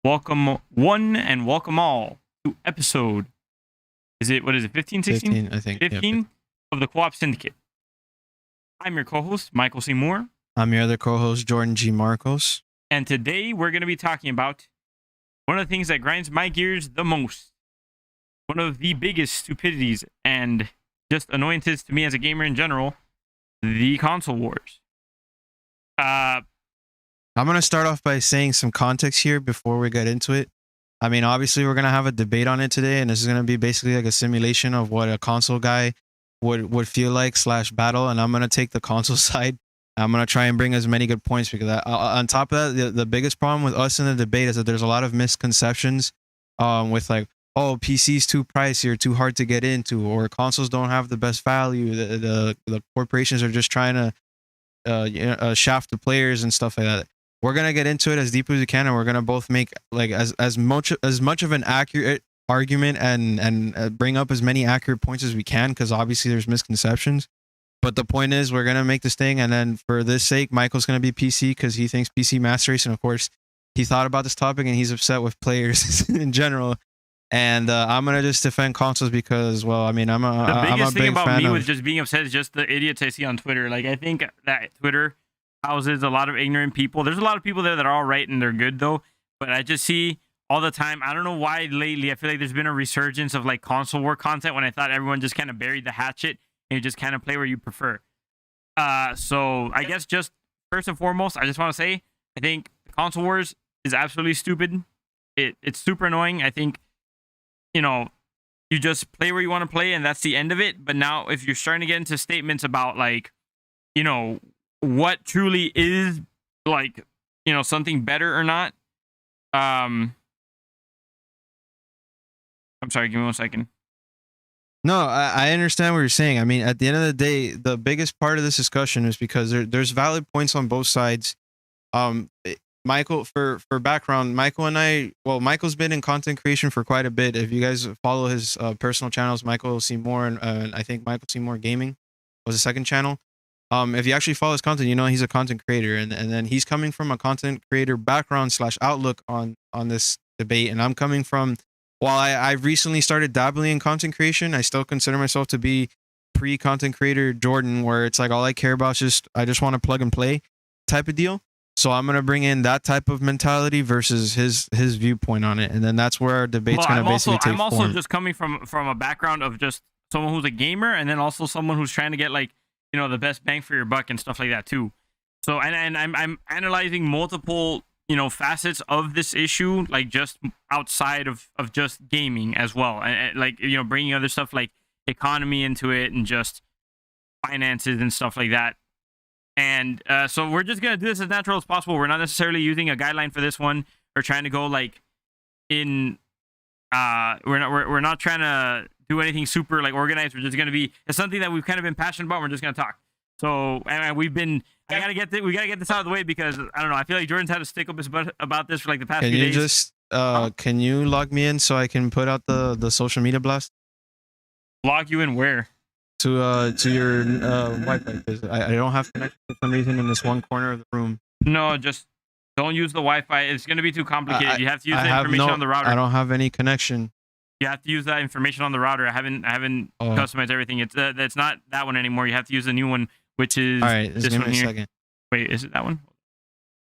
Welcome one and welcome all to episode, what is it, 15, 16? 15, I think. 15 of the Co-Op Syndicate. I'm your co-host, Michael C. Moore. I'm your other co-host, Jordan G. Marcos. And today we're going to be talking about one of the things that grinds my gears the most. One of the biggest stupidities and just annoyances to me as a gamer in general, the console wars. I'm going to start off by saying some context here before we get into it. I mean, obviously, we're going to have a debate on it today, and this is going to be basically like a simulation of what a console guy would feel like / battle, and I'm going to take the console side. I'm going to try and bring as many good points because on top of that, the biggest problem with us in the debate is that there's a lot of misconceptions with like, oh, PC's too pricey or too hard to get into, or consoles don't have the best value. The corporations are just trying to shaft the players and stuff like that. We're gonna get into it as deep as we can, and we're gonna both make like as much of an accurate argument and bring up as many accurate points as we can, because obviously there's misconceptions. But the point is, we're gonna make this thing, and then for this sake, Michael's gonna be PC because he thinks PC master race, and of course, he thought about this topic and he's upset with players in general. And I'm gonna just defend consoles because, well, I mean, the biggest thing about me with just being upset is just the idiots I see on Twitter. Like, I think that Twitter houses a lot of ignorant people. There's a lot of people there that are all right and they're good though, but I just see all the time, I don't know why lately, I feel like there's been a resurgence of like console war content when I thought everyone just kind of buried the hatchet and you just kind of play where you prefer. So I guess just first and foremost, I just want to say, I think the console wars is absolutely stupid. It's super annoying. I think, you know, you just play where you want to play and that's the end of it. But now if you're starting to get into statements about like, you know, what truly is like, you know, something better or not. I'm sorry, give me 1 second. No, I understand what you're saying. I mean, at the end of the day, the biggest part of this discussion is because there's valid points on both sides. Michael, for background, Michael and I, well, Michael's been in content creation for quite a bit. If you guys follow his personal channels, Michael C. Moore, and I think Michael C. Moore Gaming was the second channel. If you actually follow his content, you know he's a content creator, and then he's coming from a content creator background / outlook on this debate, and I'm coming from, while I've recently started dabbling in content creation, I still consider myself to be pre-content creator Jordan, where it's like all I care about is just I just want to plug and play type of deal. So I'm gonna bring in that type of mentality versus his viewpoint on it, and then that's where our debate's gonna basically take form. I'm also just coming from a background of just someone who's a gamer, and then also someone who's trying to get like, you know, the best bang for your buck and stuff like that too. So and I'm analyzing multiple, you know, facets of this issue, like just outside of just gaming as well, and like, you know, bringing other stuff like economy into it and just finances and stuff like that. And so we're just gonna do this as natural as possible. We're not necessarily using a guideline for this one or trying to go like in we're not trying to do anything super like organized. We're just gonna be, it's something that we've kind of been passionate about. We're just gonna talk. So, and we gotta get this out of the way because I don't know, I feel like Jordan's had to stick up his butt about this for like the past few days. Can you just can you log me in so I can put out the social media blast? Log you in where? To your Wi-Fi, because I don't have connection for some reason in this one corner of the room. No, just don't use the Wi-Fi. It's gonna be too complicated. You have to use the information on the router. I don't have any connection. You have to use that information on the router. I haven't customized everything. It's not that one anymore. You have to use the new one, which is all right. Just this give one me a here. second. Wait, is it that one?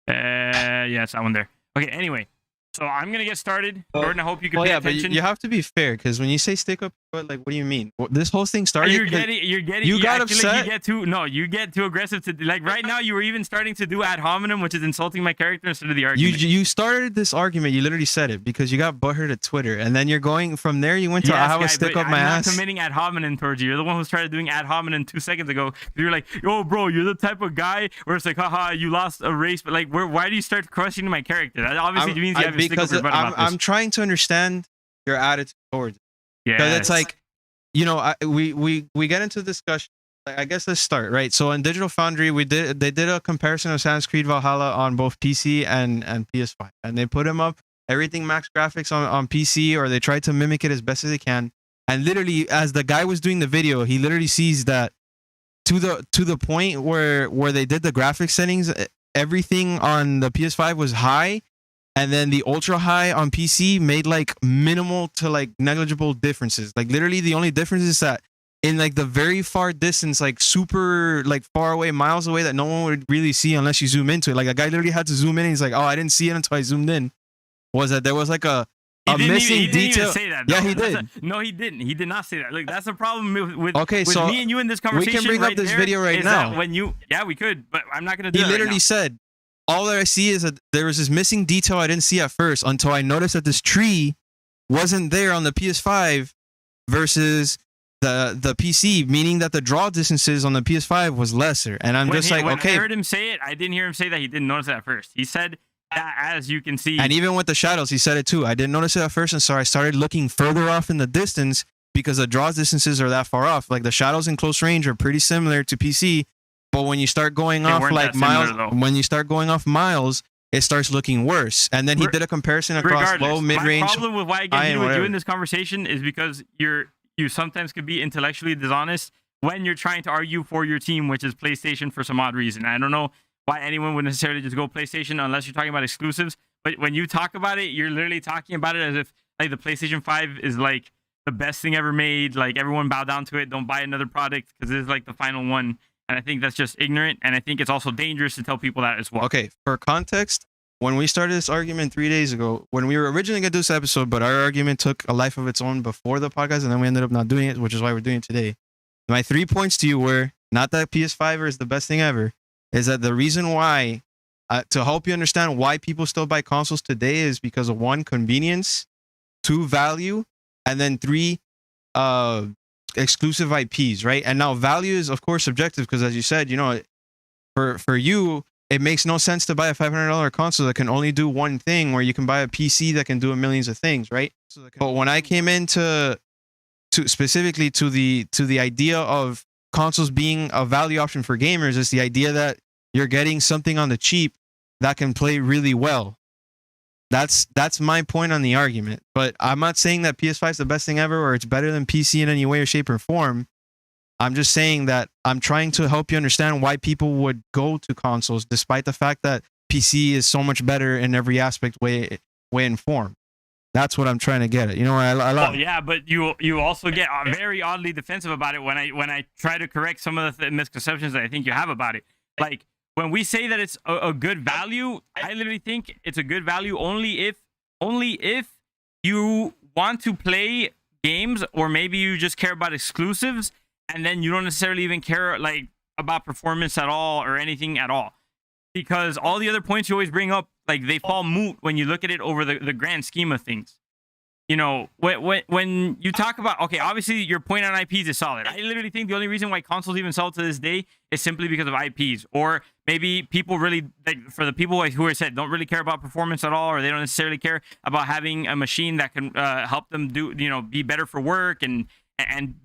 Yeah, it's that one there. Okay. Anyway, so I'm gonna get started. Jordan, I hope you can pay attention. But you have to be fair, because when you say stick up, like, what do you mean? This whole thing started. You got upset. You get too aggressive to like right now. You were even starting to do ad hominem, which is insulting my character instead of the argument. You started this argument. You literally said it because you got butthurt at Twitter, and then you're going from there. You went to I have a stick up my ass. I'm not committing ad hominem towards you. You're the one who started doing ad hominem 2 seconds ago. You're like, yo, bro, you're the type of guy where it's like, haha, you lost a race, but like, why do you start questioning my character? That obviously means you have a stick up your butt about this. I'm trying to understand your attitude towards it. Yeah, because it's like, you know, we get into discussion. I guess let's start right. So in Digital Foundry, they did a comparison of Assassin's Creed Valhalla on both PC and PS5, and they put them up everything max graphics on PC, or they tried to mimic it as best as they can. And literally, as the guy was doing the video, he literally sees that to the point where they did the graphics settings, everything on the PS5 was high, and then the ultra high on PC made like minimal to like negligible differences. Like literally the only difference is that in like the very far distance, like super like far away, miles away, that no one would really see unless you zoom into it. Like a guy literally had to zoom in and he's like, oh, I didn't see it until I zoomed in. Was that there was like a missing he didn't detail? even say that, though. Yeah, he did. No, he didn't. He did not say that. Look, that's the problem with Okay, with so me and you in this conversation. we can bring right up this there video right is now. that when you, yeah, we could, but I'm not gonna do He it right literally now. said, all that I see is that there was this missing detail I didn't see at first until I noticed that this tree wasn't there on the PS5 versus the PC, meaning that the draw distances on the PS5 was lesser. And I'm just like, okay. I heard him say it, I didn't hear him say that he didn't notice it at first. He said that, as you can see. And even with the shadows, he said it too. I didn't notice it at first, and so I started looking further off in the distance because the draw distances are that far off. Like the shadows in close range are pretty similar to PC, but when you start going off like miles, when you start going off miles, it starts looking worse. And then he did a comparison across low, mid-range. My problem with why I get into with you in this conversation is because you sometimes could be intellectually dishonest when you're trying to argue for your team, which is PlayStation, for some odd reason. I don't know why anyone would necessarily just go PlayStation unless you're talking about exclusives. But when you talk about it, you're literally talking about it as if like the PlayStation 5 is like the best thing ever made. Like everyone bow down to it. Don't buy another product because this is like the final one. And I think that's just ignorant. And I think it's also dangerous to tell people that as well. Okay, for context, when we started this argument 3 days ago, when we were originally going to do this episode, but our argument took a life of its own before the podcast, and then we ended up not doing it, which is why we're doing it today. My 3 points to you were, not that PS5 is the best thing ever, is that the reason why, to help you understand why people still buy consoles today is because of 1, convenience, 2, value, and then 3, exclusive IPs, right? And now value is, of course, subjective because, as you said, you know, for you, it makes no sense to buy a $500 console that can only do one thing, where you can buy a PC that can do millions of things, right? But when I came into specifically to the idea of consoles being a value option for gamers, is the idea that you're getting something on the cheap that can play really well. That's my point on the argument. But I'm not saying that PS5 is the best thing ever or it's better than PC in any way or shape or form. I'm just saying that I'm trying to help you understand why people would go to consoles, despite the fact that PC is so much better in every aspect, way and form. That's what I'm trying to get at. You know, I well, yeah, but you also get very oddly defensive about it when I try to correct some of the misconceptions that I think you have about it. Like when we say that it's a good value, I literally think it's a good value only if you want to play games, or maybe you just care about exclusives. And then you don't necessarily even care like about performance at all or anything at all, because all the other points you always bring up, like they fall moot when you look at it over the grand scheme of things. You know, when you talk about, okay, obviously your point on IPs is solid. I literally think the only reason why consoles even sell to this day is simply because of IPs, or maybe people really, like, for the people who are said don't really care about performance at all, or they don't necessarily care about having a machine that can help them do, you know, be better for work and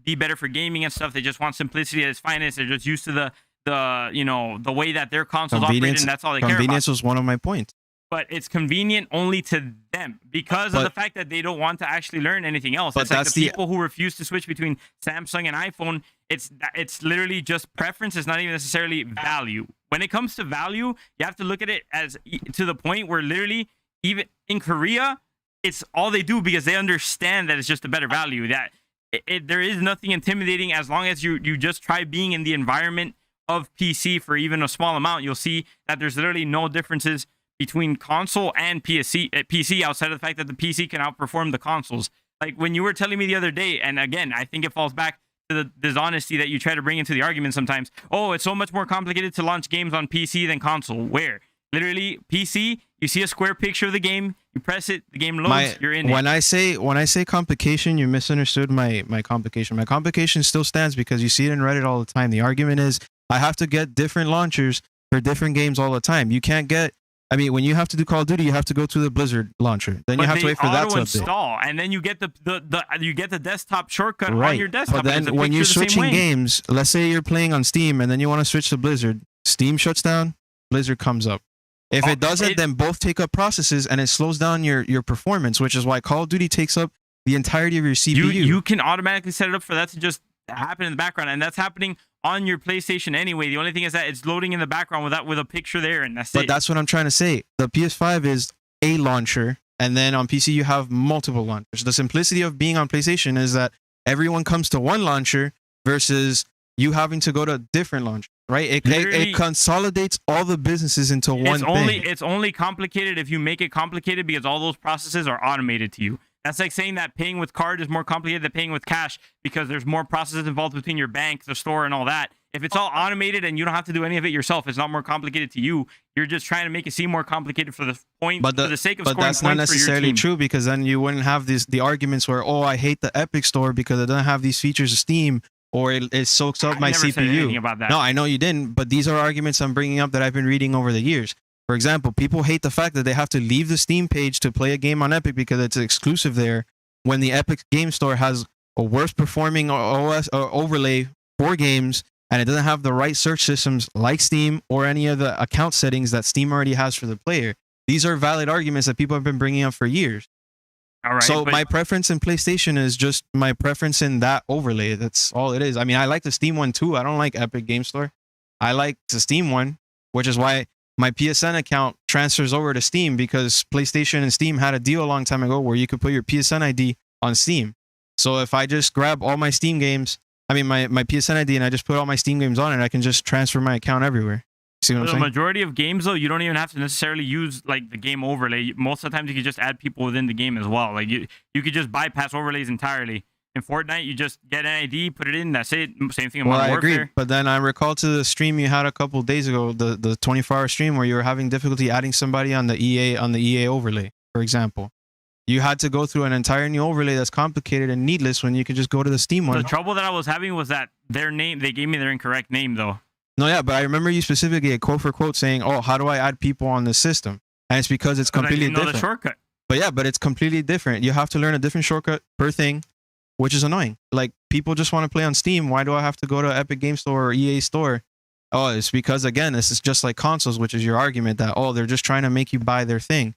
be better for gaming and stuff. They just want simplicity at its finest. They're just used to the you know, the way that their consoles operate, and that's all they care about. Convenience was one of my points. But it's convenient only to them because of the fact that they don't want to actually learn anything else. It's like the people who refuse to switch between Samsung and iPhone. It's literally just preference. It's not even necessarily value. When it comes to value, you have to look at it as to the point where literally, even in Korea, it's all they do because they understand that it's just a better value. That there is nothing intimidating as long as you just try being in the environment of PC for even a small amount. You'll see that there's literally no differences between console and PC outside of the fact that the PC can outperform the consoles. Like when you were telling me the other day, and again, I think it falls back to the dishonesty that you try to bring into the argument sometimes. Oh, it's so much more complicated to launch games on PC than console. Where? Literally, PC, you see a square picture of the game, you press it, the game loads, you're in it. When I say complication, you misunderstood my complication. My complication still stands because you see it in Reddit all the time. The argument is I have to get different launchers for different games all the time. You can't get, I mean, when you have to do Call of Duty, you have to go to the Blizzard launcher. Then you have to wait for that to install, and then you get the desktop shortcut on your desktop. But then when you're switching games, let's say you're playing on Steam and then you want to switch to Blizzard, Steam shuts down, Blizzard comes up. If it doesn't, then both take up processes and it slows down your performance, which is why Call of Duty takes up the entirety of your CPU. You can automatically set it up for that to just happen in the background, and that's happening on your PlayStation anyway. The only thing is that it's loading in the background with a picture there, and that's it. But that's what I'm trying to say. The PS5 is a launcher, and then on PC you have multiple launchers. The simplicity of being on PlayStation is that everyone comes to one launcher versus you having to go to different launchers, right? It consolidates all the businesses into one thing. It's only complicated if you make it complicated because all those processes are automated to you. That's like saying that paying with card is more complicated than paying with cash because there's more processes involved between your bank, the store, and all that. If it's all automated and you don't have to do any of it yourself, it's not more complicated to you. You're just trying to make it seem more complicated for the point, for the sake of scoring points for your team. But that's not necessarily true, because then you wouldn't have the arguments where, oh, I hate the Epic Store because it doesn't have these features of Steam, or it soaks up my CPU. Said anything about that. No, I know you didn't, but these are arguments I'm bringing up that I've been reading over the years. For example, people hate the fact that they have to leave the Steam page to play a game on Epic because it's exclusive there, when the Epic Game Store has a worse performing OS or overlay for games, and it doesn't have the right search systems like Steam or any of the account settings that Steam already has for the player. These are valid arguments that people have been bringing up for years. All right, so my preference in PlayStation is just my preference in that overlay. That's all it is. I mean, I like the Steam one too. I don't like Epic Game Store. I like the Steam one, which is why my PSN account transfers over to Steam, because PlayStation and Steam had a deal a long time ago where you could put your PSN ID on Steam. So if I just grab all my Steam games, I mean my PSN ID, and I just put all my Steam games on it, I can just transfer my account everywhere. See what I'm saying? The majority of games, though, you don't even have to necessarily use like the game overlay. Most of the times you can just add people within the game as well. Like you could just bypass overlays entirely. In Fortnite, you just get an ID, put it in, that's it. Same thing in Modern Warfare. I agree, but then I recall to the stream you had a couple of days ago, the 24-hour stream where you were having difficulty adding somebody on the EA overlay, for example. You had to go through an entire new overlay that's complicated and needless when you could just go to the Steam one. The trouble that I was having was that their name, they gave me their incorrect name, though. No, yeah, but I remember you specifically, quote for quote, saying, "Oh, how do I add people on this system?" And it's because it's completely different. The shortcut. But yeah, but it's completely different. You have to learn a different shortcut per thing, which is annoying. Like, people just want to play on Steam. Why do I have to go to Epic Game Store or EA Store? Oh, it's because, again, this is just like consoles, which is your argument that, oh, they're just trying to make you buy their thing.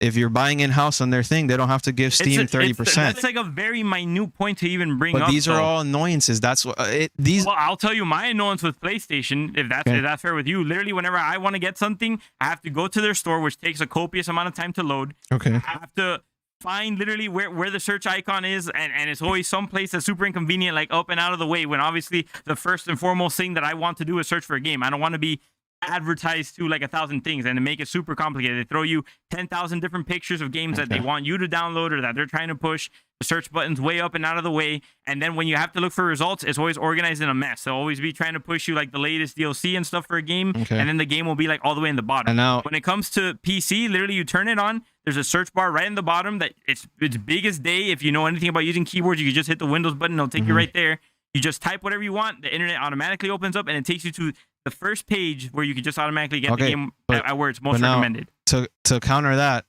If you're buying in-house on their thing, they don't have to give Steam 30%. That's like a very minute point to even bring up. But these are all annoyances. That's what these. Well, I'll tell you my annoyance with PlayStation, if that's fair with you. Literally, whenever I want to get something, I have to go to their store, which takes a copious amount of time to load. Okay. I have to find literally where the search icon is, and it's always someplace that's super inconvenient, like up and out of the way, when obviously the first and foremost thing that I want to do is search for a game. I don't want to be advertised to like 1,000 things and to make it super complicated. They throw you 10,000 different pictures of games that they want you to download or that they're trying to push. The search button's way up and out of the way, and then when you have to look for results, it's always organized in a mess. They'll always be trying to push you like the latest DLC and stuff for a game, and then the game will be like all the way in the bottom. And now, when it comes to PC, literally you turn it on, there's a search bar right in the bottom that it's big as day. If you know anything about using keyboards, you can just hit the Windows button, it'll take you right there. You just type whatever you want, the internet automatically opens up, and it takes you to the first page where you can just automatically get the game at where it's most recommended. To counter that,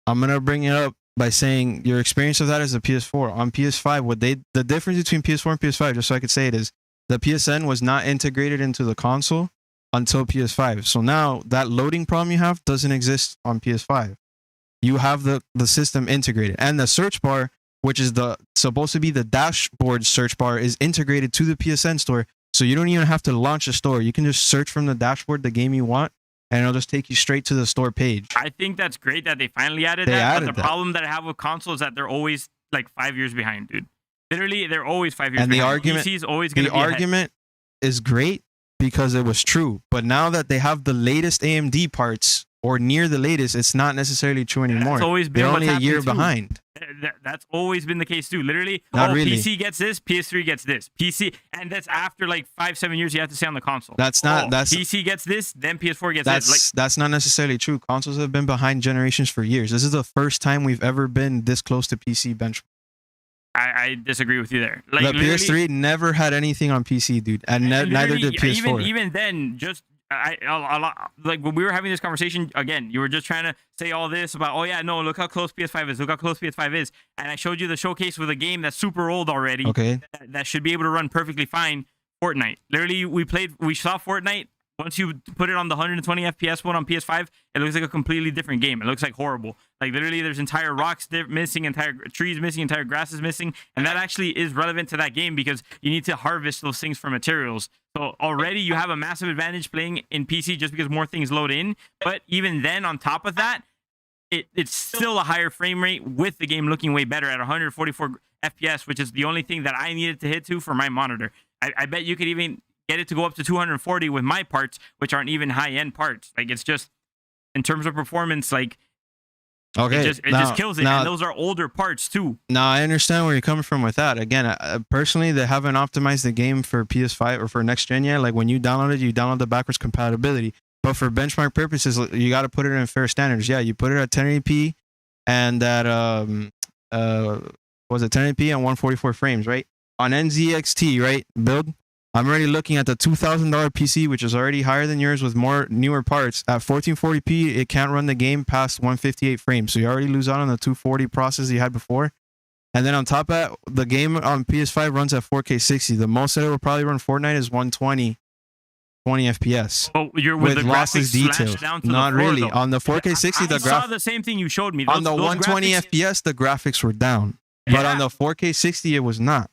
I'm gonna bring it up by saying your experience of that is a PS4. On PS5, the difference between PS4 and PS5, just so I could say it, is the PSN was not integrated into the console until PS5. So now that loading problem you have doesn't exist on PS5. You have the system integrated, and the search bar, which is supposed to be the dashboard search bar, is integrated to the PSN store. So you don't even have to launch a store. You can just search from the dashboard the game you want, and it'll just take you straight to the store page. I think that's great that they finally added that. But the problem that I have with consoles is that they're always like 5 years behind, dude. Literally, they're always 5 years behind. PC's always going to be ahead. The argument is great because it was true. But now that they have the latest AMD parts, or near the latest, it's not necessarily true anymore. That's always been They're only a year behind. That's always been the case too. Literally, really. PC gets this, PS3 gets this. PC, and that's after like 5-7 years you have to stay on the console. That's PC gets this, then PS4 gets this. That's not necessarily true. Consoles have been behind generations for years. This is the first time we've ever been this close to PC benchmark. I disagree with you there. Like, the PS3 never had anything on PC, dude, and neither did PS4. Even then, just like when we were having this conversation again, you were just trying to say all this about, oh yeah, no, look how close PS5 is, look how close PS5 is, and I showed you the showcase with a game that's super old already, that should be able to run perfectly fine. Fortnite. Literally, we saw Fortnite. Once you put it on the 120 FPS one on PS5, it looks like a completely different game. It looks like horrible. Like literally, there's entire rocks missing, entire trees missing, entire grass is missing, and that actually is relevant to that game because you need to harvest those things for materials. So already you have a massive advantage playing in PC just because more things load in. But even then, on top of that, it's still a higher frame rate with the game looking way better at 144 FPS, which is the only thing that I needed to hit to for my monitor. I bet you could even get it to go up to 240 with my parts, which aren't even high-end parts. Like, it's just, in terms of performance, like, okay, it just kills it. And those are older parts, too. Now, I understand where you're coming from with that. Again, personally, they haven't optimized the game for PS5 or for next gen yet. Like, when you download it, you download the backwards compatibility. But for benchmark purposes, you got to put it in fair standards. Yeah, you put it at 1080p and at, was it 1080p and 144 frames, right? On NZXT, right, build, I'm already looking at the $2,000 PC, which is already higher than yours with more newer parts. At 1440p, it can't run the game past 158 frames. So you already lose out on the 240 process you had before. And then on top of that, the game on PS5 runs at 4K 60. The most that it will probably run Fortnite is 120 FPS. Oh, you're with the lossless graphics details. down to Not the floor, really. though. On the 4K 60, I saw the same thing you showed me. On the 120 FPS, the graphics were down. But on the 4K 60, it was not.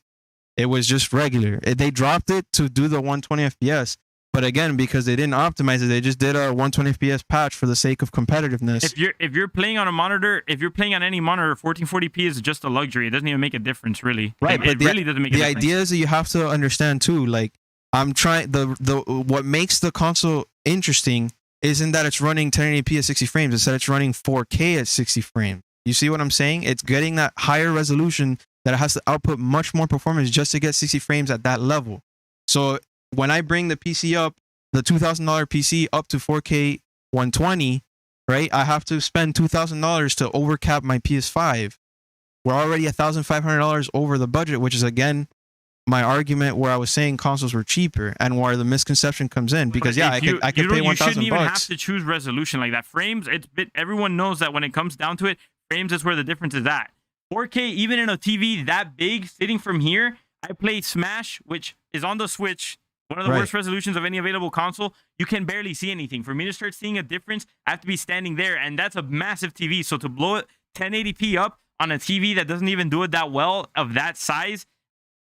It was just regular. They dropped it to do the 120 FPS. But again, because they didn't optimize it, they just did a 120 FPS patch for the sake of competitiveness. If you're playing on a monitor, if you're playing on any monitor, 1440p is just a luxury. It doesn't even make a difference, really. Right, but it really doesn't make a difference. The idea is that you have to understand too. Like, I'm trying what makes the console interesting isn't that it's running 1080p at 60 frames. It's that it's running 4K at 60 frames. You see what I'm saying? It's getting that higher resolution that it has to output much more performance just to get 60 frames at that level. So when I bring the PC up, the $2,000 PC up to 4K 120, right? I have to spend $2,000 to overcap my PS5. We're already $1,500 over the budget, which is again my argument where I was saying consoles were cheaper and where the misconception comes in. Because I could pay $1,000. You shouldn't even have to choose resolution like that. Frames, everyone knows that when it comes down to it, frames is where the difference is at. 4K, even in a TV that big, sitting from here, I play Smash, which is on the Switch, one of the worst resolutions of any available console. You can barely see anything. For me to start seeing a difference, I have to be standing there, and that's a massive TV. So to blow it 1080p up on a TV that doesn't even do it that well of that size,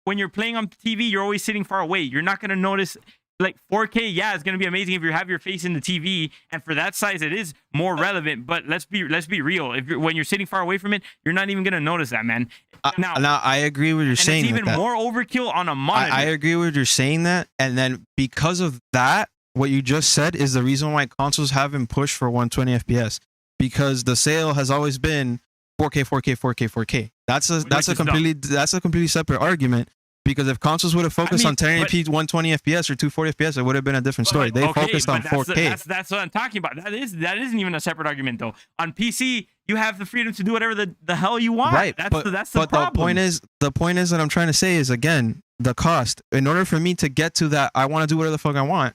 when you're playing on TV, you're always sitting far away. You're not going to notice. Like 4K, yeah, it's gonna be amazing if you have your face in the TV, and for that size, it is more relevant. But let's be real. When you're sitting far away from it, you're not even gonna notice that, man. Now I agree with what you're saying. It's even more overkill on a monitor. I agree with you're saying that, and then because of that, what you just said is the reason why consoles haven't pushed for 120 FPS, because the sale has always been 4K, 4K, 4K, 4K. That's a completely separate argument. Because if consoles would have focused on 1080p 120 FPS or 240 FPS, it would have been a different story. They focused on 4K. That's what I'm talking about. That isn't even a separate argument though. On PC, you have the freedom to do whatever the hell you want. Right. That's the problem. The point is that I'm trying to say is, again, the cost. In order for me to get to that, I want to do whatever the fuck I want.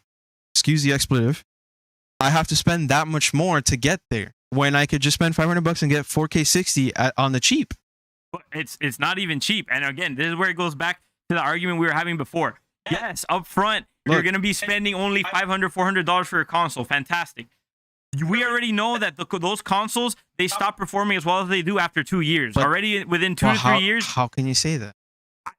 Excuse the expletive. I have to spend that much more to get there when I could just spend $500 and get 4K 60 on the cheap. But it's not even cheap. And again, this is where it goes back to the argument we were having before. Yes, up front, you're going to be spending only $500, $400 for your console. Fantastic. We already know that those consoles, they stop performing as well as they do after 2 years. But already within 2 to 3 years. How can you say that?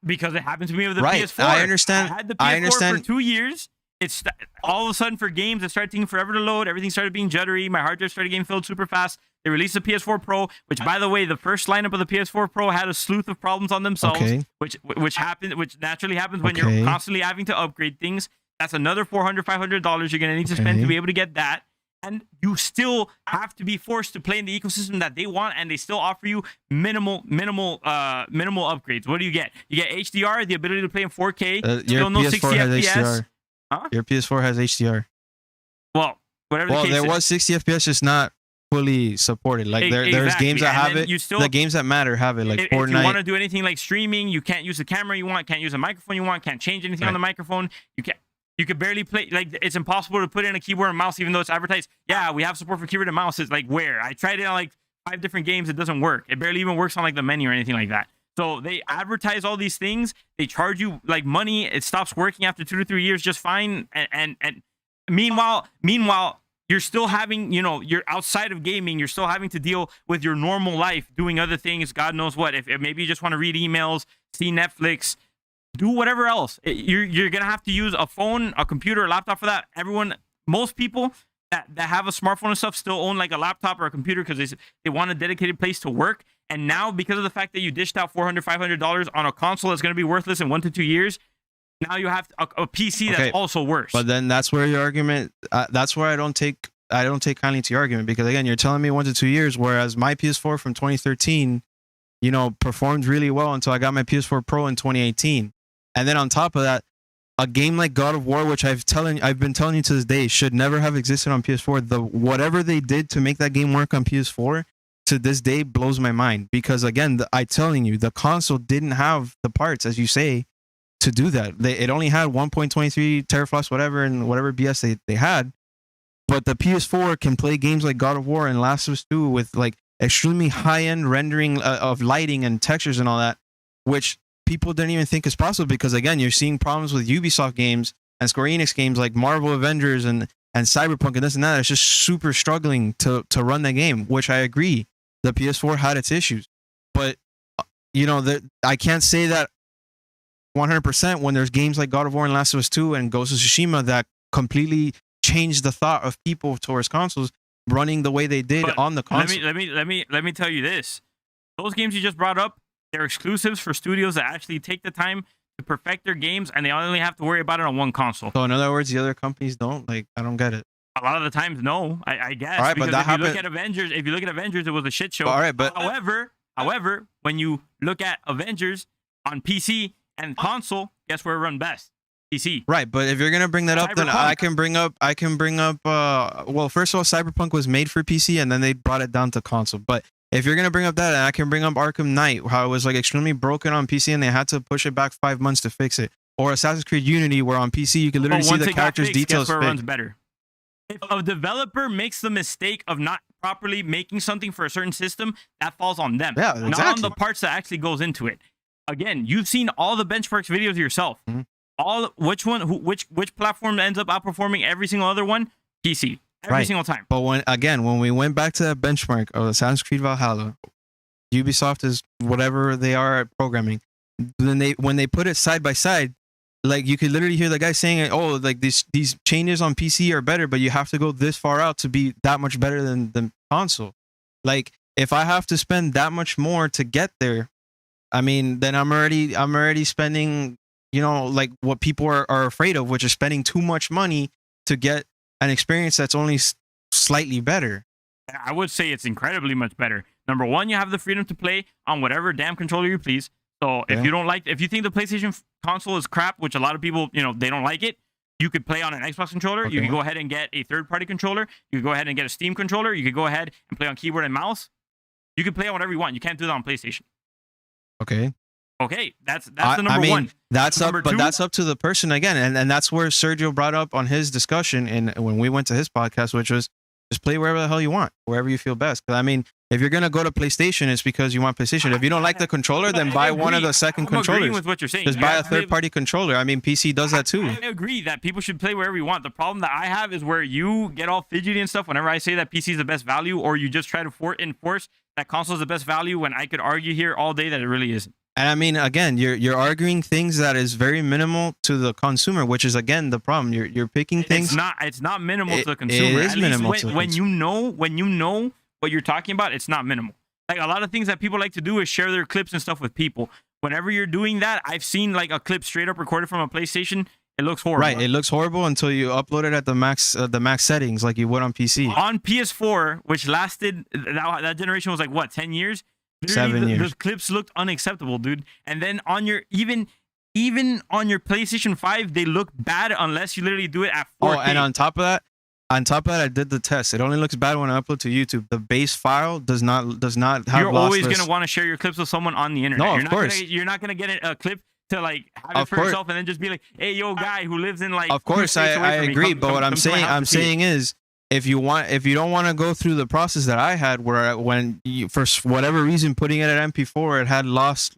Because it happened to me with the PS4. I understand. I had the PS4 for 2 years. It's all of a sudden for games, it started taking forever to load. Everything started being juddery. My hard drive started getting filled super fast. They released the PS4 Pro, which, by the way, the first lineup of the PS4 Pro had a slew of problems on themselves, which naturally happens when you're constantly having to upgrade things. That's another $400, $500 you're gonna need to spend to be able to get that. And you still have to be forced to play in the ecosystem that they want, and they still offer you minimal upgrades. What do you get? You get HDR, the ability to play in 4K. Still no 60 FPS. HDR. Huh? Your PS4 has HDR. Well, whatever the case there was 60 FPS, just not fully supported. Like there's games that have it. The games that matter have it, like Fortnite. If you want to do anything like streaming, you can't use the camera you want, can't use the microphone you want, can't change anything on the microphone. You could barely play. Like, it's impossible to put in a keyboard and mouse, even though it's advertised. Yeah, we have support for keyboard and mouse. It's like, where? I tried it on like 5 different games. It doesn't work. It barely even works on like the menu or anything like that. So they advertise all these things. They charge you like money. It stops working after 2 to 3 years just fine. And meanwhile, you're still having, you're outside of gaming. You're still having to deal with your normal life, doing other things. God knows what. If maybe you just want to read emails, see Netflix, do whatever else. You're gonna have to use a phone, a computer, a laptop for that. Most people that have a smartphone and stuff still own like a laptop or a computer because they want a dedicated place to work. And now, because of the fact that you dished out $400, $500 on a console that's going to be worthless in 1 to 2 years, now you have a PC that's also worse. But then that's where your argument. That's where I don't take kindly to your argument, because again, you're telling me 1 to 2 years, whereas my PS4 from 2013, performed really well until I got my PS4 Pro in 2018, and then on top of that, a game like God of War, which I've been telling you to this day, should never have existed on PS4. Whatever they did to make that game work on PS4 to this day blows my mind, because again, I'm telling you, the console didn't have the parts, as you say, to do that. It only had 1.23 teraflops, whatever, and whatever BS they had. But the PS4 can play games like God of War and Last of Us 2 with like extremely high-end rendering of lighting and textures and all that, which people didn't even think is possible, because again, you're seeing problems with Ubisoft games and Square Enix games like Marvel Avengers and Cyberpunk and this and that. It's just super struggling to run the game, which I agree. The PS4 had its issues, but I can't say that 100% when there's games like God of War and Last of Us 2 and Ghost of Tsushima that completely changed the thought of people towards consoles running the way they did on the console. Let me tell you this. Those games you just brought up, they're exclusives for studios that actually take the time to perfect their games, and they only have to worry about it on one console. So in other words, the other companies don't? Like, I don't get it. A lot of the times, no. I guess. All right, because but if you look at Avengers, it was a shit show. All right, but however, when you look at Avengers on PC and console, guess where it run best? PC. Right, but if you're gonna bring that up, then I can bring up. Well, first of all, Cyberpunk was made for PC, and then they brought it down to console. But if you're gonna bring up that, I can bring up Arkham Knight, how it was like extremely broken on PC, and they had to push it back 5 months to fix it. Or Assassin's Creed Unity, where on PC you can literally see the characters' details. Guess where it runs better? If a developer makes the mistake of not properly making something for a certain system, that falls on them. Yeah, exactly. Not on the parts that actually goes into it. Again, you've seen all the benchmarks videos yourself. Mm-hmm. Which platform ends up outperforming every single other one? PC. Every single time. But when we went back to that benchmark of Assassin's Creed Valhalla, Ubisoft is whatever they are at programming. Then when they put it side by side, like you could literally hear the guy saying, "Oh, like these changes on PC are better, but you have to go this far out to be that much better than the console." Like if I have to spend that much more to get there, I mean, then I'm already spending, like what people are afraid of, which is spending too much money to get an experience that's only slightly better. I would say it's incredibly much better. Number one, you have the freedom to play on whatever damn controller you please. So if you think the PlayStation console is crap, which a lot of people, they don't like it, you could play on an Xbox controller. Okay. You can go ahead and get a third-party controller. You could go ahead and get a Steam controller. You could go ahead and play on keyboard and mouse. You can play on whatever you want. You can't do that on PlayStation. Okay. Okay, that's the number one. That's up, but that's up to the person again, and that's where Sergio brought up on his discussion and when we went to his podcast, which was just play wherever the hell you want, wherever you feel best. Because I mean, if you're gonna go to PlayStation, it's because you want PlayStation. If you don't like the controller, then buy one of the second controllers. Agreeing with what you're saying. Just buy a third-party controller. I mean, PC does that too. I agree that people should play wherever you want. The problem that I have is where you get all fidgety and stuff whenever I say that PC is the best value, or you just try to enforce that console is the best value when I could argue here all day that it really isn't. And I mean, again, you're arguing things that is very minimal to the consumer, which is again the problem. You're picking things. It's not minimal to the consumer. It is minimal to the when you know what you're talking about, it's not minimal. Like a lot of things that people like to do is share their clips and stuff with people. Whenever you're doing that, I've seen like a clip straight up recorded from a PlayStation. It looks horrible. Right, it looks horrible until you upload it at the max settings like you would on PC. On PS4, which lasted that generation was like what, 10 years? 7 years. Those clips looked unacceptable, dude. And then on your even on your PlayStation 5, they look bad unless you literally do it at 4K. Oh, and on top of that, I did the test. It only looks bad when I upload to YouTube. The base file does not have. You're always gonna want to share your clips with someone on the internet. No, of course. You're not gonna get a clip to like have it for yourself and then just be like, "Hey, yo, guy who lives in like." Of course, I agree. But what I'm saying is, if you don't want to go through the process that I had, where when for whatever reason putting it at MP4, it had lost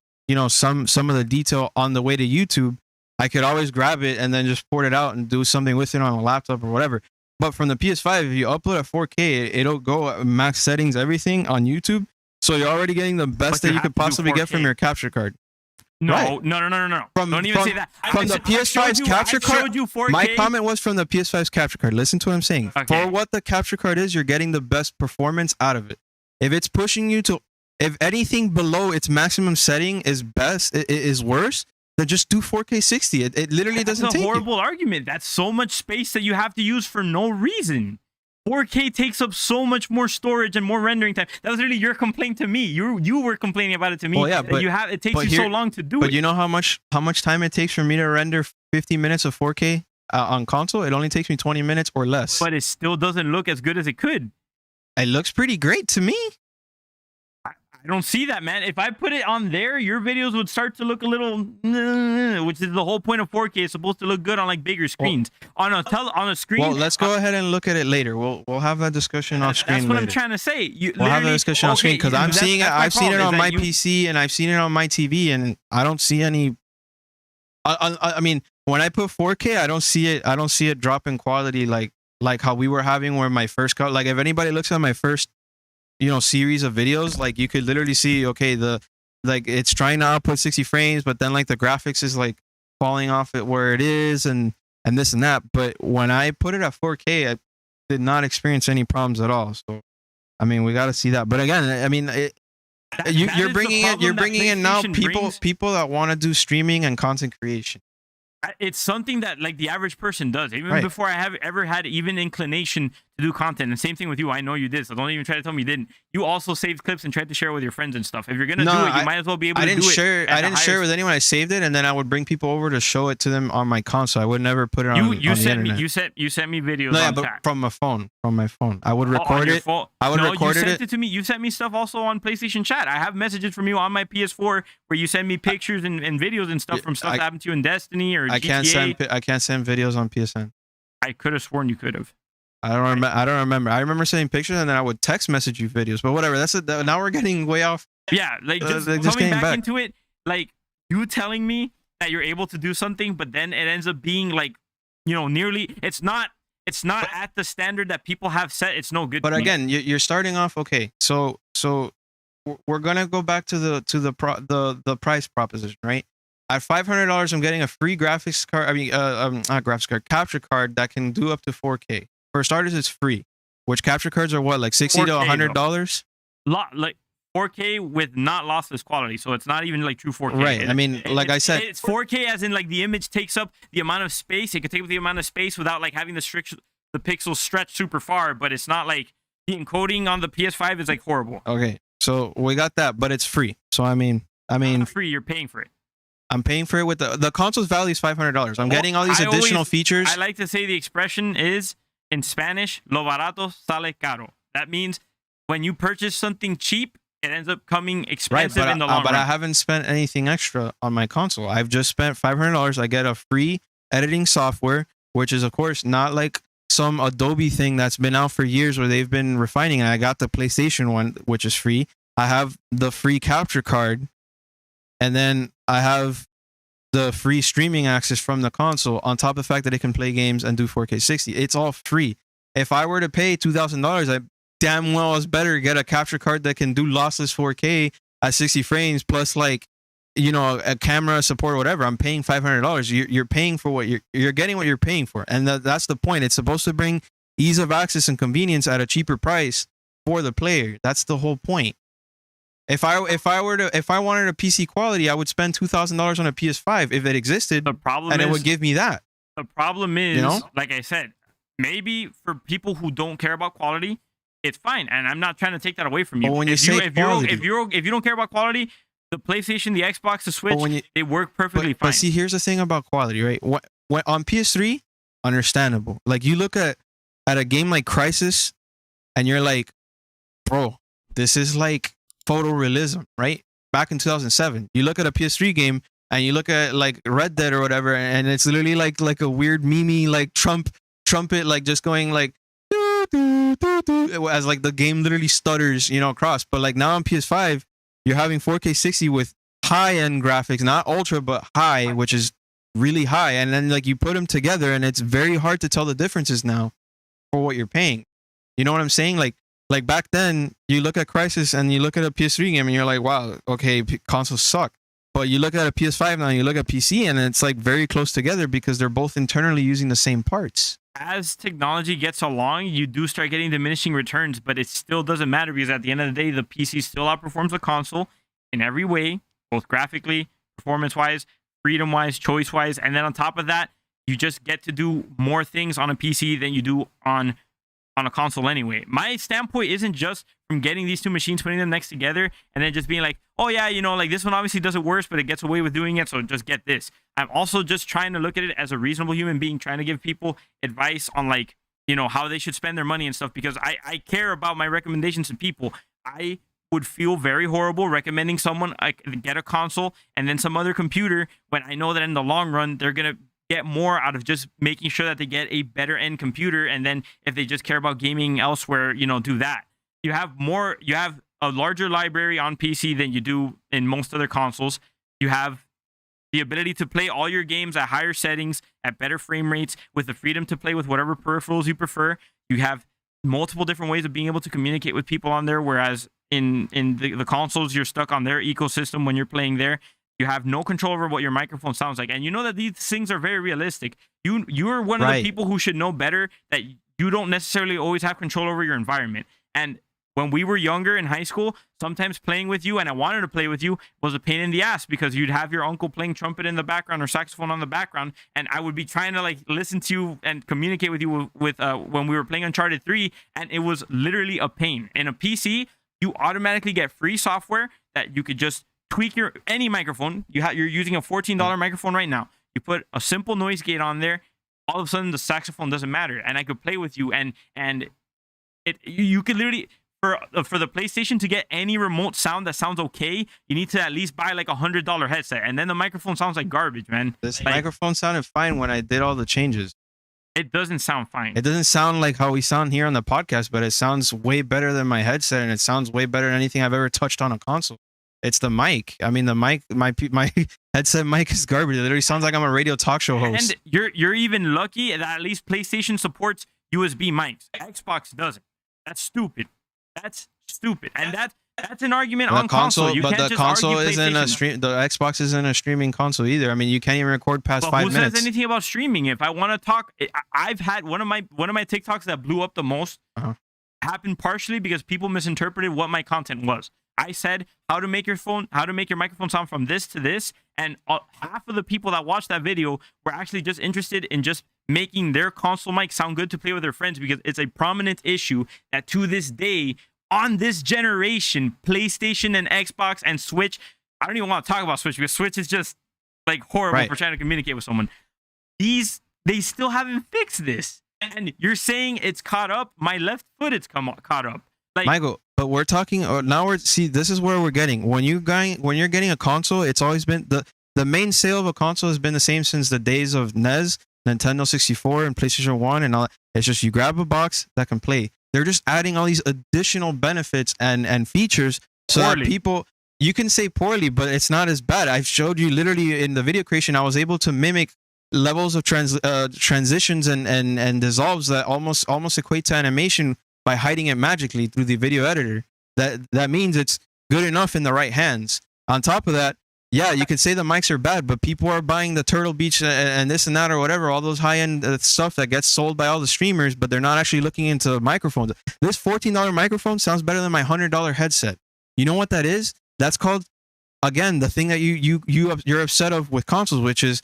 some of the detail on the way to YouTube, I could always grab it and then just port it out and do something with it on a laptop or whatever. But from the PS5, if you upload at 4K, it'll go at max settings, everything on YouTube. So you're already getting the best that you could possibly get from your capture card. No, Right. no. From, Don't even from, say that. from the PS5's capture I showed card. you 4K. My comment was from the PS5's capture card. Listen to what I'm saying. Okay. For what the capture card is, you're getting the best performance out of it. If it's pushing you to, if anything below its maximum setting is best, it is worse, then just do 4K 60. It literally doesn't take That's a horrible argument. That's so much space that you have to use for no reason. 4K takes up so much more storage and more rendering time. That was really your complaint to me. You were complaining about it to me. Well, yeah, that but it takes you so long to do it. But you know how much time it takes for me to render 50 minutes of 4K on console? It only takes me 20 minutes or less. But it still doesn't look as good as it could. It looks pretty great to me. I don't see that, man. If I put it on there, your videos would start to look a little, which is the whole point of 4K. It's supposed to look good on like bigger screens. On a screen. Well, let's go ahead and look at it later. We'll have that discussion off screen. That's what later. I'm trying to say. We'll have that discussion off screen because I'm seeing it. I've seen it on my you, PC and I've seen it on my TV, and I don't see any. I mean, when I put 4K, I don't see it. I don't see it drop in quality like how we were having where my first cut. Like if anybody looks at my first, series of videos, like you could literally see, okay, it's trying to output 60 frames, but then like the graphics is like falling off at where it is and this and that. But when I put it at 4K, I did not experience any problems at all. So, I mean, we got to see that. But again, I mean, you're bringing in now people that want to do streaming and content creation. It's something that like the average person does. Even Right. before I have ever had even inclination to do content. And same thing with you. I know you did, so don't even try to tell me you didn't. You also saved clips and tried to share with your friends and stuff. If you're gonna do it, you might as well be able to do it. I didn't share it with anyone. I saved it, and then I would bring people over to show it to them on my console. I would never put it on. You sent me you sent me videos. No, yeah, on but TAC. from my phone. I would record it. I would record you it. sent it to me. You sent me stuff also on PlayStation Chat. I have messages from you on my PS4 where you send me pictures and videos and stuff from stuff that happened to you in Destiny or GTA. I can't send videos on PSN. I could have sworn you could have. I don't remember. I remember sending pictures and then I would text message you videos. But whatever. Now we're getting way off. Yeah, like just coming back into it, like you telling me that you're able to do something, but then it ends up being like, nearly. It's not at the standard that people have set. It's no good. But again, you're starting off okay. So we're gonna go back to the price proposition, right? At $500, I'm getting a free graphics card. I mean, not graphics card, capture card that can do up to 4K. For starters, it's free. Which capture cards are what, like $60 to $100? Like 4K with not lossless quality, so it's not even like true 4K. Right. I mean, like I said, it's 4K as in like the image takes up the amount of space. It could take up the amount of space without like having the pixels stretch super far. But it's not like the encoding on the PS5 is like horrible. Okay, so we got that, but it's free. So I mean, not free. You're paying for it. I'm paying for it with the console's value is $500. I'm getting all these additional features. I like to say the expression is in Spanish, lo barato sale caro. That means when you purchase something cheap, it ends up coming expensive in the long run. But I haven't spent anything extra on my console. I've just spent $500. I get a free editing software, which is of course not like some Adobe thing that's been out for years where they've been refining it. I got the PlayStation one, which is free. I have the free capture card. And then I have the free streaming access from the console on top of the fact that it can play games and do 4K 60. It's all free. If I were to pay $2,000, I damn well is better get a capture card that can do lossless 4K at 60 frames plus like, a camera support or whatever. I'm paying $500. You're paying for what you're getting what you're paying for. And that's the point. It's supposed to bring ease of access and convenience at a cheaper price for the player. That's the whole point. If I wanted a PC quality, I would spend $2,000 on a PS5 if it existed. The problem and it would give me that. The problem is, like I said, maybe for people who don't care about quality, it's fine, and I'm not trying to take that away from you. But when if you don't care about quality, the PlayStation, the Xbox, the Switch, they work perfectly fine. But see, here's the thing about quality, right? When on PS3, understandable. Like you look at a game like Crysis, and you're like, bro, this is like photorealism, right? Back in 2007, you look at a PS3 game and you look at like Red Dead or whatever, and it's literally like a weird meme like trumpet like just going like doo, doo, doo, doo, as like the game literally stutters, across. But like now on PS5, you're having 4K 60 with high-end graphics, not ultra but high, which is really high, and then like you put them together and it's very hard to tell the differences now for what you're paying. You know what I'm saying? Like back then, you look at Crysis and you look at a PS3 game and you're like, wow, okay, consoles suck. But you look at a PS5 now, you look at PC, and it's like very close together because they're both internally using the same parts. As technology gets along, you do start getting diminishing returns, but it still doesn't matter because at the end of the day, the PC still outperforms the console in every way, both graphically, performance-wise, freedom-wise, choice-wise, and then on top of that, you just get to do more things on a PC than you do on a console anyway. My standpoint isn't just from getting these two machines, putting them next together, and then just being like, oh yeah, you know, like this one obviously does it worse, but it gets away with doing it, so just get this. I'm also just trying to look at it as a reasonable human being, trying to give people advice on like, you know, how they should spend their money and stuff, because I care about my recommendations to people. I would feel very horrible recommending someone like get a console and then some other computer when I know that in the long run they're gonna get more out of just making sure that they get a better end computer, and then if they just care about gaming elsewhere, you know, do that. You have a larger library on PC than you do in most other consoles. You have the ability to play all your games at higher settings, at better frame rates, with the freedom to play with whatever peripherals you prefer. You have multiple different ways of being able to communicate with people on there, whereas in the consoles, you're stuck on their ecosystem when you're playing there. You have no control over what your microphone sounds like. And you know that these things are very realistic. You're one of the people who should know better that you don't necessarily always have control over your environment. And when we were younger in high school, sometimes playing with you, and I wanted to play with you, was a pain in the ass because you'd have your uncle playing trumpet in the background or saxophone on the background, and I would be trying to like listen to you and communicate with you with when we were playing Uncharted 3, and it was literally a pain. In a PC, you automatically get free software that you could just tweak any microphone. You're using a $14 microphone right now. You put a simple noise gate on there. All of a sudden, the saxophone doesn't matter, and I could play with you. And you could literally for the PlayStation to get any remote sound that sounds okay, you need to at least buy like $100 headset, and then the microphone sounds like garbage, man. This microphone sounded fine when I did all the changes. It doesn't sound fine. It doesn't sound like how we sound here on the podcast, but it sounds way better than my headset, and it sounds way better than anything I've ever touched on a console. It's the mic. I mean, the mic, my headset mic is garbage. It literally sounds like I'm a radio talk show host. And you're even lucky that at least PlayStation supports USB mics. Xbox doesn't. That's stupid. That's stupid. And that's an argument on console. You but can't the just console argue isn't a PlayStation. stream. The Xbox isn't a streaming console either. I mean, you can't even record past But 5 who minutes. says anything about streaming? If I want to talk, I've had one of my TikToks that blew up the most. Happened partially because people misinterpreted what my content was. I said how to make your microphone sound from this to this, and half of the people that watched that video were actually just interested in just making their console mic sound good to play with their friends, because it's a prominent issue that to this day on this generation, PlayStation and Xbox and Switch, I don't even want to talk about Switch because Switch is just like horrible for trying to communicate with someone. They still haven't fixed this. And you're saying it's caught up. My left foot, it's caught up. Like, Michael, but we're talking now. This is where we're getting. When you're getting a console, it's always been the main sale of a console has been the same since the days of NES, Nintendo 64, and PlayStation 1, and all. It's just you grab a box that can play. They're just adding all these additional benefits and features so that people. You can say poorly, but it's not as bad. I've showed you literally in the video creation. I was able to mimic levels of transitions and dissolves that almost equate to animation by hiding it magically through the video editor. That means it's good enough in the right hands. On top of that, yeah, you could say the mics are bad, but people are buying the Turtle Beach and this and that or whatever, all those high-end stuff that gets sold by all the streamers, but they're not actually looking into microphones. This $14 microphone sounds better than my $100 headset. You know what that is? That's called, again, the thing that you're upset of with consoles, which is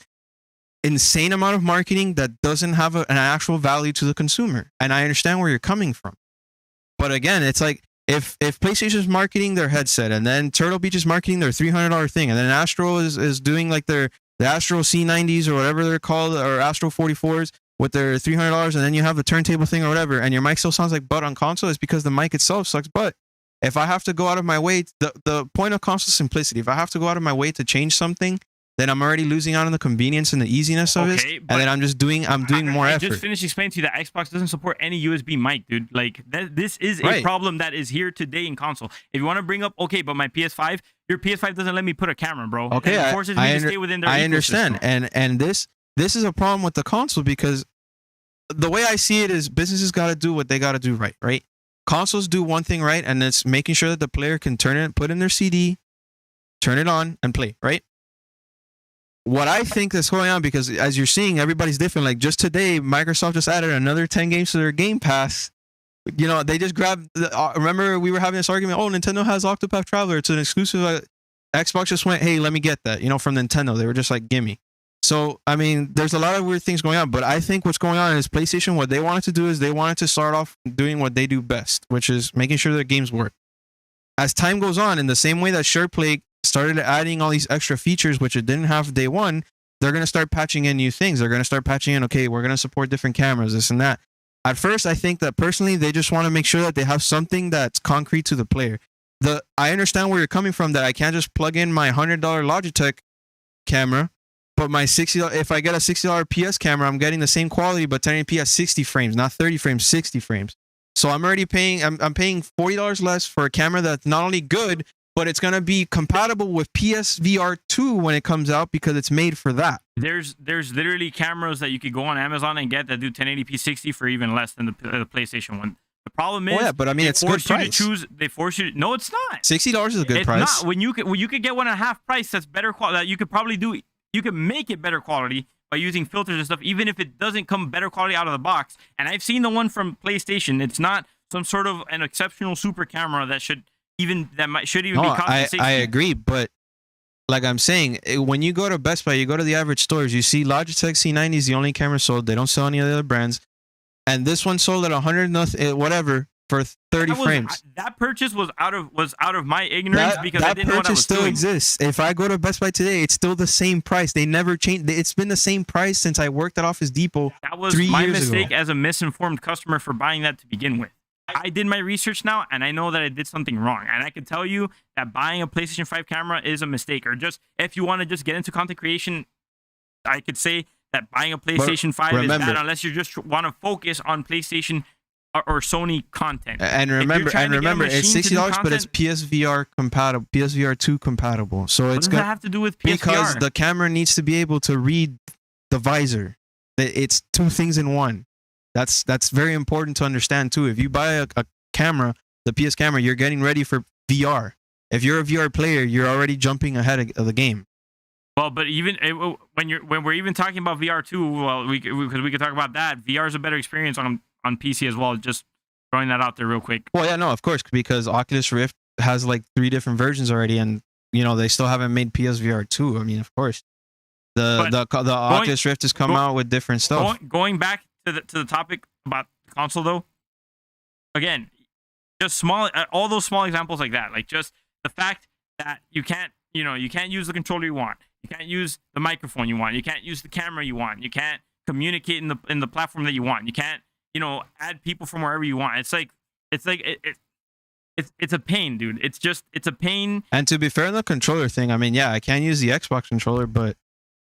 insane amount of marketing that doesn't have an actual value to the consumer. And I understand where you're coming from. But again, it's like if PlayStation's marketing their headset, and then Turtle Beach is marketing their $300 thing, and then Astro is doing like the Astro C90s or whatever they're called, or Astro 44s with their $300, and then you have the turntable thing or whatever, and your mic still sounds like butt on console, is because the mic itself sucks butt. If I have to go out of my way, the point of console simplicity, if I have to go out of my way to change something, then I'm already losing out on the convenience and the easiness of it, and then I'm doing more effort. I just finished explaining to you that Xbox doesn't support any USB mic, dude. Like this is a problem that is here today in console. If you want to bring up, okay, but my PS5, your PS5 doesn't let me put a camera, bro. Okay, it forces me to stay within their ecosystem. I understand, and this is a problem with the console, because the way I see it is businesses got to do what they got to do right? Consoles do one thing right, and it's making sure that the player can put in their CD, turn it on, and play, right? what I think is going on, because as you're seeing, everybody's different. Like just today, Microsoft just added another 10 games to their Game Pass. You know, they just grabbed. Remember, we were having this argument. Oh, Nintendo has Octopath Traveler. It's an exclusive. Xbox just went, hey, let me get that. You know, from Nintendo, they were just like, gimme. So I mean, there's a lot of weird things going on. But I think what's going on is PlayStation. What they wanted to do is they wanted to start off doing what they do best, which is making sure their games work. As time goes on, in the same way that SharePlay started adding all these extra features, which it didn't have day one, they're going to start patching in new things. They're going to start patching in, okay, we're going to support different cameras, this and that. At first, I think that personally, they just want to make sure that they have something that's concrete to the player. I understand where you're coming from, that I can't just plug in my $100 Logitech camera, but my $60, if I get a $60 PS camera, I'm getting the same quality, but 1080p at 60 frames, not 30 frames, 60 frames. So I'm already paying, I'm paying $40 less for a camera that's not only good, but it's going to be compatible with PSVR 2 when it comes out, because it's made for that. There's literally cameras that you could go on Amazon and get that do 1080p 60 for even less than the PlayStation one. The problem is, but I mean, it's good price. They force you to, no, it's not. $60 is a good price. It's not. When you could get one at half price that's better quality, that you could probably do, you could make it better quality by using filters and stuff, even if it doesn't come better quality out of the box. And I've seen the one from PlayStation. It's not some sort of an exceptional super camera that should even be costing $60. I agree, but like I'm saying, when you go to Best Buy, you go to the average stores, you see Logitech C90 is the only camera sold. They don't sell any of the other brands, and this one sold at 100 whatever for 30 frames. That purchase was out of my ignorance, because I didn't know what I was still doing. Exists. If I go to Best Buy today, it's still the same price. They never changed. It's been the same price since I worked at Office Depot. That was my mistake as a misinformed customer for buying that to begin with. I did my research now, and I know that I did something wrong. And I can tell you that buying a PlayStation 5 camera is a mistake. Or just, if you want to just get into content creation, I could say that buying a PlayStation 5 is bad, unless you just want to focus on PlayStation or Sony content. And remember, it's $60, but it's PSVR compatible, PSVR 2 compatible. So it's what does that have to do with PSVR? Because the camera needs to be able to read the visor. It's two things in one. That's very important to understand too. If you buy a camera, the PS camera, you're getting ready for VR. If you're a VR player, you're already jumping ahead of the game. Well, but even when we're even talking about VR too, well, because we could talk about that. VR is a better experience on PC as well. Just throwing that out there real quick. Well, yeah, no, of course, because Oculus Rift has like 3 different versions already, and you know they still haven't made PSVR 2. I mean, of course, the Oculus Rift has come out with different stuff. Going back to the topic about the console though, again, just all those small examples like that, like just the fact that you can't use the controller you want, you can't use the microphone you want, you can't use the camera you want, you can't communicate in the platform that you want, you can't add people from wherever you want. It's a pain, dude. It's a pain. And to be fair on the controller thing, I mean, yeah, I can use the Xbox controller, but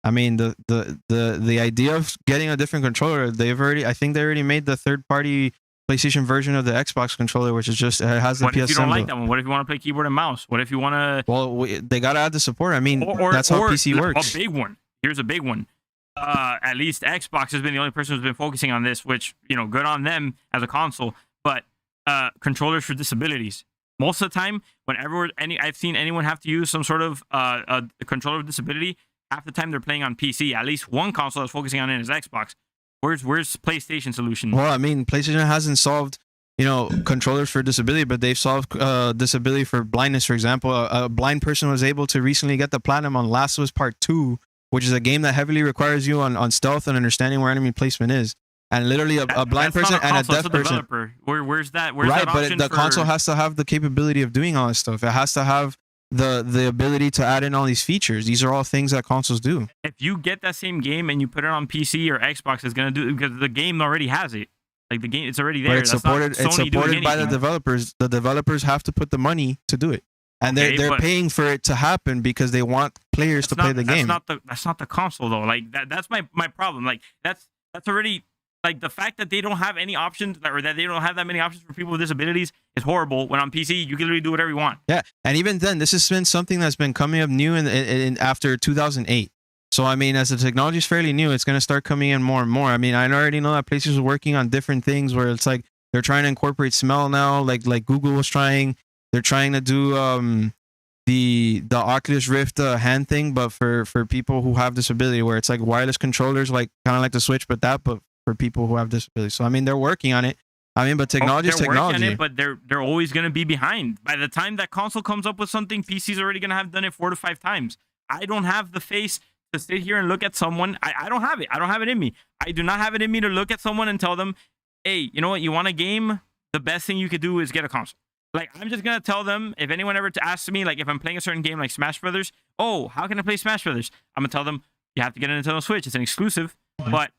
I mean, the idea of getting a different controller, I think they already made the third-party PlayStation version of the Xbox controller, which is just, it has the PS. What if you don't like that one? What if you want to play keyboard and mouse? What if you want to? Well, they got to add the support. I mean, that's how PC works. A big one. Here's a big one. At least Xbox has been the only person who's been focusing on this, which, good on them as a console. But controllers for disabilities. Most of the time, whenever I've seen anyone have to use some sort of a controller with disability, half the time they're playing on PC. At least one console that's focusing on it is Xbox. Where's PlayStation solution? Well, I mean, PlayStation hasn't solved, controllers for disability, but they've solved disability for blindness. For example, a blind person was able to recently get the platinum on Last of Us Part 2, which is a game that heavily requires you on stealth and understanding where enemy placement is. And literally a blind person and a deaf person. Where's that? Right, but the console has to have the capability of doing all this stuff. It has to have the ability to add in all these features. These are all things that consoles do. If you get that same game and you put it on PC or Xbox, it's going to do it because the game already has it. Like the game, it's already there. But it's supported by the developers. The developers have to put the money to do it. And they're paying for it to happen because they want players to play the game. That's not the console though. Like that's my problem. Like that's already, like, the fact that they don't have any options, or that they don't have that many options for people with disabilities is horrible. When on PC, you can literally do whatever you want. Yeah, and even then, this has been something that's been coming up new in after 2008. So, I mean, as the technology is fairly new, it's going to start coming in more and more. I mean, I already know that PlayStation is working on different things where it's like they're trying to incorporate smell now, like Google was trying. They're trying to do the Oculus Rift hand thing, but for people who have disability, where it's like wireless controllers, like kind of like the Switch, but for people who have disability. So I mean, they're working on it. I mean, but technology is technology. Working on it, but they're always going to be behind. By the time that console comes up with something, PC's already going to have done it 4 to 5 times. I don't have the face to sit here and look at someone. I don't have it. I don't have it in me. I do not have it in me to look at someone and tell them, hey, you know what? You want a game? The best thing you could do is get a console. Like, I'm just going to tell them, if anyone ever asks me, like, if I'm playing a certain game like Smash Brothers, oh, how can I play Smash Brothers? I'm going to tell them, you have to get a Nintendo Switch. It's an exclusive. But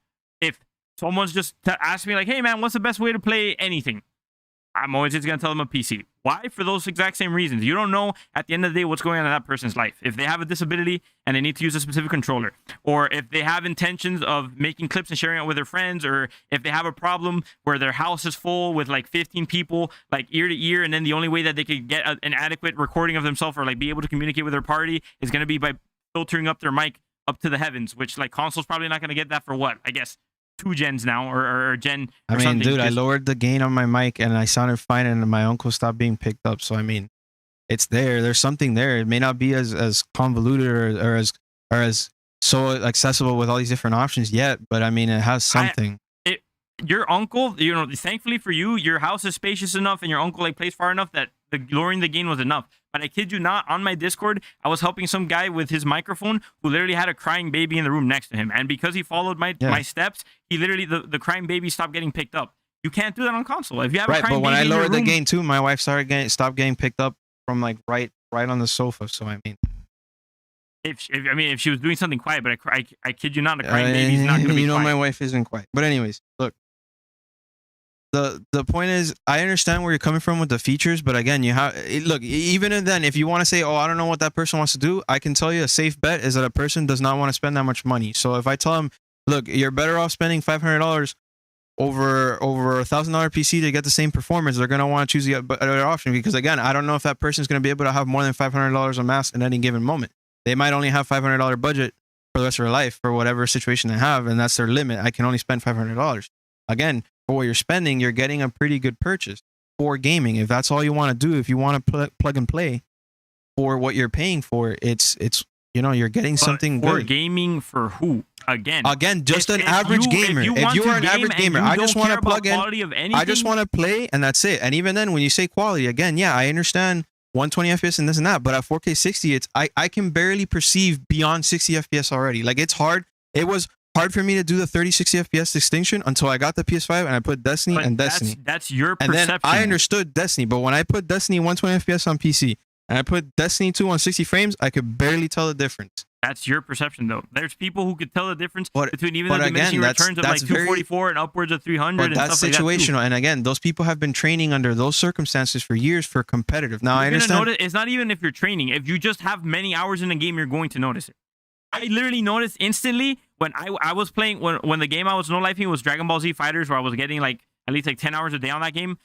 if someone's just asked me, like, hey, man, what's the best way to play anything? I'm always just going to tell them a PC. Why? For those exact same reasons. You don't know at the end of the day what's going on in that person's life. If they have a disability and they need to use a specific controller, or if they have intentions of making clips and sharing it with their friends, or if they have a problem where their house is full with like 15 people, like ear to ear, and then the only way that they could get an adequate recording of themselves or like be able to communicate with their party is going to be by filtering up their mic up to the heavens, which like console's probably not going to get that for what? I guess 2 gens now, or gen. I mean, dude, I lowered the gain on my mic and I sounded fine, and my uncle stopped being picked up. So I mean, it's there. There's something there. It may not be as convoluted or as so accessible with all these different options yet, but I mean, it has something. Your uncle, you know, thankfully for you, your house is spacious enough, and your uncle like plays far enough that lowering the gain was enough. But I kid you not, on my Discord, I was helping some guy with his microphone who literally had a crying baby in the room next to him. And because he followed my steps, he literally, the crying baby stopped getting picked up. You can't do that on console. If you have a crying baby, but when I lowered the gain too, my wife stopped getting picked up from like right on the sofa. So I mean, if she was doing something quiet, but I kid you not, a crying baby's not going to be you know, quiet. My wife isn't quiet. But anyways, look. The point is, I understand where you're coming from with the features, but again, you have look, even then, if you want to say, oh, I don't know what that person wants to do, I can tell you a safe bet is that a person does not want to spend that much money. So if I tell them, look, you're better off spending $500 over $1,000 PC to get the same performance, they're gonna want to choose the other option, because again, I don't know if that person is gonna be able to have more than $500 amassed in any given moment. They might only have $500 budget for the rest of their life for whatever situation they have, and that's their limit. I can only spend $500. Again, for what you're spending, you're getting a pretty good purchase for gaming. If that's all you want to do, if you want to plug and play for what you're paying for, it's you know, you're getting something for good. Gaming for who? Again, just an average gamer. If you are an average gamer, I just want to plug in. I just want to play, and that's it. And even then, when you say quality, again, yeah, I understand 120 FPS and this and that, but at 4K 60, I can barely perceive beyond 60 FPS already. Like, it's hard. It was hard for me to do the 30-60 FPS distinction until I got the PS5 and I put Destiny and Destiny. That's your perception. And then I understood Destiny, but when I put Destiny 120 FPS on PC and I put Destiny 2 on 60 frames, I could barely tell the difference. That's your perception, though. There's people who could tell the difference between even the diminishing returns of like 244 and upwards of 300. But that's situational. And again, those people have been training under those circumstances for years for competitive. Now, I understand. It's not even if you're training. If you just have many hours in a game, you're going to notice it. I literally noticed instantly when I was playing, when the game I was no-lifing was Dragon Ball Z Fighters, where I was getting like at least like 10 hours a day on that game.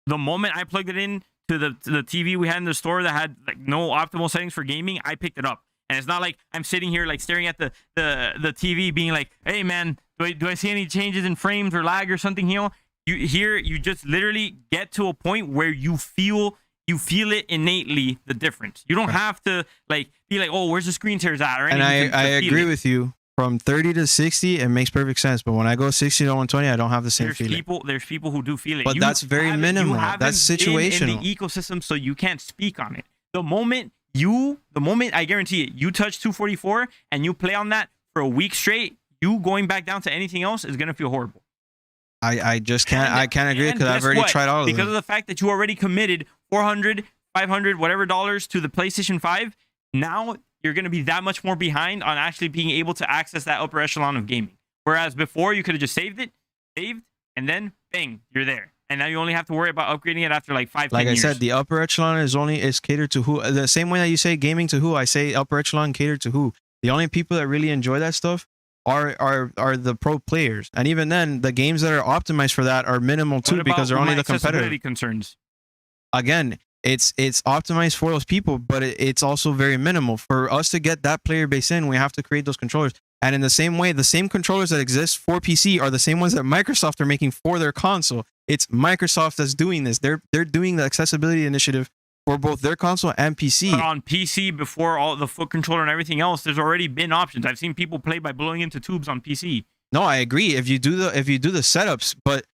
The moment I plugged it in to the TV we had in the store that had like no optimal settings for gaming, I picked it up. And it's not like I'm sitting here like staring at the TV being like, hey man, do I see any changes in frames or lag or something here? You just literally get to a point where you feel it innately, the difference. You don't have to like be like, oh, where's the screen tears at? Or anything. And I agree with you. From 30 to 60, it makes perfect sense. But when I go 60 to 120, I don't have the same feeling. There's people who do feel it. But that's very minimal. That's situational. In the ecosystem, so you can't speak on it. The moment I guarantee it, you touch 244 and you play on that for a week straight, you going back down to anything else is gonna feel horrible. I just can't. I can't agree because I've already tried all of them. Because of the fact that you already committed $400, $500, whatever dollars to the PlayStation 5, now you're going to be that much more behind on actually being able to access that upper echelon of gaming. Whereas before, you could have just saved, and then bang, you're there. And now you only have to worry about upgrading it after like 5, 10 years. Like I said, the upper echelon is catered to who? The same way that you say gaming to who, I say upper echelon catered to who? The only people that really enjoy that stuff are the pro players. And even then, the games that are optimized for that are minimal too, because they're only the competitive concerns. Again, it's optimized for those people, but it's also very minimal. For us to get that player base in, we have to create those controllers. And in the same way, the same controllers that exist for PC are the same ones that Microsoft are making for their console. It's Microsoft that's doing this. They're doing the accessibility initiative for both their console and PC. But on PC, before all the foot controller and everything else, there's already been options. I've seen people play by blowing into tubes on PC. No, I agree. If you do the setups, but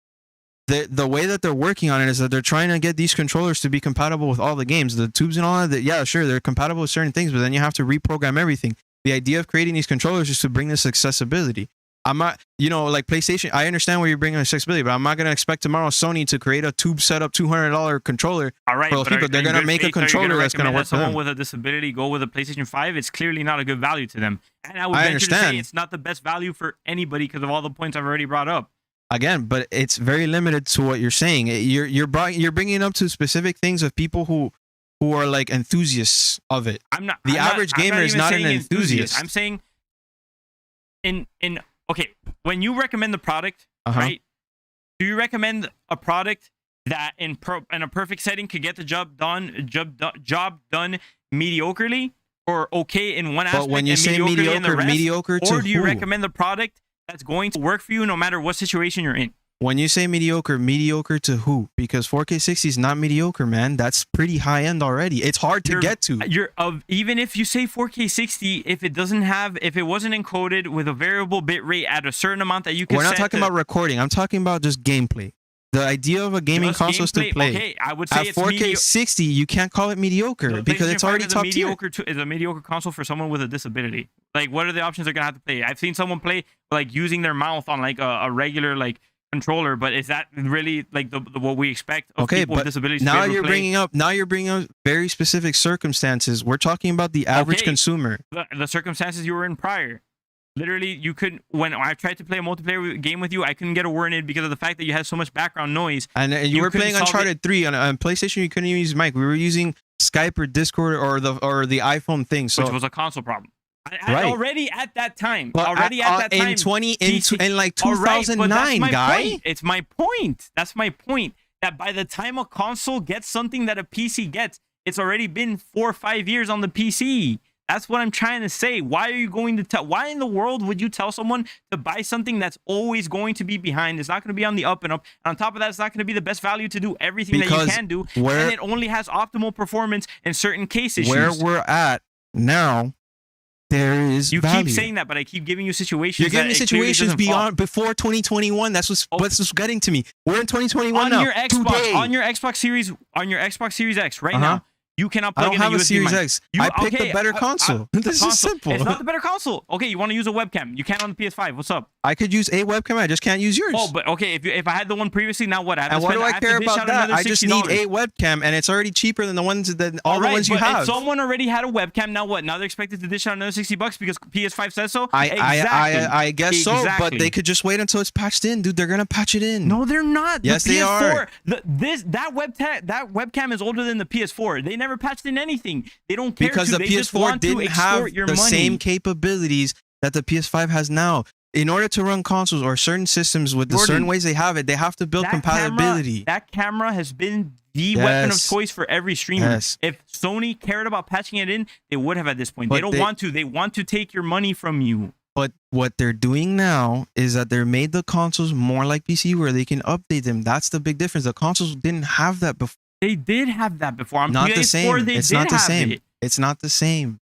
the way that they're working on it is that they're trying to get these controllers to be compatible with all the games, the tubes and all that. Yeah, sure, they're compatible with certain things, but then you have to reprogram everything. The idea of creating these controllers is to bring this accessibility. I'm not, like PlayStation, I understand where you're bringing accessibility, but I'm not going to expect tomorrow Sony to create a tube setup $200 controller. All right, for those people. They're going to make a controller that's going to work for them. Someone with a disability go with a PlayStation 5. It's clearly not a good value to them. And I would venture to say it's not the best value for anybody because of all the points I've already brought up. Again, but it's very limited to what you're saying. You're bringing it up to specific things of people who are like enthusiasts of it. The average gamer is not an enthusiast. I'm saying okay, when you recommend the product, right? Do you recommend a product that in a perfect setting could get the job done mediocrely or okay in one aspect? But when you say mediocre to or do you recommend the product that's going to work for you no matter what situation you're in? When you say mediocre to who? Because 4K 60 is not mediocre, man. That's pretty high end already. It's hard to get to. Even if you say 4K 60, if it wasn't encoded with a variable bit rate at a certain amount that you can. We're not talking about recording. I'm talking about just gameplay. The idea of a gaming console is to play. Okay, I would say at 4K 60, you can't call it mediocre because it's already top tier. Is a mediocre console for someone with a disability. Like, what are the options they're gonna have to play? I've seen someone play like using their mouth on like a regular like controller, but is that really like the what we expect of people with disabilities? Now you're bringing up very specific circumstances. We're talking about the average consumer. The circumstances you were in prior. Literally, you couldn't. When I tried to play a multiplayer game with you, I couldn't get a word in because of the fact that you had so much background noise. And you were playing Uncharted 3 on PlayStation. You couldn't even use mic. We were using Skype or Discord or the iPhone thing. So which was a console problem. Right. Already at that time. But in 2009, guy. It's my point. That's my point. That by the time a console gets something that a PC gets, it's already been 4 or 5 years on the PC. That's what I'm trying to say. Why are you going to tell? Why in the world would you tell someone to buy something that's always going to be behind? It's not going to be on the up and up. And on top of that, it's not going to be the best value to do everything that you can do. And it only has optimal performance in certain cases. Where we're at now, there is value. Keep saying that, but I keep giving you situations. You're giving me situations before 2021. That's what's getting to me. We're in 2021 now. On your Xbox Series X right now. You cannot plug in a USB mic. I don't have a Series X. I picked a better console. This is simple. It's not the better console. Okay, you want to use a webcam. You can't on the PS5. What's up? I could use a webcam. I just can't use yours. Oh, but okay. If I had the one previously, now what? And why do I care about that? I just need a webcam, and it's already cheaper than the ones that all the ones you have. If someone already had a webcam, now what? Now they're expected to dish out another $60 because PS5 says so. I guess so, but they could just wait until it's patched in, dude. They're gonna patch it in. No, they're not. Yes, they are. That webcam is older than the PS4. They never patched in anything. They don't care because the PS4 didn't have the same capabilities that the PS5 has now. In order to run consoles or certain systems with the certain ways they have it, they have to build compatibility. That camera has been the weapon of choice for every streamer. If Sony cared about patching it in, they would have at this point. But they don't want to. They want to take your money from you. But what they're doing now is that they made the consoles more like PC where they can update them. That's the big difference. The consoles didn't have that before. They did have that before. Not the same. It's not the same. It's not the same.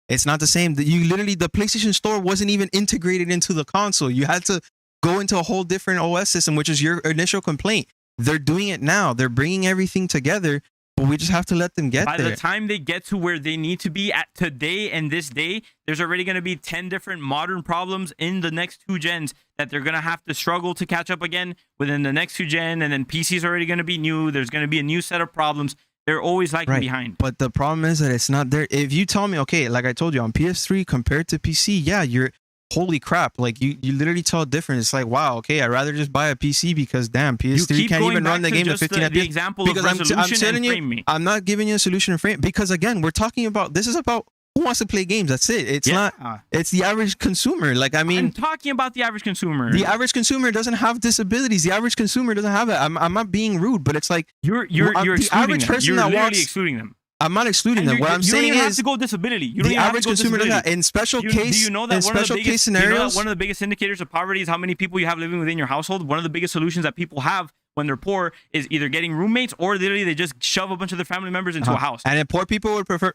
It's not the same. You literally, the PlayStation Store wasn't even integrated into the console. You had to go into a whole different OS system, which is your initial complaint. They're doing it now. They're bringing everything together, but we just have to let them get there. By the time they get to where they need to be at today and this day, there's already going to be 10 different modern problems in the next 2 gens that they're going to have to struggle to catch up again within the next 2 gen. And then PC's already going to be new. There's going to be a new set of problems. They're always lagging behind. But the problem is that it's not there. If you tell me, okay, like I told you on PS3 compared to PC, yeah, you're holy crap. Like you literally tell a difference. It's like, wow, okay, I'd rather just buy a PC because damn, PS3 can't even run the game to 15 FPS. The example because of resolution I'm not giving you a solution and frame because again, we're talking about this is about who wants to play games. That's it. It's not. It's the average consumer. Like I mean, I'm talking about the average consumer. The average consumer doesn't have disabilities. The average consumer doesn't have it. I'm not being rude, but it's like you're the average person that literally excluding them. I'm not excluding them. What I'm saying is, you don't have to go disability. You don't the average consumer does that. In special case, do you know that in special case scenarios, one of the biggest indicators of poverty is how many people you have living within your household. One of the biggest solutions that people have when they're poor is either getting roommates or literally they just shove a bunch of their family members into a house. And then poor people would prefer,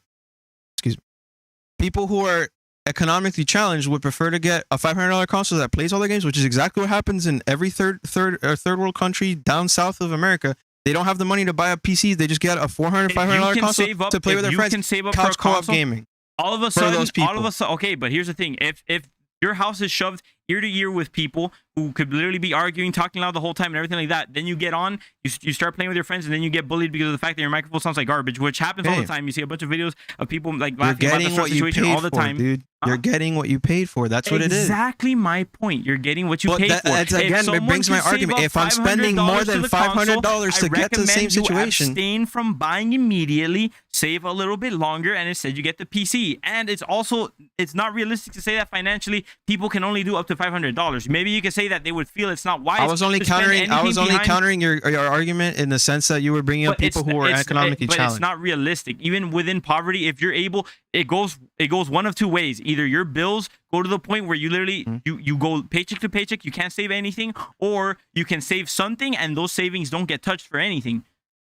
excuse me, people who are economically challenged would prefer to get a $500 console that plays all their games, which is exactly what happens in every third world country down south of America. They don't have the money to buy a PC. They just get a $500 console to play with their friends. You can save up couch for a co-op gaming. All of a sudden, okay, but here's the thing. If your house is shoved ear to ear with people who could literally be arguing, talking loud the whole time and everything like that, then you get on, you start playing with your friends, and then you get bullied because of the fact that your microphone sounds like garbage, which happens all the time. You see a bunch of videos of people like laughing about the situation all the time. Dude. You're getting what you paid for. That's what it is. Exactly my point. You're getting what you paid for. Again, it brings my argument. If I'm spending more than $500 to get to the same situation, abstain from buying immediately, save a little bit longer, and instead you get the PC. And it's not realistic to say that financially people can only do up to $500. Maybe you could say that they would feel it's not wise. I was only countering your argument in the sense that you were bringing up people who are economically challenged. But it's not realistic. Even within poverty, if you're able, it goes one of two ways. Either your bills go to the point where you literally you go paycheck to paycheck, you can't save anything, or you can save something and those savings don't get touched for anything.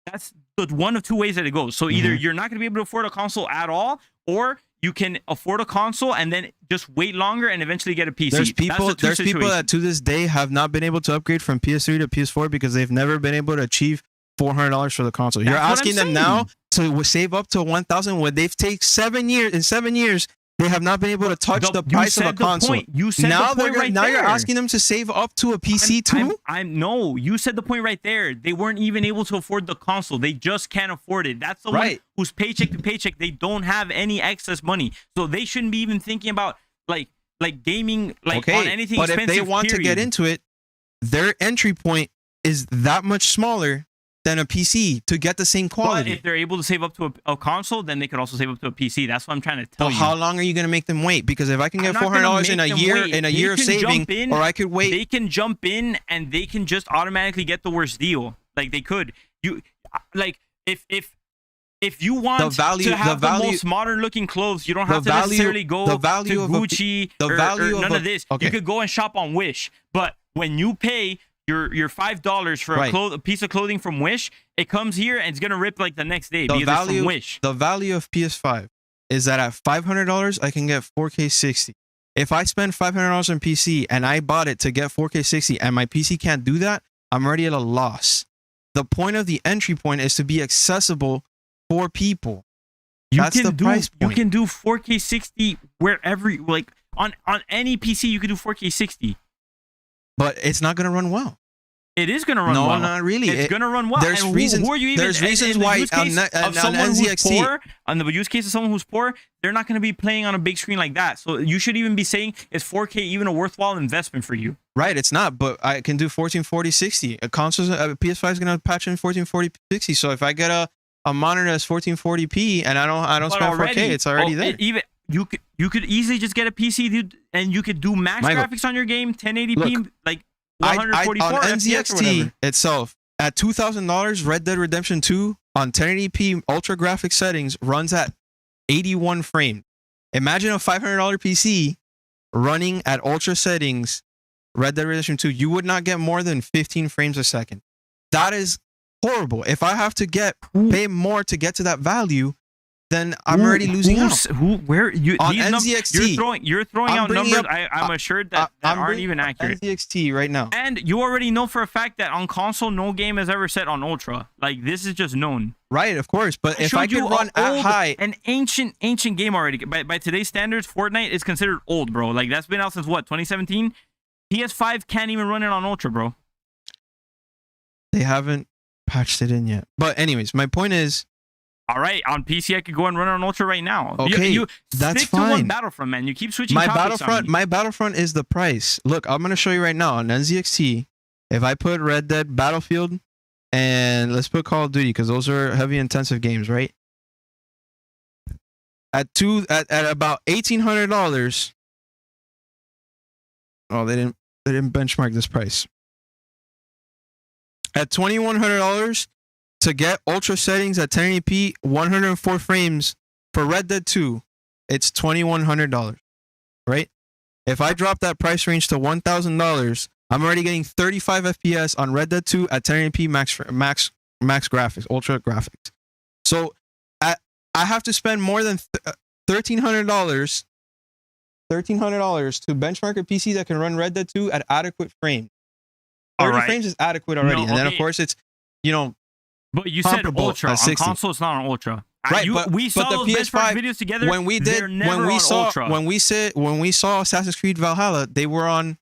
That's the one of two ways that it goes. So either you're not going to be able to afford a console at all, or you can afford a console and then just wait longer and eventually get a PC. There's people that to this day have not been able to upgrade from PS3 to PS4 because they've never been able to achieve $400 for the console. You're asking them now to save up to $1,000 when they've taken 7 years. In 7 years, they have not been able to touch the price of a console. You said the point right there. Now you're asking them to save up to a PC too? No, you said the point right there. They weren't even able to afford the console. They just can't afford it. That's the one who's paycheck to paycheck. They don't have any excess money. So they shouldn't be even thinking about like gaming on anything expensive. But if they want to get into it, their entry point is that much smaller than a PC to get the same quality. But if they're able to save up to a console, then they could also save up to a PC. That's what I'm trying to tell you. How long are you going to make them wait? Because if I can get $400 in a year of saving, or I could wait. They can jump in and they can just automatically get the worst deal. Like they could. If you want to have the most modern looking clothes, you don't have to necessarily go to Gucci or none of this. You could go and shop on Wish. But when you pay your $5 for a piece of clothing from Wish, it comes here and it's gonna rip like the next day because it's from Wish. The value of PS5 is that at $500 I can get 4K 60. If I spend $500 on PC and I bought it to get 4K 60 and my PC can't do that, I'm already at a loss. The point of the entry point is to be accessible for people. That's the price point. You can do 4K 60 wherever, like on any PC you can do 4K 60. But it's not going to run well. It is going to run well. No, not really. It's going to run well. There's reasons. There's reasons why on NZXT. On the use case of someone who's poor, they're not going to be playing on a big screen like that. So you should even be saying, is 4K even a worthwhile investment for you? Right, it's not. But I can do 1440 60. A PS5 is going to patch in 1440 60. So if I get a monitor that's 1440p and I don't spend 4K, it's already there. You could easily just get a PC, dude, and you could do max graphics on your game, 1080p, like 144 on NZXT itself at $2,000. Red Dead Redemption 2 on 1080p ultra graphic settings runs at 81 frames. Imagine a $500 PC running at ultra settings. Red Dead Redemption 2, you would not get more than 15 frames a second. That is horrible. If I have to pay more to get to that value, then I'm already losing out. On NZXT, you're throwing out numbers. I'm assured that aren't even accurate. NZXT right now, and you already know for a fact that on console, no game is ever set on ultra. Like this is just known. Right, of course. But if I could run at high, an ancient game already. By today's standards, Fortnite is considered old, bro. Like that's been out since what, 2017? PS5 can't even run it on ultra, bro. They haven't patched it in yet. But anyways, my point is. All right, on PC I could go and run it on ultra right now. Okay, that's fine. To one Battlefront, man. You keep switching. My Battlefront is the price. Look, I'm gonna show you right now on NZXT. If I put Red Dead, Battlefield, and let's put Call of Duty because those are heavy intensive games, right? At about $1,800. Oh, they didn't benchmark this price. At $2,100. To get ultra settings at 1080p, 104 frames for Red Dead 2, it's $2,100, right? If I drop that price range to $1,000, I'm already getting 35 FPS on Red Dead 2 at 1080p max graphics, ultra graphics. So I have to spend more than $1,300 to benchmark a PC that can run Red Dead 2 at adequate frames. 30 frames is adequate already. No, and then of course it's, but you said ultra. On console it's not on ultra. Right, we saw those benchmark videos together. When we saw Assassin's Creed Valhalla, they were on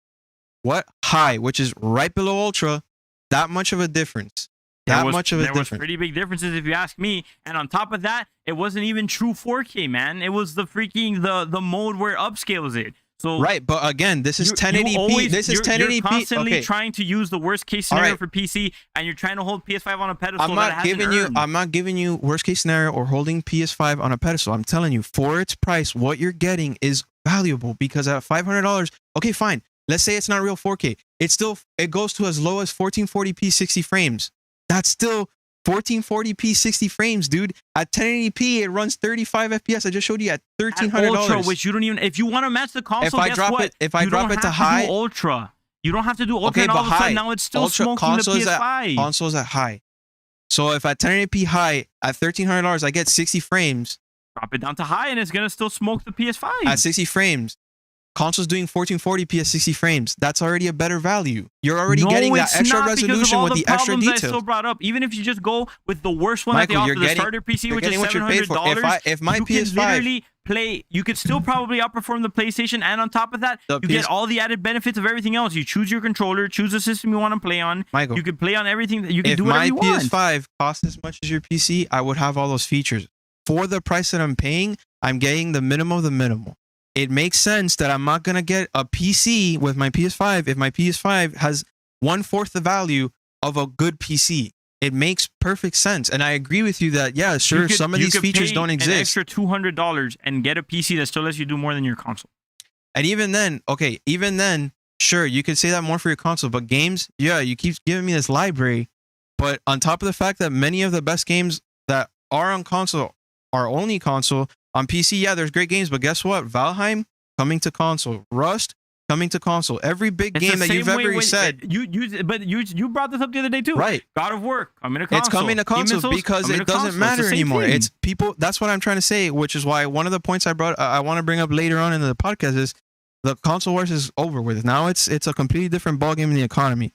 what? High, which is right below ultra. That much of a difference. There was pretty big differences if you ask me. And on top of that, it wasn't even true 4K, man. It was the freaking the mode where upscales it. So right, but again, this is 1080p. This is 1080p. You're constantly trying to use the worst case scenario for PC, and you're trying to hold PS5 on a pedestal. I'm not giving you worst case scenario or holding PS5 on a pedestal. I'm telling you, for its price, what you're getting is valuable because at $500, okay, fine. Let's say it's not real 4K. It goes to as low as 1440p 60 frames. That's still 1440p 60 frames, dude. At 1080p, it runs 35 FPS. I just showed you at $1,300. Ultra, which you don't even. If you want to match the console, if I drop it to high, ultra. You don't have to do ultra. Okay, and all of a sudden now it's still smoking the PS5. Console's at high. So if at 1080p high at $1,300, I get 60 frames. Drop it down to high, and it's gonna still smoke the PS5 at 60 frames. Console's doing 1440p at 60 frames. That's already a better value. You're already getting that extra resolution with the extra details. I still brought up. Even if you just go with the worst one that they offer, the starter PC, which is $700, if my you PS5 can literally play. You could still probably outperform the PlayStation, and on top of that, you get all the added benefits of everything else. You choose your controller, choose the system you want to play on. Michael, you can play on everything. You can do whatever you want. If my PS5 costs as much as your PC, I would have all those features. For the price that I'm paying, I'm getting the minimum of the minimal. It makes sense that I'm not going to get a PC with my PS5 if my PS5 has 1/4 the value of a good PC. It makes perfect sense. And I agree with you that, yeah, sure, some of these features don't exist. An extra $200 and get a PC that still lets you do more than your console. And even then, sure, you could say that more for your console. But games, yeah, you keep giving me this library. But on top of the fact that many of the best games that are on console are only console, on PC, yeah, there's great games, but guess what? Valheim coming to console, Rust coming to console. Every big game that you've ever said. You brought this up the other day too, right? God of War coming to console. It's coming to console because it doesn't matter anymore. It's people. That's what I'm trying to say, which is why one of the points I want to bring up later on in the podcast is the console wars is over with. Now it's a completely different ballgame in the economy.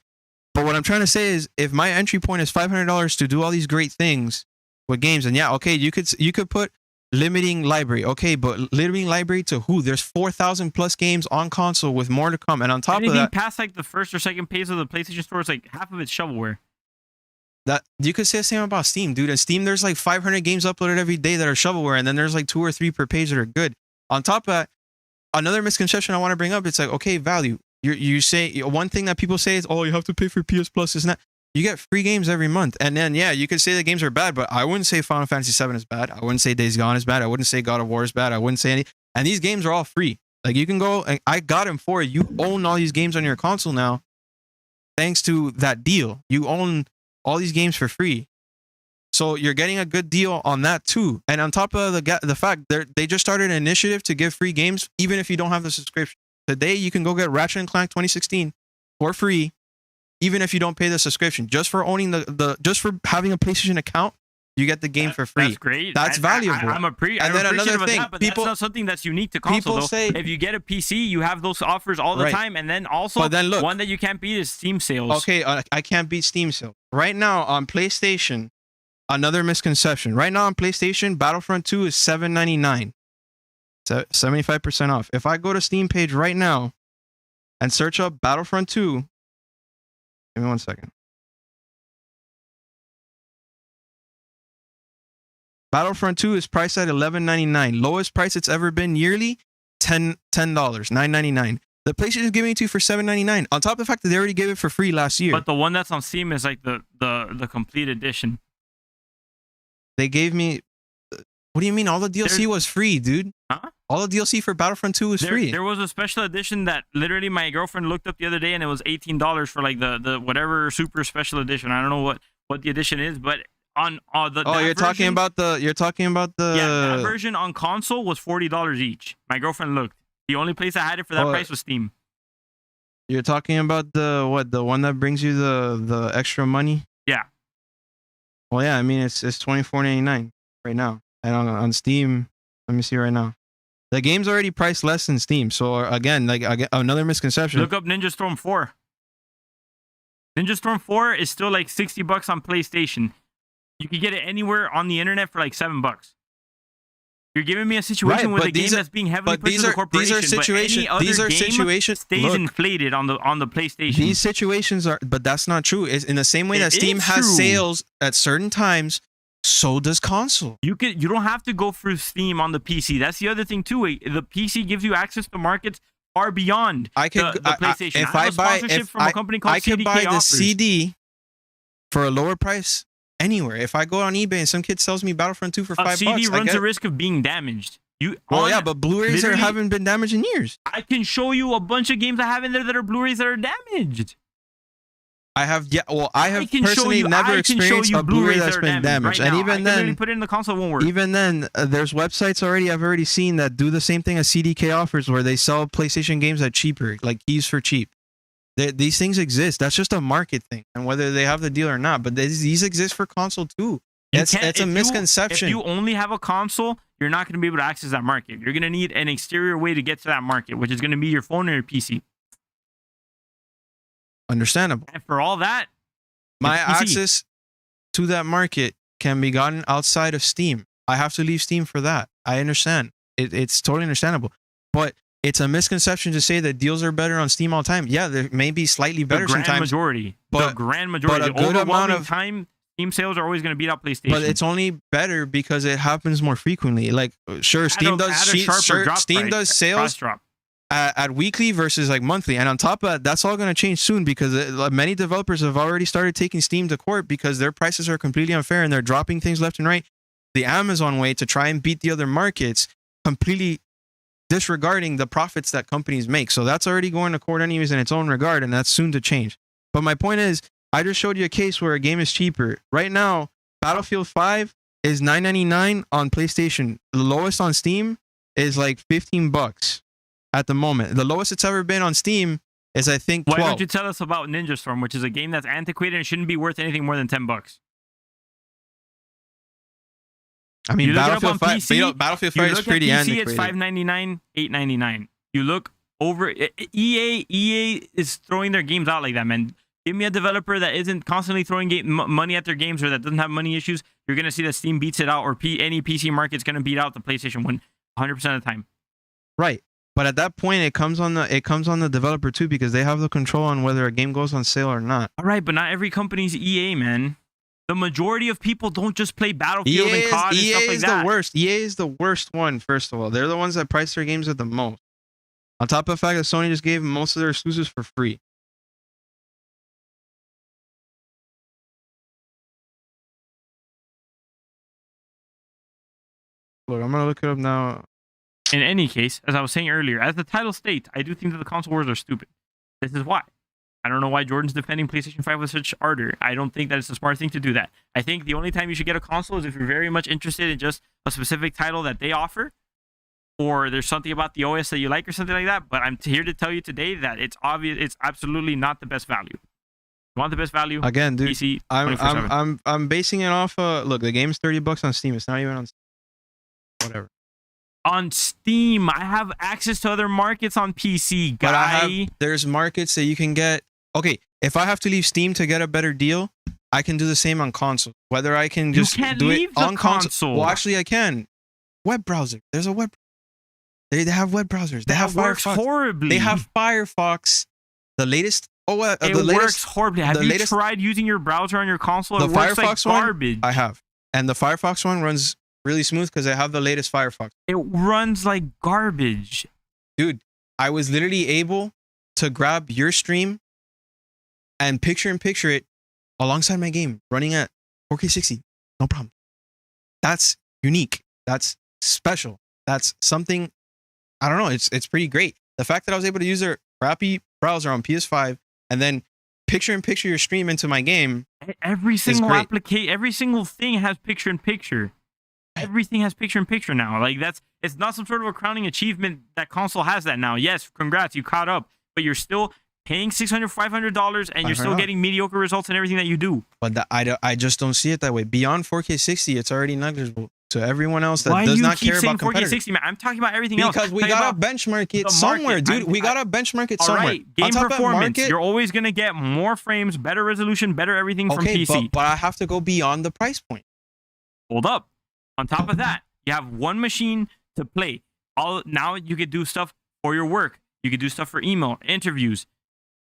But what I'm trying to say is, if my entry point is $500 to do all these great things with games, and yeah, okay, you could put limiting library. Okay, but limiting library to who? There's 4,000 plus games on console with more to come. And on top of that, past like the first or second page of the PlayStation Store is like half of it's shovelware. That you could say the same about Steam, dude. And Steam, there's like 500 games uploaded every day that are shovelware, and then there's like 2 or 3 per page that are good. On top of that, another misconception I want to bring up, it's like, okay, value. You say one thing that people say is, oh, you have to pay for PS Plus. Isn't that? You get free games every month. And then, yeah, you could say the games are bad, but I wouldn't say Final Fantasy VII is bad. I wouldn't say Days Gone is bad. I wouldn't say God of War is bad. I wouldn't say any. And these games are all free. Like, you can go, and I got them for you. You own all these games on your console now, thanks to that deal. You own all these games for free. So you're getting a good deal on that too. And on top of the fact they just started an initiative to give free games, even if you don't have the subscription. Today, you can go get Ratchet & Clank 2016 for free, even if you don't pay the subscription. Just for owning just for having a PlayStation account, you get the game for free. That's great. That's valuable. I'm another thing, that, but people, that's not something that's unique to console. People say, if you get a PC, you have those offers all the time. And then also, look, one that you can't beat is Steam sales. Okay, I can't beat Steam sales. Right now on PlayStation, another misconception. Right now on PlayStation, Battlefront 2 is $7.99. 75% off. If I go to Steam page right now and search up Battlefront 2, give me 1 second. Battlefront 2 is priced at $11.99. Lowest price it's ever been yearly, $10, $9.99. The PlayStation is giving it to you for $7.99. On top of the fact that they already gave it for free last year. But the one that's on Steam is like the complete edition. They gave me... What do you mean? All the DLC was free, dude. Huh? All the DLC for Battlefront 2 was free. There was a special edition that literally my girlfriend looked up the other day, and it was $18 for like the whatever super special edition. I don't know what the edition is, but on you're talking about the that version on console was $40 each. My girlfriend looked. The only place I had it for that price was Steam. You're talking about the one that brings you the extra money? Yeah. Well, yeah. I mean, it's $24.99 right now, and on Steam. Let me see right now. The game's already priced less than Steam. So again, like another misconception. Look up Ninja Storm 4. Ninja Storm 4 is still like $60 on PlayStation. You can get it anywhere on the internet for like $7. You're giving me a situation with a game that's being heavily pushed to the corporation. These are situations. Stays inflated on the PlayStation. These situations are, but that's not true. It's in the same way that Steam has sales at certain times, so does console. You don't have to go through Steam on the PC. That's the other thing too. The PC gives you access to markets far beyond the PlayStation. If I could buy the CD for a lower price anywhere. If I go on eBay and some kid sells me Battlefront 2 for $5, CD runs the risk of being damaged. But Blu-rays haven't been damaged in years. I can show you a bunch of games I have in there that are Blu-rays that are damaged. I have personally never experienced a Blu-ray that's been damaged, and even then, put it in the console, it won't work. Even then, there's websites I've already seen that do the same thing as CDK offers, where they sell PlayStation games at cheaper, like keys for cheap. These things exist. That's just a market thing, and whether they have the deal or not. But these exist for console too. It's a misconception. If you only have a console, you're not going to be able to access that market. You're going to need an exterior way to get to that market, which is going to be your phone or your PC. Understandable. And for all that, my access to that market can be gotten outside of Steam. I have to leave Steam for that. I understand. It's totally understandable. But it's a misconception to say that deals are better on Steam all the time. Yeah, they may be slightly better sometimes. The grand majority. The overwhelming time, Steam sales are always going to beat out PlayStation. But it's only better because it happens more frequently. Like, sure, Steam does sales at weekly versus like monthly. And on top of that, that's all going to change soon because many developers have already started taking Steam to court because their prices are completely unfair and they're dropping things left and right. The Amazon way to try and beat the other markets, completely disregarding the profits that companies make. So that's already going to court anyways in its own regard, and that's soon to change. But my point is, I just showed you a case where a game is cheaper. Right now, Battlefield 5 is $9.99 on PlayStation. The lowest on Steam is like $15 at the moment. The lowest it's ever been on Steam is, I think, $12. Why don't you tell us about Ninja Storm, which is a game that's antiquated and shouldn't be worth anything more than $10? I mean, Battlefield 5 is pretty antiquated. It's $5.99, $8.99. You look over EA is throwing their games out like that, man. Give me a developer that isn't constantly throwing money at their games or that doesn't have money issues. You're gonna see that Steam beats it out, or any PC market's gonna beat out the PlayStation 1 100% of the time. Right, but at that point, it comes on the developer too because they have the control on whether a game goes on sale or not. All right, but not every company's EA, man. The majority of people don't just play Battlefield and COD and stuff like that. EA is the worst one, first of all. They're the ones that price their games at the most. On top of the fact that Sony just gave most of their exclusives for free. Look, I'm going to look it up now. In any case, as I was saying earlier, as the title states, I do think that the console wars are stupid. This is why. I don't know why Jordan's defending PlayStation 5 with such ardor. I don't think that it's a smart thing to do that. I think the only time you should get a console is if you're very much interested in just a specific title that they offer, or there's something about the OS that you like or something like that. But I'm here to tell you today that it's obvious, it's absolutely not the best value. You want the best value? Again, dude, PC, I'm basing it off. Look, the game's $30 on Steam. It's not even on Steam. Whatever. On Steam, I have access to other markets on PC, guy. There's markets that you can get. Okay, if I have to leave Steam to get a better deal, I can do the same on console. Whether I can just do it on console. Well, actually, I can. Web browser. There's a web. They have web browsers. They have works Firefox. Horribly. They have Firefox. The latest. It works horribly. Have you tried using your browser on your console? The Firefox works like garbage. I have, and the Firefox one runs really smooth because I have the latest Firefox. It runs like garbage, dude. I was literally able to grab your stream and picture it alongside my game running at 4K 60. No problem. That's unique. That's special. That's something, I don't know. It's pretty great. The fact that I was able to use their crappy browser on PS5 and then picture your stream into my game. Every single application, every single thing has picture in picture. Everything has picture in picture now. Like it's not some sort of a crowning achievement that console has that now. Yes, congrats, you caught up, but you're still paying $600, $500, and you're still $500. getting mediocre results in everything that you do. But I just don't see it that way. Beyond 4K 60, it's already negligible to everyone else that Why does do you not keep care saying about 4K competitors. 60, man? I'm talking about everything else. Because we Talking gotta about benchmark it the somewhere, market. dude. We gotta benchmark it all somewhere. right, game On top of performance. market- You're always gonna get more frames, better resolution, better everything from okay, PC. but I have to go beyond the price point. Hold up. On top of that, you have one machine to play. Now you could do stuff for your work. You could do stuff for email, interviews.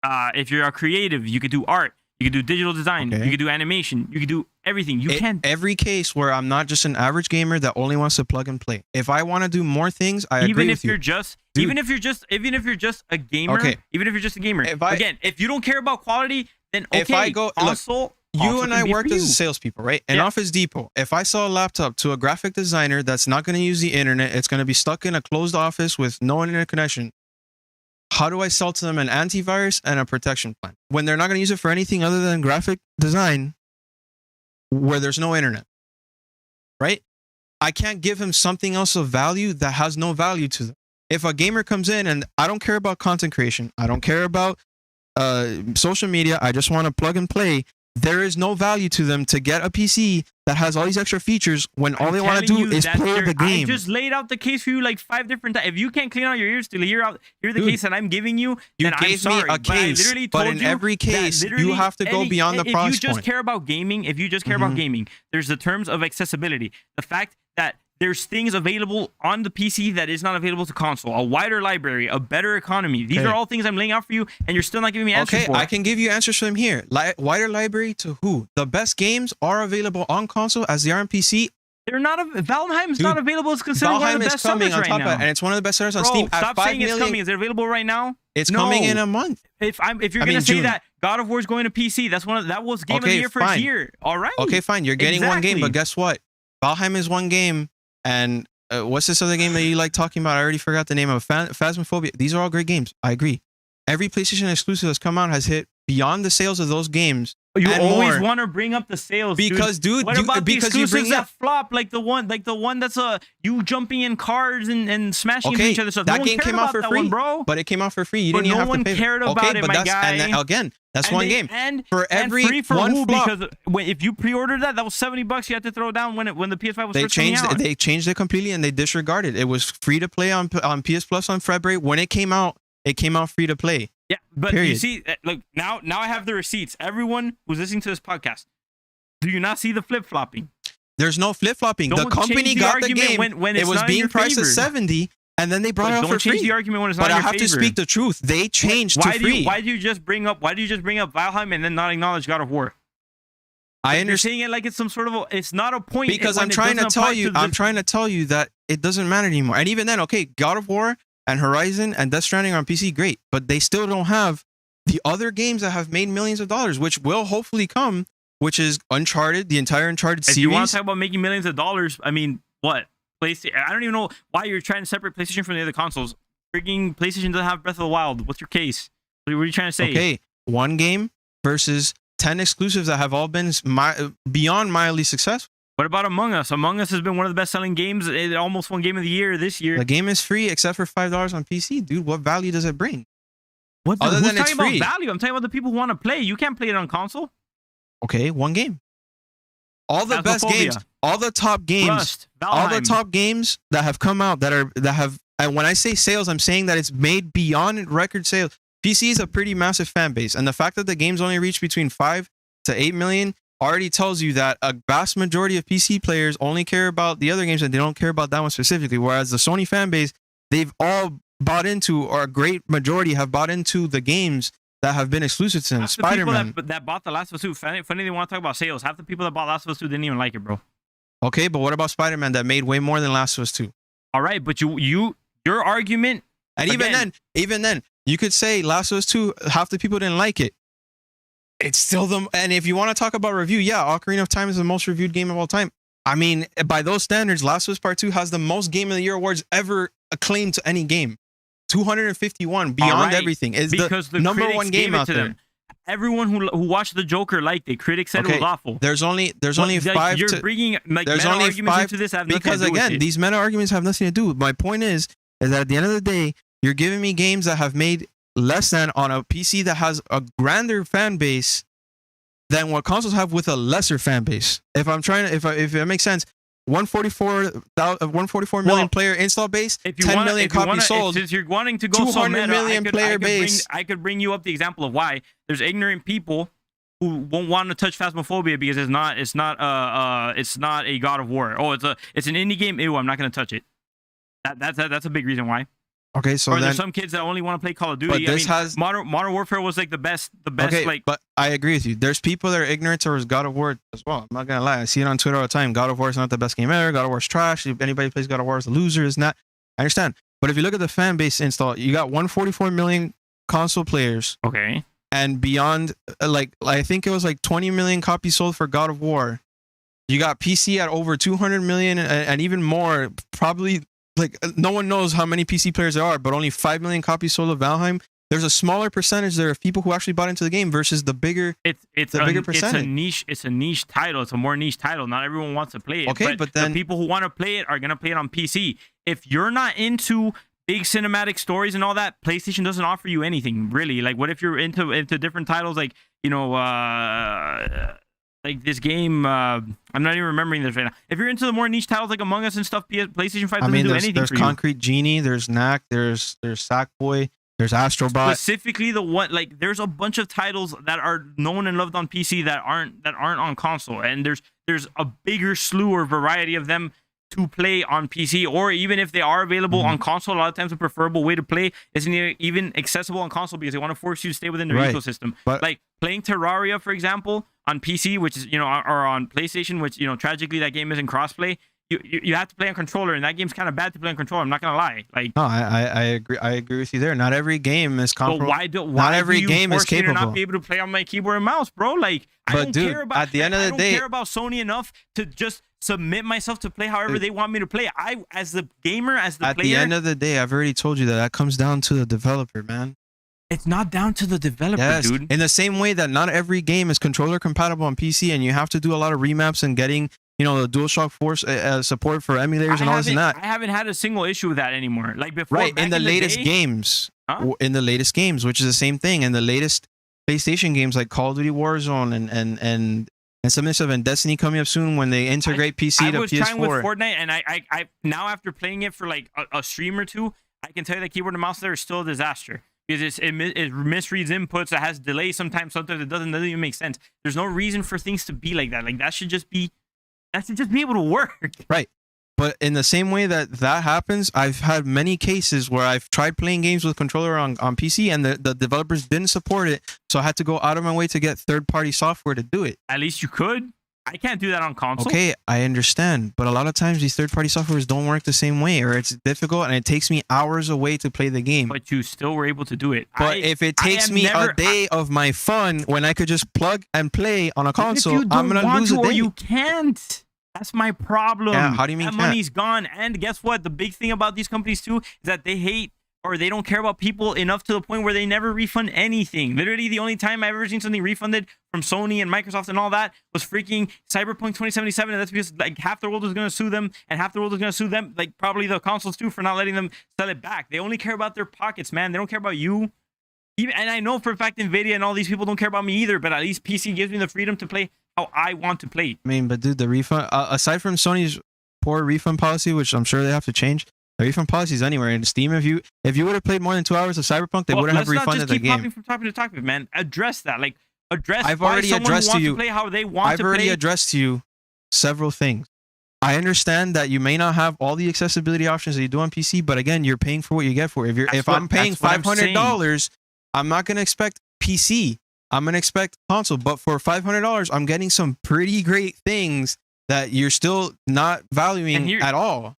If you're a creative, you could do art. You could do digital design. Okay. You could do animation. You could do everything. You can. Every case where I'm not just an average gamer that only wants to plug and play. If I want to do more things, I agree with you. Even if you're just a gamer. Okay. Even if you're just a gamer. Again, if you don't care about quality, then okay. if I go, console, you and I worked as a salespeople, right? In Yeah. Office Depot, if I sell a laptop to a graphic designer that's not going to use the internet, it's going to be stuck in a closed office with no internet connection. How do I sell to them an antivirus and a protection plan when they're not going to use it for anything other than graphic design where there's no internet, right? I can't give him something else of value that has no value to them. If a gamer comes in and I don't care about content creation, I don't care about social media, I just want to plug and play, there is no value to them to get a PC that has all these extra features when all they want to do is play the game. I just laid out the case for you like 5 different times. If you can't clean out your ears to hear the case that I'm giving you, then I'm sorry. Me a case, but in every case, you have to go beyond the price point. If you just care about gaming, there's the terms of accessibility. The fact that there's things available on the PC that is not available to console. A wider library, a better economy. These are all things I'm laying out for you, and you're still not giving me answers for. Okay, I can give you answers from here. Wider library to who? The best games are available on console as they are on PC. They're not. Valheim's not available. It's considered one of the best sellers right now. And it's one of the best sellers on Steam. Stop saying it's coming. Is it available right now? It's coming in a month. If you're gonna say that God of War is going to PC, that was game of the year for a year. All right. Okay, fine. You're getting one game, but guess what? Valheim is one game, and what's this other game that you like talking about? I already forgot the name of. Phasmophobia. These are all great games. I agree. Every PlayStation exclusive that's come out has hit beyond the sales of those games. You always want to bring up the sales, because, dude. What about the exclusives you bring that flop, like the one that's you jumping in cars and smashing into each other? So that game came out for free, bro. But it came out for free. You didn't even have to pay. No one cared about it, my guy. And again, that's one game. And for every free for one who? flop, Because if you pre-ordered that was $70 you had to throw down when the PS5 was first coming out. They changed it completely and they disregarded. It was free to play on PS Plus on February when it came out. It came out free to play. Yeah, but Period. You see, look, now I have the receipts. Everyone who's listening to this podcast, do you not see the flip-flopping? There's no flip-flopping. The company got the game. When it was being priced at $70, and then they brought it out for free. Don't change the argument when it's not in your favor. But I have to speak the truth. They changed to free. Why do you just bring up Valheim and then not acknowledge God of War? I understand. You're saying it like it's some sort of it's not a point. Because I'm trying to tell you, that it doesn't matter anymore. And even then, okay, God of War and Horizon and Death Stranding are on PC, great, but they still don't have the other games that have made millions of dollars, which will hopefully come, which is Uncharted, the entire Uncharted series. If you want to talk about making millions of dollars, I mean, what? PlayStation? I don't even know why you're trying to separate PlayStation from the other consoles. Freaking PlayStation doesn't have Breath of the Wild. What's your case? What are you trying to say? Okay, one game versus 10 exclusives that have all been beyond mildly successful. What about Among Us? Among Us has been one of the best-selling games. It almost won Game of the Year this year. The game is free except for $5 on PC. Dude, what value does it bring? Other than it's free. About value? I'm talking about the people who want to play. You can't play it on console. Okay, one game. All the best games, all the top games, Rust, all the top games that have come out that have. And when I say sales, I'm saying that it's made beyond record sales. PC is a pretty massive fan base, and the fact that the games only reach between 5 to 8 million already tells you that a vast majority of PC players only care about the other games and they don't care about that one specifically. Whereas the Sony fan base, they've all bought into, or a great majority have bought into the games that have been exclusive to them. Spider-Man. That bought The Last of Us 2. Funny they want to talk about sales. Half the people that bought Last of Us 2 didn't even like it, bro. Okay, but what about Spider-Man that made way more than Last of Us 2? All right, but your argument, and even then, you could say Last of Us 2, half the people didn't like it. It's still and if you want to talk about review, yeah, Ocarina of Time is the most reviewed game of all time. I mean, by those standards, Last of Us Part 2 has the most Game of the Year awards ever acclaimed to any game. 251 beyond everything is the number one game out there. Everyone who watched The Joker liked it. Critics said it was awful. There's only five. You're bringing meta arguments into this. Because again, these meta arguments have nothing to do with. My point is that at the end of the day, you're giving me games that have made less than on a PC that has a grander fan base than what consoles have with a lesser fan base. If I'm trying to, if it makes sense, 144 million player install base, 10 million copies sold. Since you're wanting to go 200 million player base. I could bring you up the example of why there's ignorant people who won't want to touch Phasmophobia because it's not a God of War. Oh, it's an indie game. Ew, I'm not gonna touch it. That's a big reason why. Okay, so or there's some kids that only want to play Call of Duty. But this has Modern Warfare was like the best. Okay, like. But I agree with you. There's people that are ignorant towards God of War as well. I'm not gonna lie. I see it on Twitter all the time. God of War is not the best game ever. God of War is trash. If anybody plays God of War is a loser. Is not. I understand. But if you look at the fan base install, you got 144 million console players. Okay. And beyond, like I think it was like 20 million copies sold for God of War. You got PC at over 200 million and even more. Probably. Like no one knows how many PC players there are, but only 5 million copies sold of Valheim. There's a smaller percentage there of people who actually bought into the game versus the bigger. It's a bigger percentage. It's a niche title. It's a more niche title. Not everyone wants to play it. Okay, but then the people who want to play it are gonna play it on PC. If you're not into big cinematic stories and all that, PlayStation doesn't offer you anything really. Like, what if you're into different titles like like this game, I'm not even remembering this right now. If you're into the more niche titles like Among Us and stuff, PlayStation 5 doesn't do anything there's for you. Concrete Genie, there's Knack, there's Sackboy, there's Astrobot. Specifically, the one like there's a bunch of titles that are known and loved on PC that aren't on console, and there's a bigger slew or variety of them to play on PC, or even if they are available on console, a lot of times the preferable way to play isn't even accessible on console because they want to force you to stay within their ecosystem. But like playing Terraria, for example, on PC, which is or on PlayStation, which tragically that game isn't crossplay. You have to play on controller, and that game's kind of bad to play on controller. I'm not gonna lie. Like, no, I agree. I agree with you there. Not every game is comparable. But why not every game is capable. To not be able to play on my keyboard and mouse, bro? Like, I don't care about. At the end of the day, I don't care about Sony enough to just submit myself to play however they want me to play. I, as the gamer, as the player. At the end of the day, I've already told you that comes down to the developer, man. It's not down to the developer, dude. In the same way that not every game is controller compatible on PC, and you have to do a lot of remaps and getting the DualShock 4 support for emulators and all this and that. I haven't had a single issue with that anymore. Like before, right? In the latest games, in the latest games, which is the same thing. In the latest PlayStation games like Call of Duty Warzone and some of this stuff, and Destiny coming up soon when they integrate PC to PS4. I was trying with Fortnite, and I now after playing it for like a stream or two, I can tell you that keyboard and mouse there is still a disaster. Because it misreads inputs, it has delay sometimes it doesn't even make sense. There's no reason for things to be like that. Like that should just be able to work. Right. But in the same way that happens, I've had many cases where I've tried playing games with controller on PC and the developers didn't support it. So I had to go out of my way to get third-party software to do it. At least you could. I can't do that on console. Okay, I understand. But a lot of times these third-party softwares don't work the same way, or it's difficult and it takes me hours away to play the game. But you still were able to do it. But if it takes me a day of my fun when I could just plug and play on a console, I'm going to lose a day. Or you can't. That's my problem. Yeah, how do you mean that money's gone? And guess what? The big thing about these companies too is that they hate or they don't care about people enough to the point where they never refund anything. Literally, the only time I've ever seen something refunded from Sony and Microsoft and all that was freaking Cyberpunk 2077, and that's because like half the world is going to sue them, and half the world is going to sue them, like probably the consoles too, for not letting them sell it back. They only care about their pockets, man. They don't care about you. And I know for a fact NVIDIA and all these people don't care about me either, but at least PC gives me the freedom to play how I want to play. I mean, but dude, the refund, aside from Sony's poor refund policy, which I'm sure they have to change, the refund policy is anywhere. In Steam, if you would have played more than 2 hours of Cyberpunk, they wouldn't have refunded the game. Let's not just keep hopping from topic to topic, man. Address that. Like, address I've why already someone addressed who wants to you. To play how they want I've to play. I've already addressed to you several things. I understand that you may not have all the accessibility options that you do on PC, but again, you're paying for what you get for it. If I'm paying $500, I'm not going to expect PC. I'm going to expect console. But for $500, I'm getting some pretty great things that you're still not valuing at all.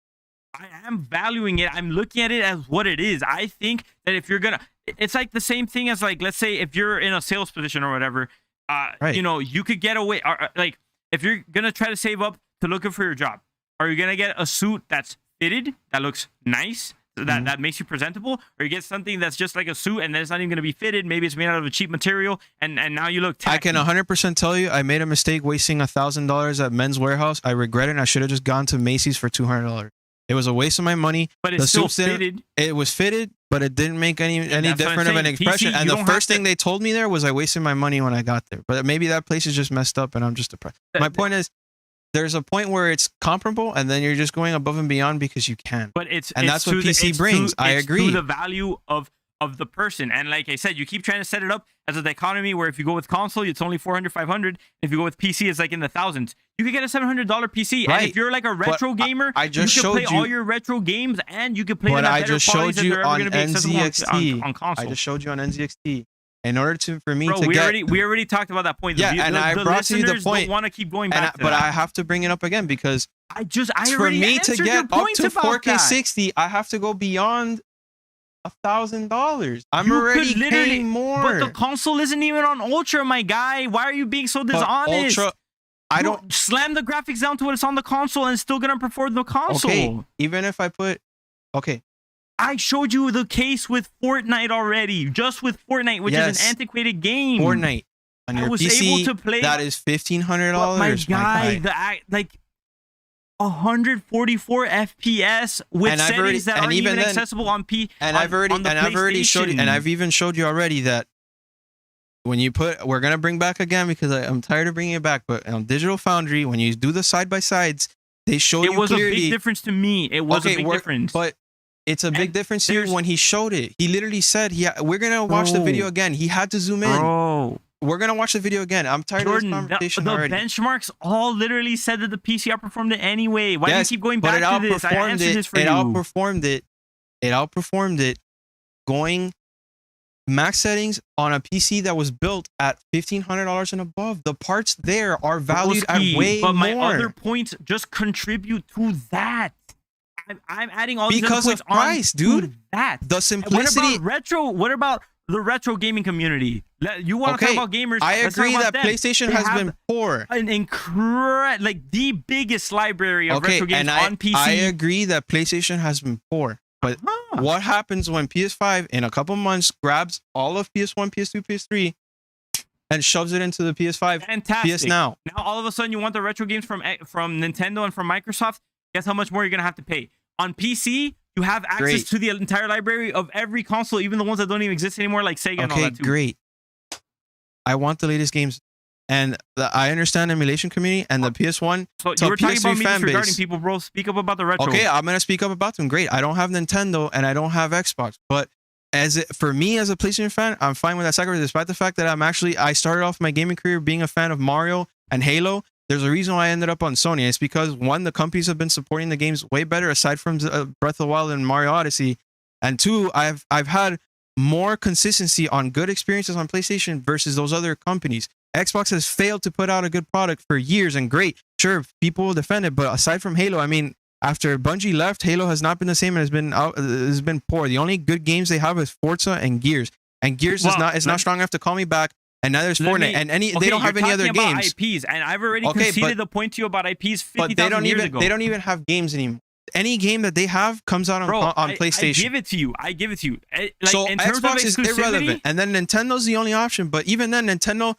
I am valuing it. I'm looking at it as what it is. I think that if you're gonna, it's like the same thing as like, let's say if you're in a sales position or whatever, right. You could get away. Like if you're gonna try to save up to looking for your job, are you gonna get a suit that's fitted, that looks nice, that makes you presentable, or you get something that's just like a suit and then it's not even gonna be fitted? Maybe it's made out of a cheap material, and now you look tacky. I can 100% tell you, I made a mistake wasting $1,000 at Men's Warehouse. I regret it. And I should have just gone to Macy's for $200. It was a waste of my money. But it's The still soups didn't- fitted. It was fitted, but it didn't make any that's what I'm different of an saying. expression. PC, And you the don't first have thing to- they told me there was I wasted my money when I got there. But maybe that place is just messed up and I'm just depressed. My point is, there's a point where it's comparable, and then you're just going above and beyond because you can. But it's And that's what to the- PC it's brings. I it's agree. To the value of the person. And like I said, you keep trying to set it up as a dichotomy where if you go with console, it's only 400, 500. If you go with PC, it's like in the thousands. You could get a $700 PC. Right. And if you're like a retro gamer, I just you can play showed you- all your retro games and you can play them But at I better just qualities showed than you they're ever on going to be accessible NZXT. on console. I just showed you on NZXT. In order for me Bro, to we get, already talked about that point. Yeah, and I brought to you the listeners point. don't want to keep going back to but that. I have to bring it up again because I for already me to answered get your up points to about 4K that. 60, I have to go beyond $1,000. I'm You could already literally- paying more. But the console isn't even on Ultra, my guy. Why are you being so But dishonest? Ultra, I Bro, don't. slam the graphics down to what it's on the console and it's still gonna perform the console. Okay, even if I put, okay, I showed you the case with Fortnite already, just with Fortnite, which is Yes. an antiquated game. Fortnite on I your was PC, able to play. that is $1,500. But my guy, like 144 FPS with And I've settings already- that and aren't even even then- accessible on P. And on- I've already on the showed you, PlayStation. and I've even showed you already that when you put, we're gonna bring back again because I'm tired of bringing it back. But on Digital Foundry, when you do the side by sides, they show It you was clearly. a big difference to me. It was a big difference. But it's a big And difference here there's- when he showed it. He literally said, we're gonna watch the Bro. video again. He had to zoom in. Bro, We're gonna watch the video again. I'm tired Jordan, of this conversation the already. benchmarks all literally said that the PC outperformed it anyway. Why Yes, do you keep going but back it to this? I outperformed answered it. this for It you. outperformed it. It outperformed it. Going max settings on a PC that was built at $1,500 and above. The parts there are valued Broski, at way but my more. other points just contribute to that. I'm adding all these Because other of points price, on dude. to that. The What simplicity. about retro? What about the retro gaming community? You want to Okay, talk about gamers? I let's talk agree about that them. PlayStation They has have been poor. an like the biggest library of Okay, retro games and on PC. I agree that PlayStation has been poor. But Huh. what happens when PS5 in a couple months grabs all of PS1, PS2, PS3 and shoves it into the PS5, Fantastic. PS Now? Now all of a sudden you want the retro games from Nintendo and from Microsoft. Guess how much more you're gonna have to pay on PC? You have access Great. to the entire library of every console, even the ones that don't even exist anymore, like Sega and all Okay, that too. great. I want the latest games. And I understand the emulation community and the PS1. So to you were talking PS3 about me fan disregarding base. people, bro. Speak up about the retro. Okay, I'm gonna speak up about them. Great. I don't have Nintendo and I don't have Xbox, but for me as a PlayStation fan, I'm fine with that sacrifice, despite the fact that I started off my gaming career being a fan of Mario and Halo. There's a reason why I ended up on Sony. It's because one, the companies have been supporting the games way better, aside from Breath of the Wild and Mario Odyssey, and two, I've had more consistency on good experiences on PlayStation versus those other companies. Xbox has failed to put out a good product for years, and great, sure, people will defend it, but aside from Halo, I mean, after Bungie left, Halo has not been the same and has been poor. The only good games they have is Forza and Gears, and Gears is not strong enough to call me back. And now there's Fortnite, and they don't have any other games. IPs, and I've already conceded the point to you about IPs 50,000 years ago. They don't even have games anymore. Any game that they have comes out on PlayStation. I give it to you. So in terms Xbox of is exclusivity, irrelevant, and then Nintendo's the only option. But even then, Nintendo,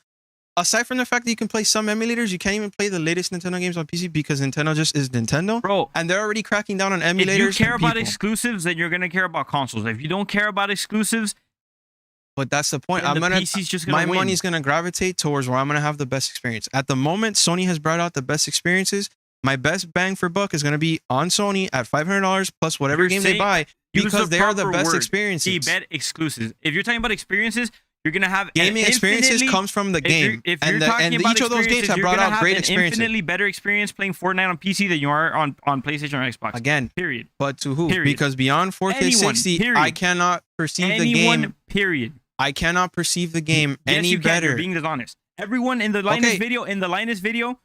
aside from the fact that you can play some emulators, you can't even play the latest Nintendo games on PC because Nintendo just is Nintendo. bro. And they're already cracking down on emulators. If you care and about people. exclusives, then you're gonna care about consoles. If you don't care about exclusives, But that's the point. then the PC's just gonna my win. money's gonna gravitate towards where I'm gonna have the best experience. At the moment, Sony has brought out the best experiences. My best bang for buck is gonna be on Sony at $500 plus whatever You're game they saying- buy use because they are the proper best word. experiences. bet exclusives. If you're talking about experiences, you're gonna have Gaming experiences comes from the game, If you're and talking about each of those games experiences, have you're brought gonna out great have an experiences. infinitely better experience playing Fortnite on PC than you are on PlayStation or Xbox. Again, Period. but to who? Period. Because beyond 4K 60, period. I cannot perceive the Anyone. game. Period. I cannot perceive the game Yes, any you can. better. You're being dishonest. Everyone in the Linus Okay. video,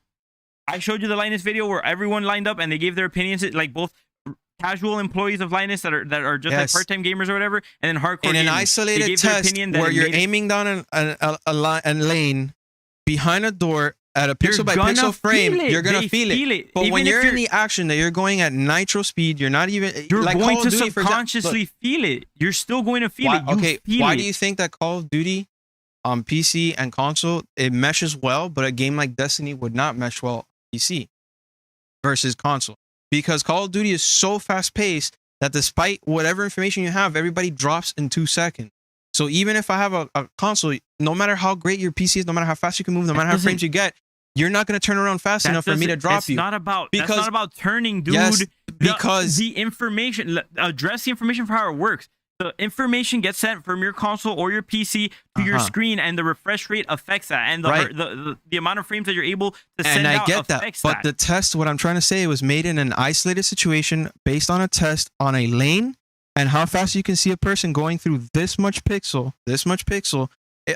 I showed you the Linus video where everyone lined up and they gave their opinions, like both casual employees of Linus that are just like Yes. part-time gamers or whatever, and then hardcore In an gamers. They isolated gave their test opinion that where it you're made it- aiming down a lane behind a door at a You're pixel by gonna pixel frame, feel it. you're gonna They feel it. But Even when if you're in the action that you're going at nitro speed, you're not even you're like going Call to of Duty, for example. subconsciously feel it. You're still going to feel Why, it. You okay, feel why it. do you think that Call of Duty on PC and console it meshes well, but a game like Destiny would not mesh well on PC versus console? because Call of Duty is so fast paced that despite whatever information you have, everybody drops in 2 seconds. So even if I have a console, no matter how great your PC is, no matter how fast you can move, no matter how frames you get, you're not going to turn around fast enough for me to drop you. That's not about turning, dude. Yes, because the information, address the information for how it works. The information gets sent from your console or your PC to your screen, and the refresh rate affects that, and the amount of frames that you're able to send out affects that. But the test, what I'm trying to say, was made in an isolated situation based on a test on a lane and how fast you can see a person going through this much pixel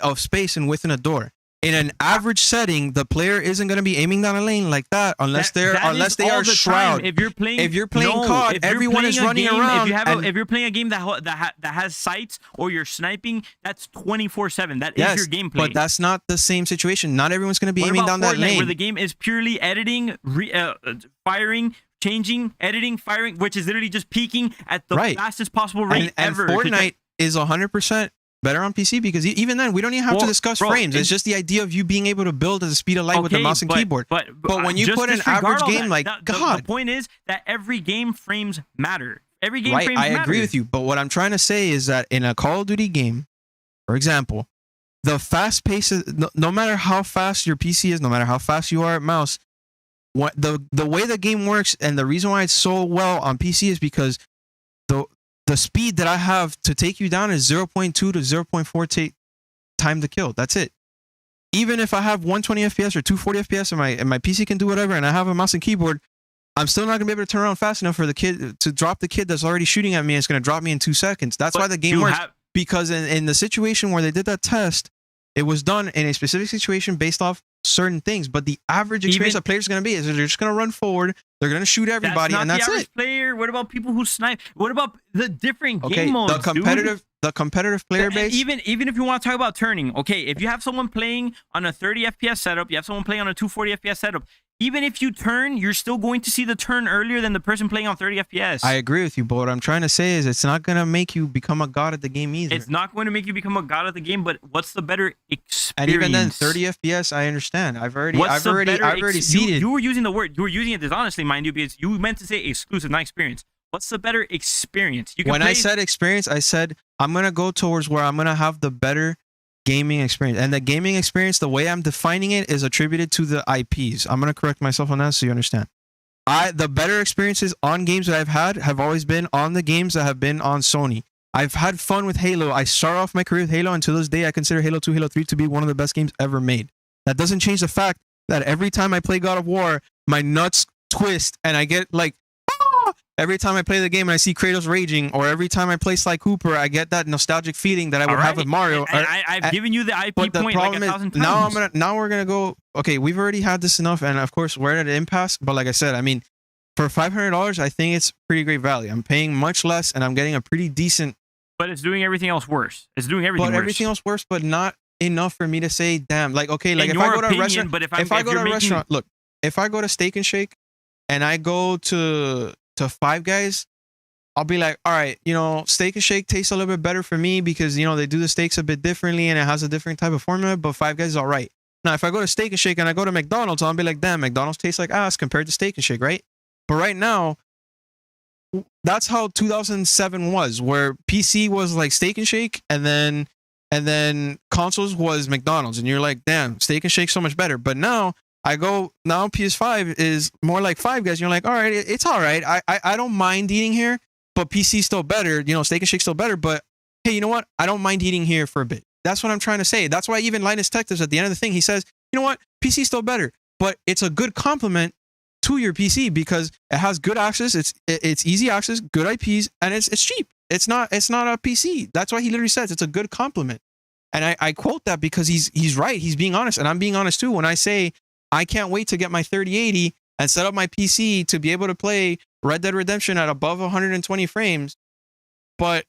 of space and within a door. In an average setting, the player isn't going to be aiming down a lane like that unless they are shroud. If you're playing COD, everyone is running around. If you're playing a game that has sights or you're sniping, that's 24/7. That is your gameplay. But that's not the same situation. Not everyone's going to be aiming down that lane. Where the game is purely editing, firing, changing, editing, firing, which is literally just peaking at the fastest possible rate ever. And Fortnite is 100% better on PC, because even then we don't even have to discuss frames. It's just the idea of you being able to build at the speed of light with the mouse and keyboard. But when you put an average game the point is that every game frames matter. Every game frames matter. I agree with you, but what I'm trying to say is that in a Call of Duty game, for example, the fast pace is, no matter how fast your PC is, no matter how fast you are at mouse, the way the game works, and the reason why it's so well on PC is because the speed that I have to take you down is 0.2 to 0.4 time to kill. That's it. Even if I have 120 FPS or 240 FPS and my PC can do whatever, and I have a mouse and keyboard, I'm still not gonna be able to turn around fast enough for the kid to drop the kid that's already shooting at me. And it's gonna drop me in 2 seconds. That's why the game works. Because in the situation where they did that test, it was done in a specific situation based off certain things. But the average experience a player's going to be is they're just going to run forward, they're going to shoot everybody, and that's it. Player. What about people who snipe? What about the different game modes? The competitive player base. Even if you want to talk about turning, okay, if you have someone playing on a 30 FPS setup, you have someone playing on a 240 FPS setup. Even if you turn, you're still going to see the turn earlier than the person playing on 30 FPS. I agree with you, but what I'm trying to say is it's not going to make you become a god at the game either. It's not going to make you become a god at the game, but what's the better experience? And even then, 30 FPS, I understand. I've already seeded. You were using the word, you were using it dishonestly, mind you, because you meant to say exclusive, not experience. What's the better experience? When I said experience, I said I'm going to go towards where I'm going to have the better gaming experience, and the gaming experience, the way I'm defining it, is attributed to the IPs. I'm going to correct myself on that so you understand. The better experiences on games that I've had have always been on the games that have been on Sony. I've had fun with Halo. I started off my career with Halo, and to this day I consider Halo 2, Halo 3 to be one of the best games ever made. That doesn't change the fact that every time I play God of War, my nuts twist and I get like, every time I play the game and I see Kratos raging, or every time I play Sly Cooper, I get that nostalgic feeling that I would have with Mario. I've given you the IP point like 1,000 times. Now we're gonna go. Okay, we've already had this enough, and of course we're at an impasse. But like I said, I mean, for $500, I think it's pretty great value. I'm paying much less, and I'm getting a pretty decent. But it's doing everything else worse. It's doing everything worse. Everything else worse, but not enough for me to say, damn. Like, okay, like if I go to a restaurant, if I go to a restaurant, look, if I go to Steak and Shake, and I go to Five Guys, I'll be like, all right, you know, Steak and Shake tastes a little bit better for me because, you know, they do the steaks a bit differently and it has a different type of formula, but Five Guys is all right. Now, if I go to Steak and Shake and I go to McDonald's, I'll be like, damn, McDonald's tastes like ass compared to Steak and Shake, right? But right now, that's how 2007 was, where PC was like Steak and Shake, and then consoles was McDonald's, and you're like, damn, Steak and Shake's so much better. But now PS5 is more like Five Guys. You're like, all right, it's all right. I don't mind eating here, but PC's still better. You know, Steak and Shake's still better. But hey, you know what? I don't mind eating here for a bit. That's what I'm trying to say. That's why even Linus Tech Tips at the end of the thing, he says, you know what? PC's still better, but it's a good complement to your PC because it has good access. It's easy access, good IPs, and it's cheap. It's not a PC. That's why he literally says it's a good complement. And I quote that because he's right. He's being honest, and I'm being honest too when I say I can't wait to get my 3080 and set up my PC to be able to play Red Dead Redemption at above 120 frames. But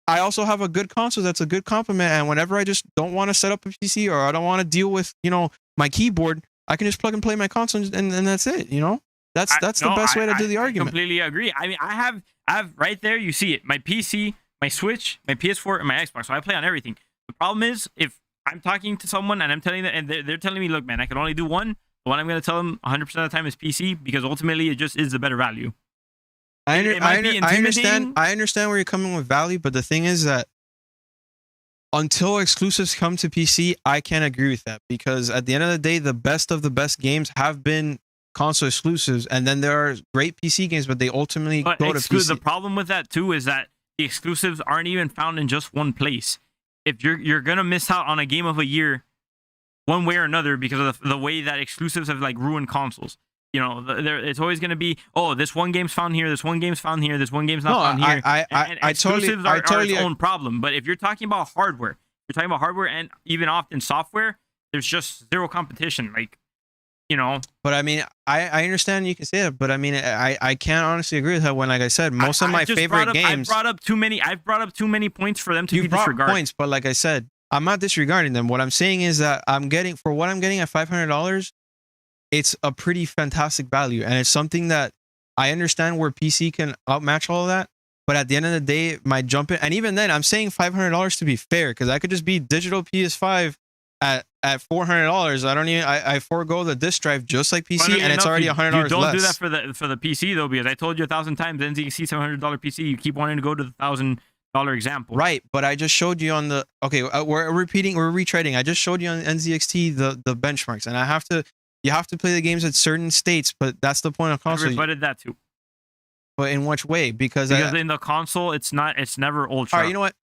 I also have a good console that's a good complement. And whenever I just don't want to set up a PC or I don't want to deal with, you know, my keyboard, I can just plug and play my console and that's it. You know, that's the best way to do the argument. I completely agree. I mean, I have right there. You see it. My PC, my Switch, my PS4, and my Xbox. So I play on everything. The problem is if I'm talking to someone and I'm telling them, and they're telling me, look, man, I can only do one. The one I'm going to tell them 100% of the time is PC because ultimately it just is the better value. It might be intimidating. I understand where you're coming with value, but the thing is that until exclusives come to PC, I can't agree with that, because at the end of the day, the best of the best games have been console exclusives, and then there are great PC games, but they ultimately go to PC. The problem with that too is that the exclusives aren't even found in just one place. If you're gonna miss out on a game of a year, one way or another, because of the way that exclusives have like ruined consoles. You know, it's always going to be, oh, this one game's found here, this one game's found here, this one game's not found here. Exclusives are its own problem. But if you're talking about hardware, and even often software, there's just zero competition. Like, you know. But I mean, I understand you can say that, but I mean, I can't honestly agree with that when, like I said, most of my favorite games. I've brought up too many points for them to be disregarded. Points, but like I said, I'm not disregarding them. What I'm saying is that for what I'm getting at $500, it's a pretty fantastic value, and it's something that I understand where PC can outmatch all of that. But at the end of the day, my jump in, and even then, I'm saying $500 to be fair, because I could just be digital PS5 at $400. I forego the disc drive just like PC, and it's already $100 less. You don't do that for the PC though, because I told you 1,000 times NZXT $700 PC. You keep wanting to go to the $1,000 example. Right, but I just showed you on the we're retreading. I just showed you on NZXT the benchmarks, and you have to play the games at certain states, but that's the point of console. I rebutted that too. But in which way? Because in the console, it's never ultra. All right, you know what?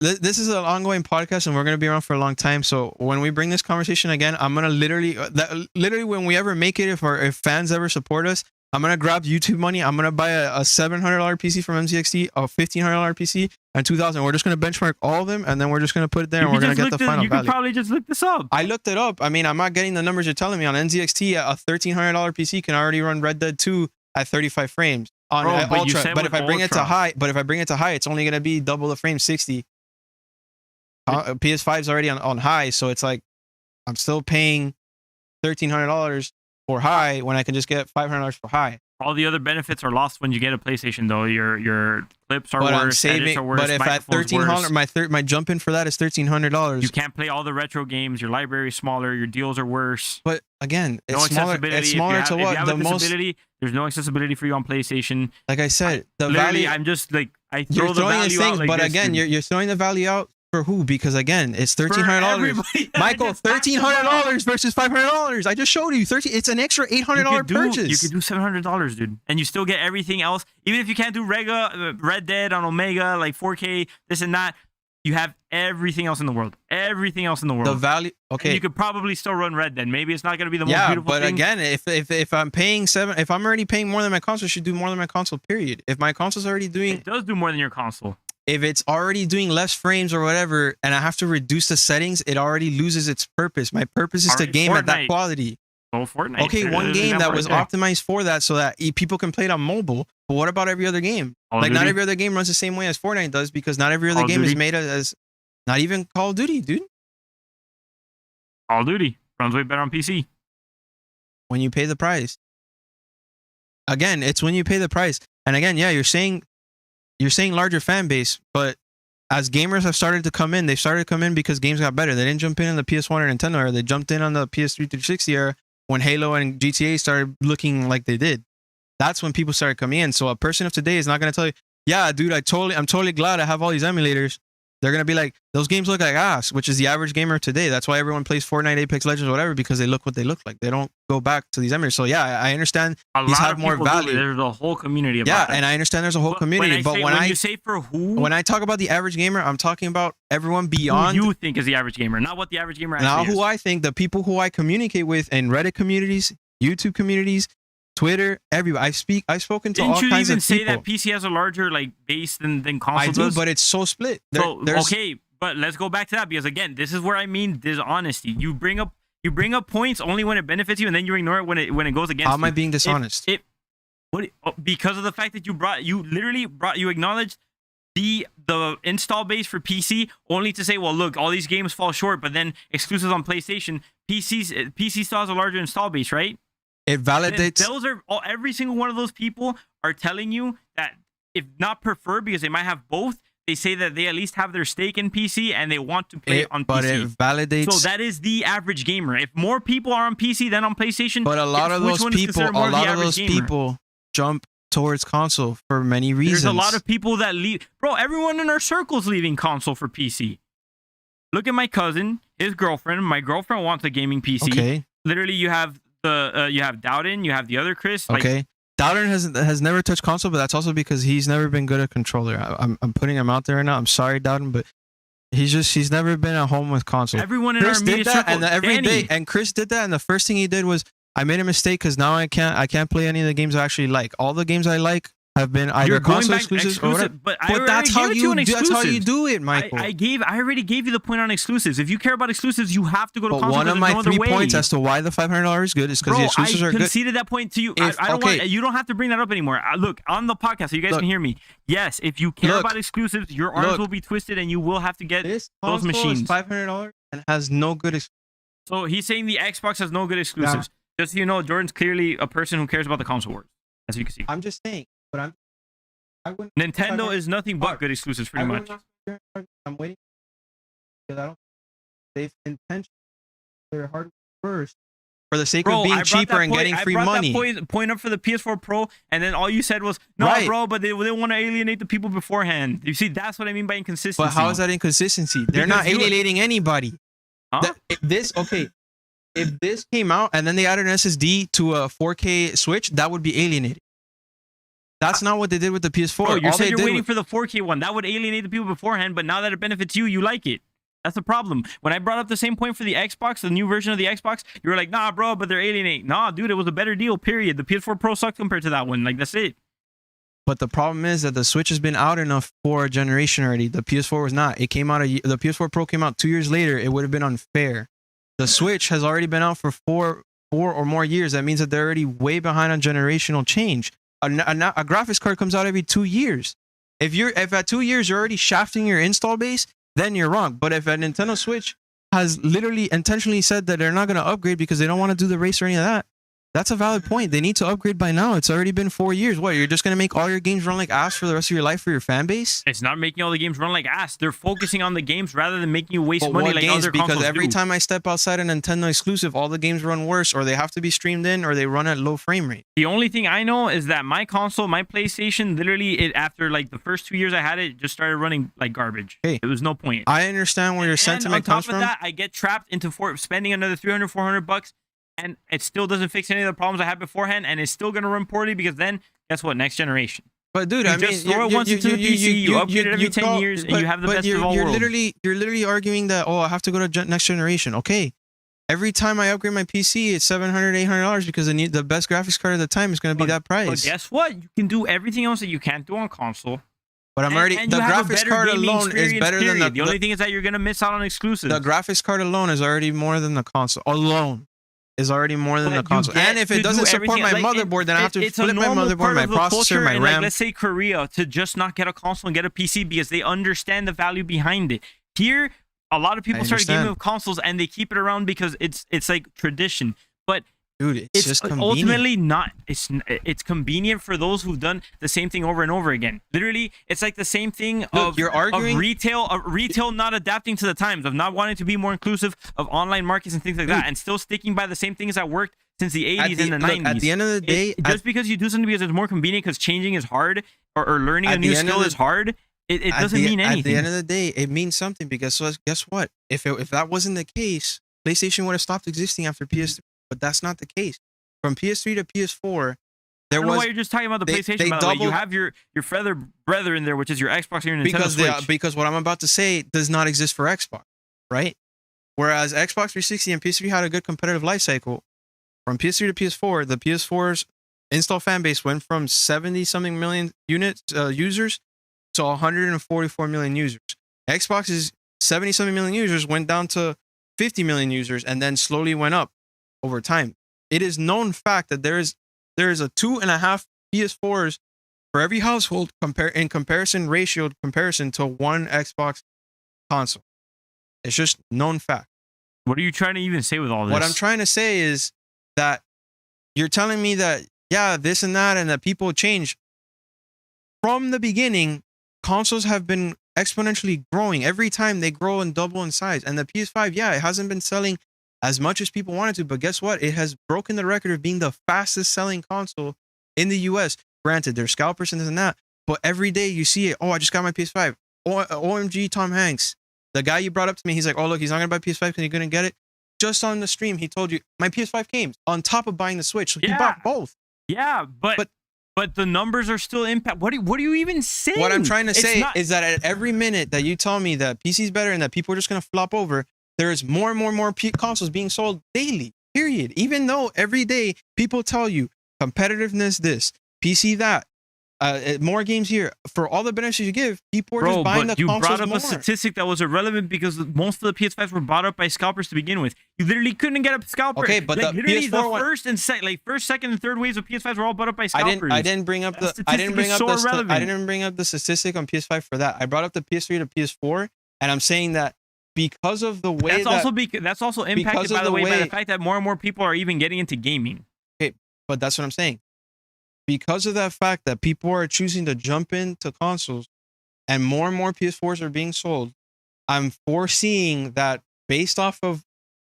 This is an ongoing podcast, and we're going to be around for a long time. So when we bring this conversation again, I'm going to literally when we ever make it, if fans ever support us, I'm going to grab YouTube money. I'm going to buy a $700 PC from MZXT, a $1,500 PC, and $2,000. We're just going to benchmark all of them, and then we're just going to put it there, and we're going to get the final value. You could probably just look this up. I looked it up. I mean, I'm not getting the numbers you're telling me. On NZXT, a $1,300 PC can already run Red Dead 2 at 35 frames on Ultra. But if I bring it to high, it's only going to be double the frame, 60. PS5 is already on high, so it's like I'm still paying $1,300 for high when I can just get $500 for high. All the other benefits are lost when you get a PlayStation, though. Your clips are worse, edits are worse. But if at $1,300, my jump in for that is $1,300. You can't play all the retro games. Your library is smaller. Your deals are worse. But again, it's smaller to what the most. There's no accessibility for you on PlayStation. Like I said, the value. I'm just like I throw the value out. But again, you're throwing the value out. For who? Because again, it's $1,300. Michael, $1,300 versus $500. I just showed you it's an extra $800 purchase. You could do $700, dude, and you still get everything else. Even if you can't do Red Dead on Omega, like 4K, this and that, you have everything else in the world. Everything else in the world. The value. Okay. And you could probably still run Red Dead. Maybe it's not going to be the most beautiful thing. But again, if I'm paying if I'm already paying more than my console, I should do more than my console. Period. If my console's already doing, it does do more than your console. If it's already doing less frames or whatever, and I have to reduce the settings, it already loses its purpose. My purpose is to game at that quality. Oh, Fortnite. Okay, one game that was optimized for that so that people can play it on mobile. But what about every other game? Not every other game runs the same way as Fortnite does, because not every other game is made as, not even Call of Duty, dude. Call of Duty runs way better on PC. When you pay the price. Again, it's when you pay the price. And again, yeah, you're saying larger fan base, but as gamers have started to come in, they started to come in because games got better. They didn't jump in on the PS1 or Nintendo era. They jumped in on the PS3 360 era when Halo and GTA started looking like they did. That's when people started coming in. So a person of today is not going to tell you, yeah, dude, I'm totally glad I have all these emulators. They're going to be like, those games look like ass, which is the average gamer today. That's why everyone plays Fortnite, Apex Legends, whatever, because they look what they look like. They don't go back to these emulators. So yeah, I understand these have more value. There's a whole community about that. Yeah, and I understand there's a whole community. But when you say for who? When I talk about the average gamer, I'm talking about everyone beyond. Who you think is the average gamer, not what the average gamer actually is. Not who I think, the people who I communicate with in Reddit communities, YouTube communities, Twitter, everybody. I've spoken to all kinds of people. Didn't you even say that PC has a larger base than console I do, does? but it's so split. Okay, but let's go back to that, because again, this is where I mean dishonesty. You bring up points only when it benefits you, and then you ignore it when it goes against you. How am I being dishonest? Because of the fact that you acknowledged the install base for PC only to say, well, look, all these games fall short, but then exclusives on PlayStation, PC still has a larger install base, right? It validates. Every single one of those people are telling you that, if not prefer, because they might have both, they say that they at least have their stake in PC and they want to play on PC. But it validates. So that is the average gamer. If more people are on PC than on PlayStation, but a lot of those people jump towards console for many reasons. There's a lot of people that leave. Bro, everyone in our circle's leaving console for PC. Look at my cousin, his girlfriend. My girlfriend wants a gaming PC. Okay. Literally, you have you have Dowden, you have the other Chris. Like, okay. Dowden has never touched console, but that's also because he's never been good at controller. I'm putting him out there right now. I'm sorry, Dowden, but he's never been at home with console. Everyone in Chris our media did that, circle, and every Danny. day, and Chris did that, and the first thing he did was, I made a mistake because now I can't play any of the games I actually like. All the games I like have been either console exclusives or whatever. But that's how you do it, Michael. I already gave you the point on exclusives. If you care about exclusives, you have to go to But console. one of my no 3 points as to why the $500 is good is because the exclusives are I good. conceded that point to you. I don't want, you don't have to bring that up anymore. Look, on the podcast, so you guys can hear me. Yes, if you care about exclusives, your arms will be twisted and you will have to get those machines. Is $500 and has no good exclusives. So he's saying the Xbox has no good exclusives. Yeah. Just so you know, Jordan's clearly a person who cares about the console wars, as you can see. I'm just saying, but Nintendo is nothing but good exclusives, pretty much. I'm waiting because I don't. They've intentionally their hardware first for the sake of being cheaper and getting free money. I brought that point up for the PS4 Pro, and then all you said was, "No, bro, but they want to alienate the people beforehand." You see, that's what I mean by inconsistency. But how is that inconsistency? They're not alienating anybody. Huh? If this came out and then they added an SSD to a 4K Switch, that would be alienated. That's not what they did with the PS4. Bro, you said you're waiting for the 4K one. That would alienate the people beforehand, but now that it benefits you, you like it. That's the problem. When I brought up the same point for the Xbox, the new version of the Xbox, you were like, nah, bro, but they're alienating. Nah, dude, it was a better deal, period. The PS4 Pro sucked compared to that one. Like, that's it. But the problem is that the Switch has been out enough for a generation already. The PS4 was not. It came out, the PS4 Pro came out 2 years later. It would have been unfair. The Switch has already been out for four or more years. That means that they're already way behind on generational change. A graphics card comes out every 2 years. If at 2 years you're already shafting your install base, then you're wrong. But if a Nintendo Switch has literally intentionally said that they're not going to upgrade because they don't want to do the race or any of that, that's a valid point. They need to upgrade by now. It's already been 4 years. What, you're just going to make all your games run like ass for the rest of your life for your fan base? It's not making all the games run like ass. They're focusing on the games rather than making you waste money like other consoles because every time I step outside a Nintendo exclusive, all the games run worse, or they have to be streamed in, or they run at low frame rate. The only thing I know is that my console, my PlayStation, literally, after like the first 2 years I had it, just started running like garbage. Hey, it was no point. I understand where your sentiment comes from. On top of that, I get trapped into spending another $300, $400, and it still doesn't fix any of the problems I had beforehand, and it's still going to run poorly because then, guess what? Next generation. But dude, I mean, just throw it once into the PC, you upgrade it every 10 years, and you have the best of all worlds. You're literally arguing that, oh, I have to go to next generation. Okay. Every time I upgrade my PC, it's $700, $800 because the best graphics card at the time is going to be that price. But guess what? You can do everything else that you can't do on console. But I'm already, the graphics card alone is better than the only thing is that you're going to miss out on exclusives. The graphics card alone is already more than the console. Alone is already more than the console. And if it doesn't support my motherboard, then I have to flip my motherboard, my processor, my RAM. Let's say Korea, to just not get a console and get a PC because they understand the value behind it. Here, a lot of people started gaming with consoles and they keep it around because it's like tradition. But dude, it's just ultimately not. It's convenient for those who've done the same thing over and over again. Literally, it's like the same thing of retail not adapting to the times, of not wanting to be more inclusive of online markets and things like that, and still sticking by the same things that worked since the 80s and the 90s. At the end of the day, just because you do something because it's more convenient, because changing is hard, or learning a new skill is hard, it doesn't mean anything. At the end of the day, it means something, because guess what? If that wasn't the case, PlayStation would have stopped existing after PS3. But that's not the case. From PS3 to PS4, I don't know why you're just talking about the PlayStation. By the way, you have your feather brother in there, which is your Xbox and your Nintendo Switch. Because what I'm about to say does not exist for Xbox, right? Whereas Xbox 360 and PS3 had a good competitive life cycle, from PS3 to PS4, the PS4's install fan base went from 70-something million users to 144 million users. Xbox's 70-something million users went down to 50 million users and then slowly went up over time. It is known fact that there is a 2.5 PS4s for every household in ratio comparison to one Xbox console. It's just known fact. What are you trying to even say with all this? What I'm trying to say is that you're telling me that, yeah, this and that, and that people change. From the beginning, consoles have been exponentially growing. Every time they grow and double in size. And the PS5, yeah, it hasn't been selling as much as people wanted to, but guess what? It has broken the record of being the fastest selling console in the US Granted, they're scalpers and this and that, but every day you see it. Oh, I just got my PS5. OMG, Tom Hanks. The guy you brought up to me, he's like, oh, look, he's not going to buy PS5 because he's going to get it. Just on the stream, he told you, my PS5 came on top of buying the Switch. So he bought both. Yeah, but the numbers are still impact. What are you even saying? What I'm trying to say is that at every minute that you tell me that PC is better and that people are just going to flop over, there is more and more consoles being sold daily, period. Even though every day people tell you competitiveness this, PC that, more games here. For all the benefits you give, people are just buying the consoles more. You brought up a statistic that was irrelevant because most of the PS5s were bought up by scalpers to begin with. You literally couldn't get a scalper. Okay, but like, the literally PS4 the first and first, second, and third waves of PS5s were all bought up by scalpers. I didn't bring up the statistic on PS5 for that. I brought up the PS3 to PS4, and I'm saying that because of the way that's also impacted by the fact that more and more people are even getting into gaming. Okay, but that's what I'm saying. Because of that fact that people are choosing to jump into consoles and more PS4s are being sold, I'm foreseeing that based off of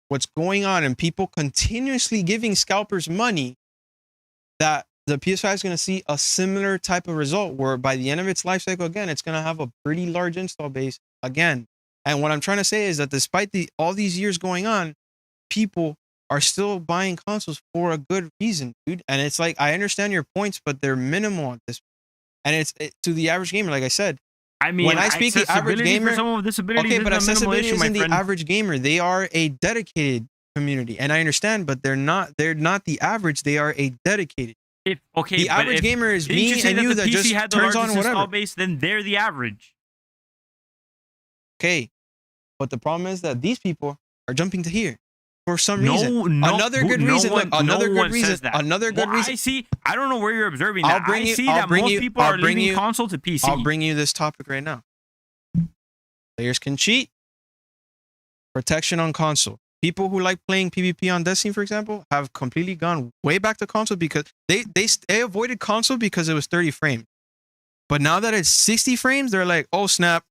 what's going on and people continuously giving scalpers money, that the PS5 is going to see a similar type of result where by the end of its life cycle, again, it's going to have a pretty large install base again. And what I'm trying to say is that despite all these years going on, people are still buying consoles for a good reason, dude. And it's like, I understand your points, but they're minimal at this point. And it's to the average gamer, like I said. I mean, when I speak the average gamer, for someone with disabilities, okay, but accessibility isn't the friend. average gamer. They are a dedicated community, and I understand, but they're not the average. They are a dedicated. The average gamer is me and you that just turns on whatever. Base, then they're the average. Okay, but the problem is that these people are jumping to here. For some reason. Another good reason. Another good reason. I don't know where you're observing that. I see that most people are leaving console to PC. I'll bring you this topic right now. Players can cheat. Protection on console. People who like playing PvP on Destiny, for example, have completely gone way back to console because they avoided console because it was 30 frames. But now that it's 60 frames, they're like, oh snap.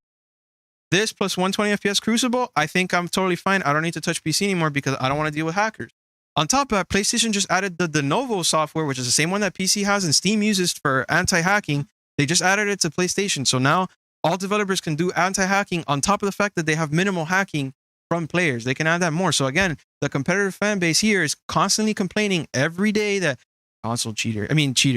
This plus 120 FPS Crucible, I think I'm totally fine. I don't need to touch PC anymore because I don't want to deal with hackers. On top of that, PlayStation just added the Lenovo software, which is the same one that PC has and Steam uses for anti-hacking. They just added it to PlayStation. So now all developers can do anti-hacking on top of the fact that they have minimal hacking from players. They can add that more. So again, the competitive fan base here is constantly complaining every day that cheater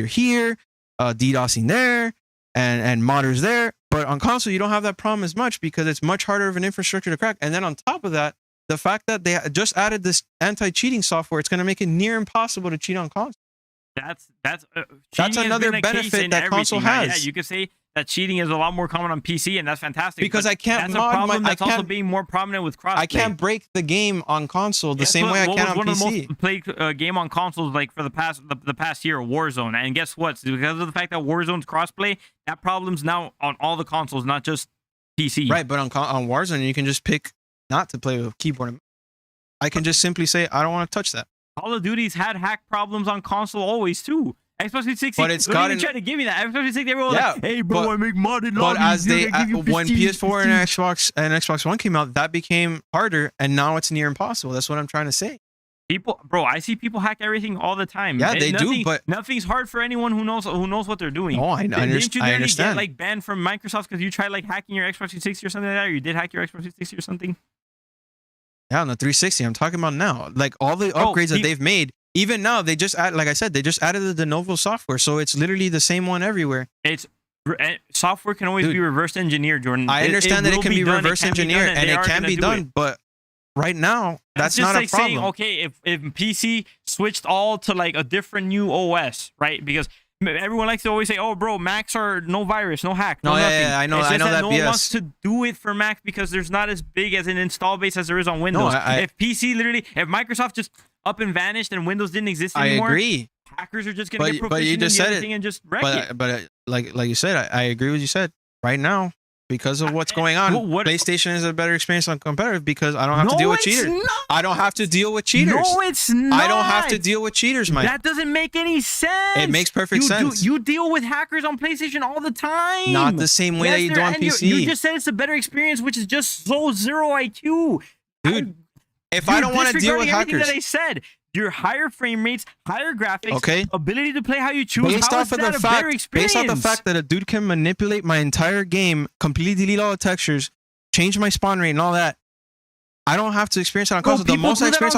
here, DDoSing there, and modders there. But on console, you don't have that problem as much because it's much harder of an infrastructure to crack. And then on top of that, the fact that they just added this anti-cheating software, it's going to make it near impossible to cheat on console. That's another benefit that console has. Yeah, you could say that cheating is a lot more common on PC, and that's fantastic. Because I can't mod a problem that's also being more prominent with crossplay. I can't break the game on console the same way I can on PC. One of the most played game on consoles like for the past year, Warzone. And guess what? Because of the fact that Warzone's crossplay, that problem's now on all the consoles, not just PC. Right, but on Warzone, you can just pick not to play with keyboard. I can just simply say I don't want to touch that. Call of Duty's had hack problems on console always too. Xbox 360, but it's gotten trying to give me that. Xbox 360, everyone was like, "Hey, bro, I make modded lobbies." But as when PS4 and Xbox One came out, that became harder, and now it's near impossible. That's what I'm trying to say. I see people hack everything all the time. Yeah, they do, but nothing's hard for anyone who knows what they're doing. Oh, I understand. Get like banned from Microsoft because you tried like hacking your Xbox 360 or something like that, or you did hack your Xbox 360 or something? Yeah, on the 360, I'm talking about now. Like all the upgrades that they've made. Even now, they just add, like I said, they just added the Lenovo software, so it's literally the same one everywhere. Software can always be reverse engineered, Jordan. I understand that it can be reverse engineered, and it can be done, but right now, that's not a problem. Saying, okay, if PC switched all to like a different new OS, right? Because everyone likes to always say, "Oh, bro, Macs are no virus, no hack, no nothing." Yeah, I know that. No one wants to do it for Mac because there's not as big as an install base as there is on Windows. If Microsoft just up and vanished and Windows didn't exist anymore, I agree. Hackers are just gonna get proficient in everything and just wreck it. But like you said, I agree with what you said. Right now, because of what's going on, PlayStation is a better experience on competitive because I don't have to deal with cheaters. I don't have to deal with cheaters. No, it's not. I don't have to deal with cheaters, Mike. That doesn't make any sense. It makes perfect sense. You deal with hackers on PlayStation all the time. Not the same way that you do on PC. You just said it's a better experience, which is just so zero IQ. Dude. If I don't want to deal with hackers, that I said, your higher frame rates, higher graphics, Okay. ability to play how you choose. Based How off is of that the a better fact, experience? based off the fact that a dude can manipulate my entire game, completely delete all the textures, change my spawn rate and all that, I don't have to experience it on console. The most I experience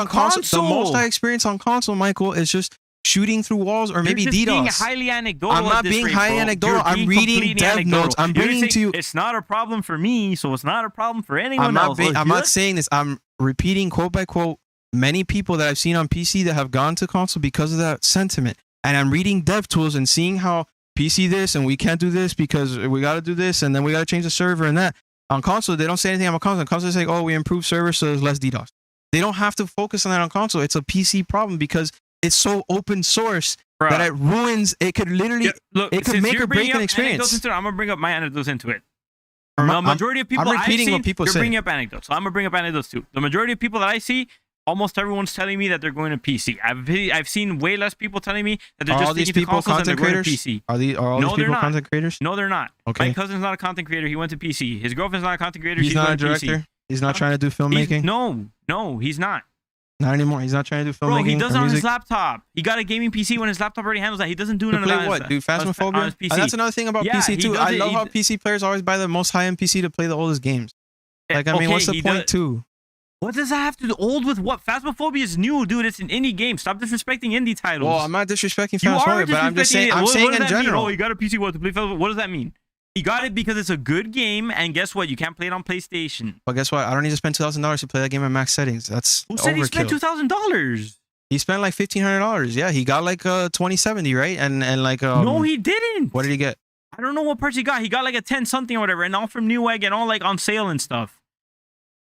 on console, Michael, is just shooting through walls or maybe You're just being DDoS. highly anecdotal. I'm not being highly anecdotal. I'm reading dev notes. I'm bringing to you. It's not a problem for me, so it's not a problem for anyone else. I'm not saying this. I'm repeating quote by quote many people that I've seen on PC that have gone to console because of that sentiment. And I'm reading dev tools and seeing how PC this and we can't do this because we got to do this and then we got to change the server and that. On console, they don't say anything about console. On console, they say, oh, we improved server so there's less DDoS. They don't have to focus on that on console. It's a PC problem because it's so open source that it ruins. It could literally, it could make or break an experience. I'm gonna bring up my anecdotes into it. The majority of people I'm repeating what people say. You're bringing up anecdotes, so I'm gonna bring up anecdotes too. The majority of people that I see, almost everyone's telling me that they're going to PC. I've seen way less people telling me that they're just sticking to consoles and they're going to PC. Are all these people content creators? No, they're not. Okay. My cousin's not a content creator. He went to PC. His girlfriend's not a content creator. He's She's not going a director. To PC. He's not trying to do filmmaking. No, he's not. Not anymore. He's not trying to do filmmaking. Bro, he does it on his laptop. He got a gaming PC when his laptop already handles that. He doesn't do none of that. What? Do Phasmophobia? That's another thing about PC too. I love how PC players always buy the most high-end PC to play the oldest games. Like, I mean, what's the point too? What does that have to do old with what? Phasmophobia is new, dude. It's an indie game. Stop disrespecting indie titles. Well, I'm not disrespecting Phasmophobia, but I'm just saying. I'm saying in general. Oh, you got a PC to play Phasmophobia. What does that mean? He got it because it's a good game, and guess what? You can't play it on PlayStation. But guess what? I don't need to spend $2,000 to play that game at max settings. That's who said overkill. He spent $2,000? He spent like $1,500. Yeah, he got like a 2070, right? And like no, he didn't. What did he get? I don't know what parts he got. He got like a 10 something or whatever, and all from Newegg and all like on sale and stuff.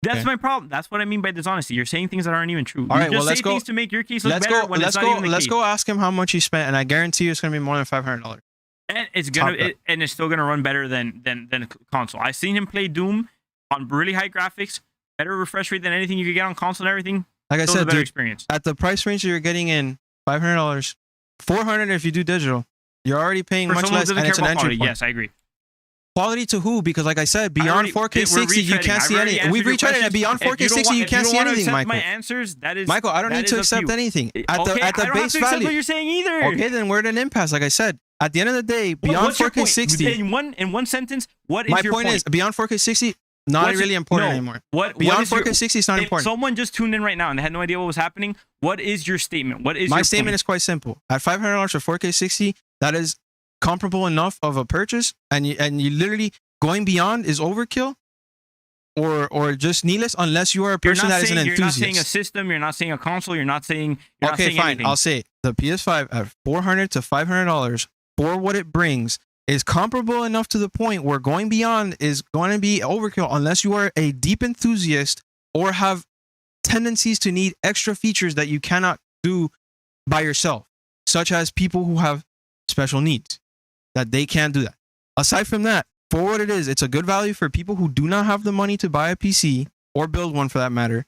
That's my problem. That's what I mean by dishonesty. You're saying things that aren't even true. All right, well, let's go. Things to make your case look better when it's not even the case. Let's go ask him how much he spent, and I guarantee you it's gonna be more than $500. And it's still gonna run better than a console. I've seen him play Doom on really high graphics, better refresh rate than anything you could get on console and everything. Like I said, better experience. At the price range that you're getting in, $500, $400 if you do digital. You're already paying much less, and it's an entry point. Yes, I agree. Quality to who? Because like I said, beyond 4K 60, you can't see anything. We've retreaded it. Beyond 4K 60, you can't see anything, Michael. My answers, that is Michael, I don't need to accept anything. At the base I don't have to accept what you're saying either. Okay, then we're at an impasse. Like I said, at the end of the day, beyond 4K 60. In one sentence, what is your point? My point is, beyond 4K 60, not really important anymore. Beyond 4K 60 is not important. Someone just tuned in right now and they had no idea what was happening. What is your statement? What is my statement? Is quite simple. At $500 for 4K 60, that is comparable enough of a purchase, and you literally going beyond is overkill, or just needless unless you are a person that is an enthusiast. You're not saying a system. You're not saying a console. You're not saying. Okay, fine. Anything. I'll say the PS5 at $400 to $500 for what it brings is comparable enough to the point where going beyond is going to be overkill unless you are a deep enthusiast or have tendencies to need extra features that you cannot do by yourself, such as people who have special needs, that they can't do that. Aside from that, for what it is, it's a good value for people who do not have the money to buy a PC or build one for that matter.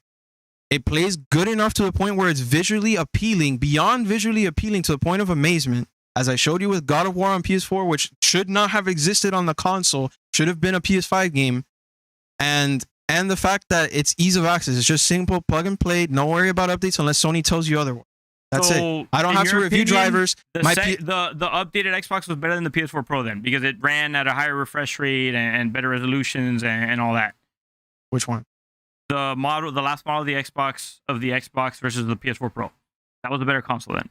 It plays good enough to the point where it's visually appealing, beyond visually appealing to the point of amazement. As I showed you with God of War on PS4, which should not have existed on the console, should have been a PS5 game. And the fact that it's ease of access. It's just simple, plug and play. Don't worry about updates unless Sony tells you otherwise. That's it. I don't have to review drivers. The updated Xbox was better than the PS4 Pro then because it ran at a higher refresh rate and better resolutions and all that. Which one? The last model of the Xbox versus the PS4 Pro. That was a better console then.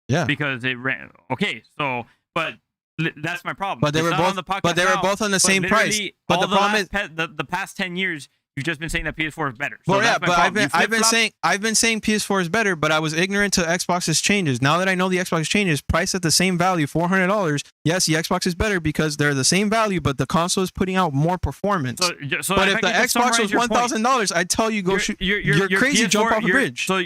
Yeah. Because it ran. Okay, so but that's my problem. But they were both on the same price. But the problem is the past 10 years. You've just been saying that PS4 is better. So well, yeah, but I've been saying PS4 is better, but I was ignorant to Xbox's changes. Now that I know the Xbox changes, priced at the same value, $400. Yes, the Xbox is better because they're the same value, but the console is putting out more performance. So but if the Xbox was $1,000, I'd tell you you're crazy. PS4, jump off a bridge. So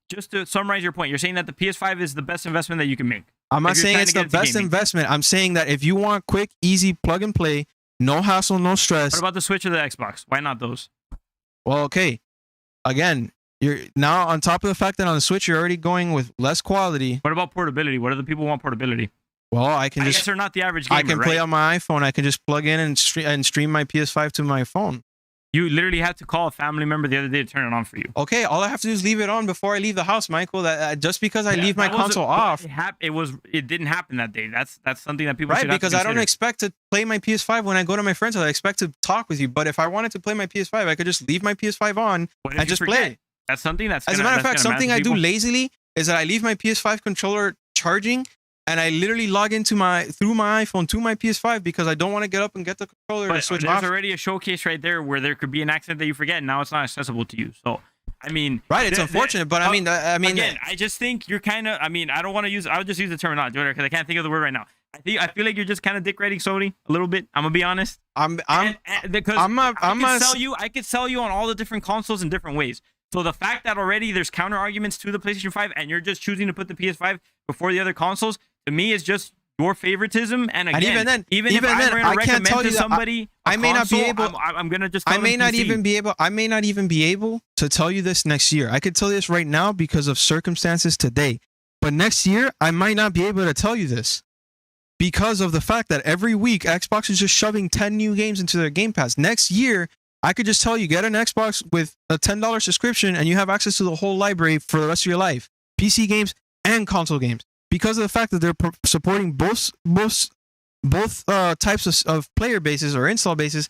just to summarize your point, you're saying that the PS5 is the best investment that you can make. I'm not saying it's the best investment. I'm saying that if you want quick, easy plug and play. No hassle, no stress. What about the Switch or the Xbox? Why not those? Well, okay. Again, you're now on top of the fact that on the Switch you're already going with less quality. What about portability? What do the people want portability? Well, I guess they're not the average gamer, I can play on my iPhone. I can just plug in and stream my PS5 to my phone. You literally had to call a family member the other day to turn it on for you. Okay, all I have to do is leave it on before I leave the house, Michael. That just because I leave my console off, it didn't happen that day. That's something that people should have because I don't expect to play my PS5 when I go to my friend's house. I expect to talk with you. But if I wanted to play my PS5, I could just leave my PS5 on and just play. That's something that's. As a matter of fact, something I do lazily is that I leave my PS5 controller charging. And I literally log into through my iPhone to my PS5 because I don't want to get up and get the controller and switch off. There's already a showcase right there where there could be an accident that you forget, and now it's not accessible to you. So, I mean, right? It's unfortunate, but I mean, again, I just think you're kind of. I mean, I don't want to use. I would just use the terminology because I can't think of the word right now. I feel like you're just kind of dick riding Sony a little bit. I'm gonna be honest. I could sell you on all the different consoles in different ways. So the fact that already there's counter arguments to the PlayStation 5 and you're just choosing to put the PS5 before the other consoles, to me is just your favoritism. And again, even if I'm going to recommend to somebody, I may not be able. I'm gonna just. I may not even be able to tell you this next year. I could tell you this right now because of circumstances today. But next year, I might not be able to tell you this because of the fact that every week Xbox is just shoving 10 new games into their Game Pass. Next year, I could just tell you, get an Xbox with a $10 subscription and you have access to the whole library for the rest of your life. PC games and console games. Because of the fact that they're supporting both types of player bases or install bases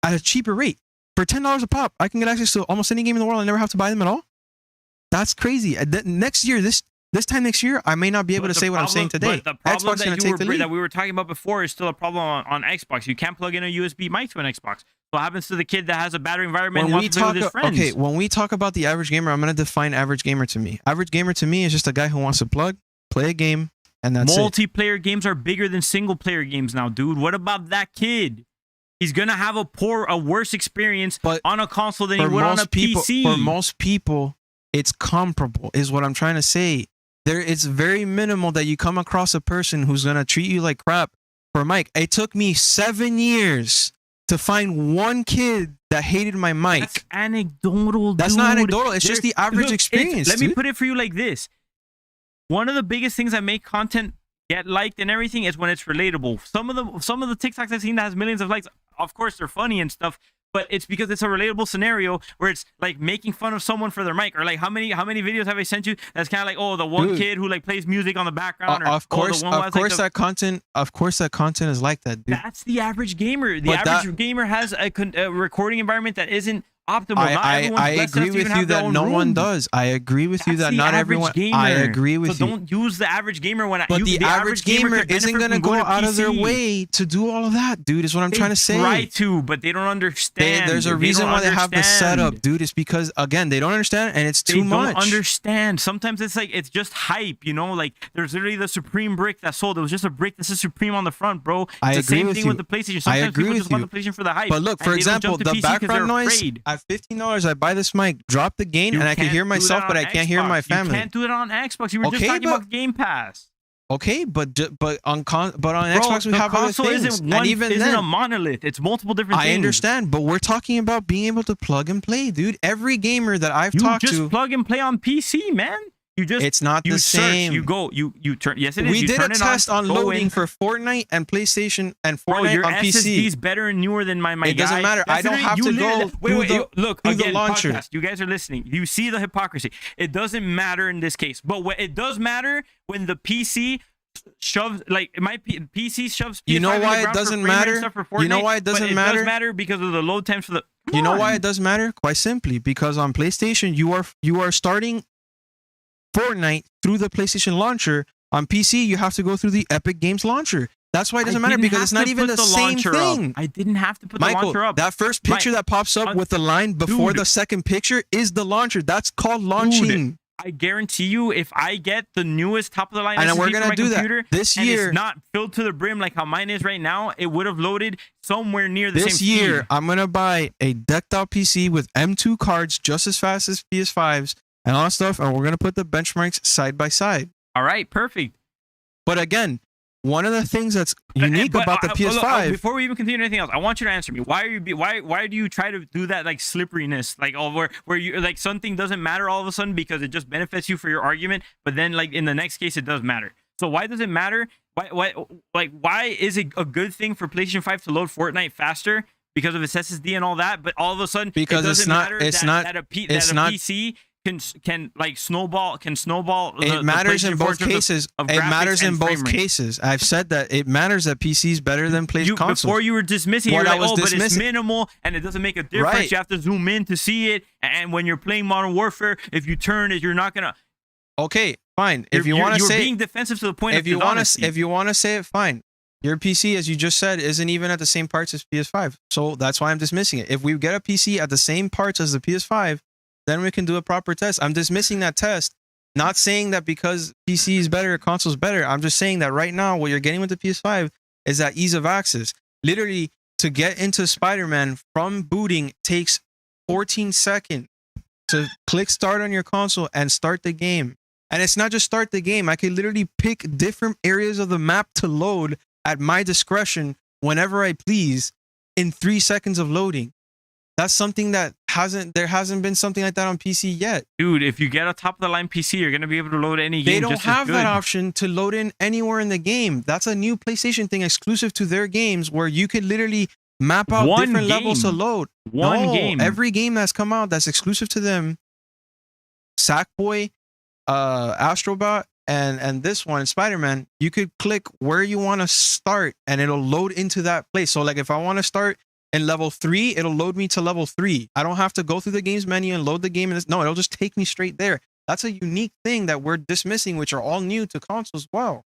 at a cheaper rate. For $10 a pop, I can get access to almost any game in the world and never have to buy them at all. That's crazy. Next year, this time next year, I may not be able to say what I'm saying today. But the problem that we were talking about before is still a problem on Xbox. You can't plug in a USB mic to an Xbox. What happens to the kid that has a battery environment and wants to play with his friends? Okay, when we talk about the average gamer, I'm going to define average gamer to me. Average gamer to me is just a guy who wants to play a game, and that's Multiplayer games are bigger than single-player games now, dude. What about that kid? He's going to have a worse experience on a console than he would on a PC. For most people, it's comparable, is what I'm trying to say. It's very minimal that you come across a person who's going to treat you like crap for a mic. It took me 7 years to find one kid that hated my mic. That's anecdotal, dude. That's not anecdotal. It's just the average experience. Let me put it for you like this. One of the biggest things that make content get liked and everything is when it's relatable. Some of the TikToks I've seen that has millions of likes, of course they're funny and stuff, but it's because it's a relatable scenario where it's like making fun of someone for their mic, or like how many videos have I sent you that's kind of like, oh, the one kid who like plays music on the background, or of course that content is like that, dude. That's the average gamer. The average gamer has a recording environment that isn't optimal. I agree with you that no one does. I agree with you that not everyone. I agree with you. So don't use the average gamer when. But the average gamer isn't gonna go out of their way to do all of that, dude. Is what I'm trying to say. Try to, but they don't understand. There's a reason why they have the setup, dude. It's because again they don't understand, and it's too much. They don't understand. Sometimes it's just hype, you know. Like there's literally the Supreme brick that sold. It was just a brick that says Supreme on the front, bro. It's the same thing with the PlayStation. Sometimes people just want the PlayStation for the hype. But look, for example, the background noise. $15, I buy this mic, drop the gain, and I can hear myself, but I can't hear my family. You can't do it on Xbox. You were just talking about Game Pass. Okay, but on Xbox we have other things. Isn't a monolith. It's multiple different things. I understand, but we're talking about being able to plug and play, dude. Every gamer that I've talked to, you just plug and play on PC, man. It's not the same. You turn. Yes, it is. We did a test on loading for Fortnite and PlayStation and Fortnite on PC. SSD's better and newer than my guy. It doesn't matter. I don't have to go through the launcher. Podcast, you guys are listening. You see the hypocrisy. It doesn't matter in this case, but it does matter when the PC shoves PC shoves. You know why it doesn't matter? You know why it doesn't matter? It does matter because of the load times for the. You know why it does matter? Quite simply because on PlayStation you are starting Fortnite through the PlayStation launcher. On PC, you have to go through the Epic Games launcher. That's why it doesn't matter, because it's not even the same thing. I didn't have to put the launcher up. That first picture that pops up with the line before the second picture is the launcher. That's called launching. I guarantee you, if I get the newest top of the line and we're gonna do computer, that this year, and it's not filled to the brim like how mine is right now, it would have loaded somewhere near the same speed. This year, I'm gonna buy a decked out PC with M2 cards just as fast as PS5s. And all that stuff, and we're going to put the benchmarks side by side. All right, perfect. But again, one of the things that's unique about the PS5... Look, before we even continue anything else, I want you to answer me. Why do you try to do that like slipperiness? Like, where you like something doesn't matter all of a sudden because it just benefits you for your argument, but then like in the next case, it does matter. So why does it matter? Why is it a good thing for PlayStation 5 to load Fortnite faster? because of its SSD and all that. But all of a sudden, because it doesn't matter that a PC can like snowball. It matters in both cases. It matters in both cases. I've said that it matters that PC is better than PlayStation. Before you were dismissing, you're like, but it's minimal and it doesn't make a difference. Right. You have to zoom in to see it. And when you're playing Modern Warfare, if you turn it, you're not gonna. Okay, fine. If you want to say, you're being defensive to the point. If you want to say it, fine. Your PC, as you just said, isn't even at the same parts as PS5, so that's why I'm dismissing it. If we get a PC at the same parts as the PS5, then we can do a proper test. I'm dismissing that test, not saying that because PC is better, console is better. I'm just saying that right now, what you're getting with the PS5 is that ease of access. Literally, to get into Spider-Man from booting takes 14 seconds to click start on your console and start the game. And it's not just start the game. I can literally pick different areas of the map to load at my discretion whenever I please in 3 seconds of loading. That's something that there hasn't been something like that on PC yet. Dude, if you get a top of the line PC, you're going to be able to load any game. They don't have that option to load in anywhere in the game. That's a new PlayStation thing exclusive to their games where you could literally map out different levels to load. One game. Every game that's come out that's exclusive to them, Sackboy, Astrobot, and this one, Spider-Man, you could click where you want to start and it'll load into that place. So like if I want to start in level 3, it'll load me to level 3. I don't have to go through the game's menu and load the game. No, it'll just take me straight there. That's a unique thing that we're dismissing, which are all new to consoles as well.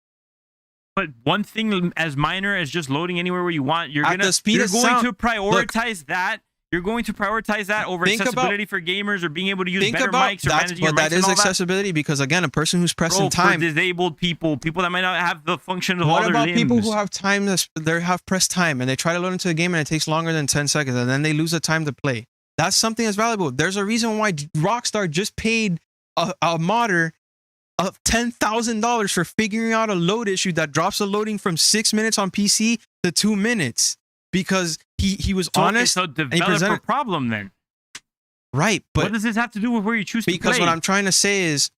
But one thing as minor as just loading anywhere where you want, you're going to prioritize that. You're going to prioritize that over accessibility for gamers or being able to use better mics or managing your mics. But that is accessibility because, again, a person who's pressing time. For disabled people that might not have the function of all their limbs. What about people who have time, they have pressed time and they try to load into a game and it takes longer than 10 seconds and then they lose the time to play? That's something that's valuable. There's a reason why Rockstar just paid a modder $10,000 for figuring out a load issue that drops the loading from 6 minutes on PC to 2 minutes. Because he was honest. It's a developer problem then. Right. But what does this have to do with where you choose to play? Because what I'm trying to say is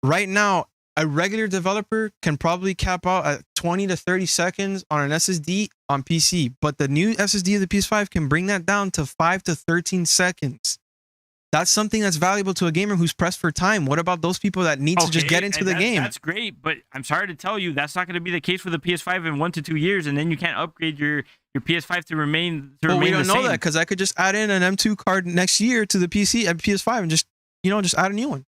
right now, a regular developer can probably cap out at 20 to 30 seconds on an SSD on PC. But the new SSD of the PS5 can bring that down to 5 to 13 seconds. That's something that's valuable to a gamer who's pressed for time. What about those people that need to just get into the game? That's great, but I'm sorry to tell you, that's not going to be the case for the PS5 in 1 to 2 years, and then you can't upgrade your PS5 to remain the same. We don't know that because I could just add in an M2 card next year to the PC and PS5 and just add a new one.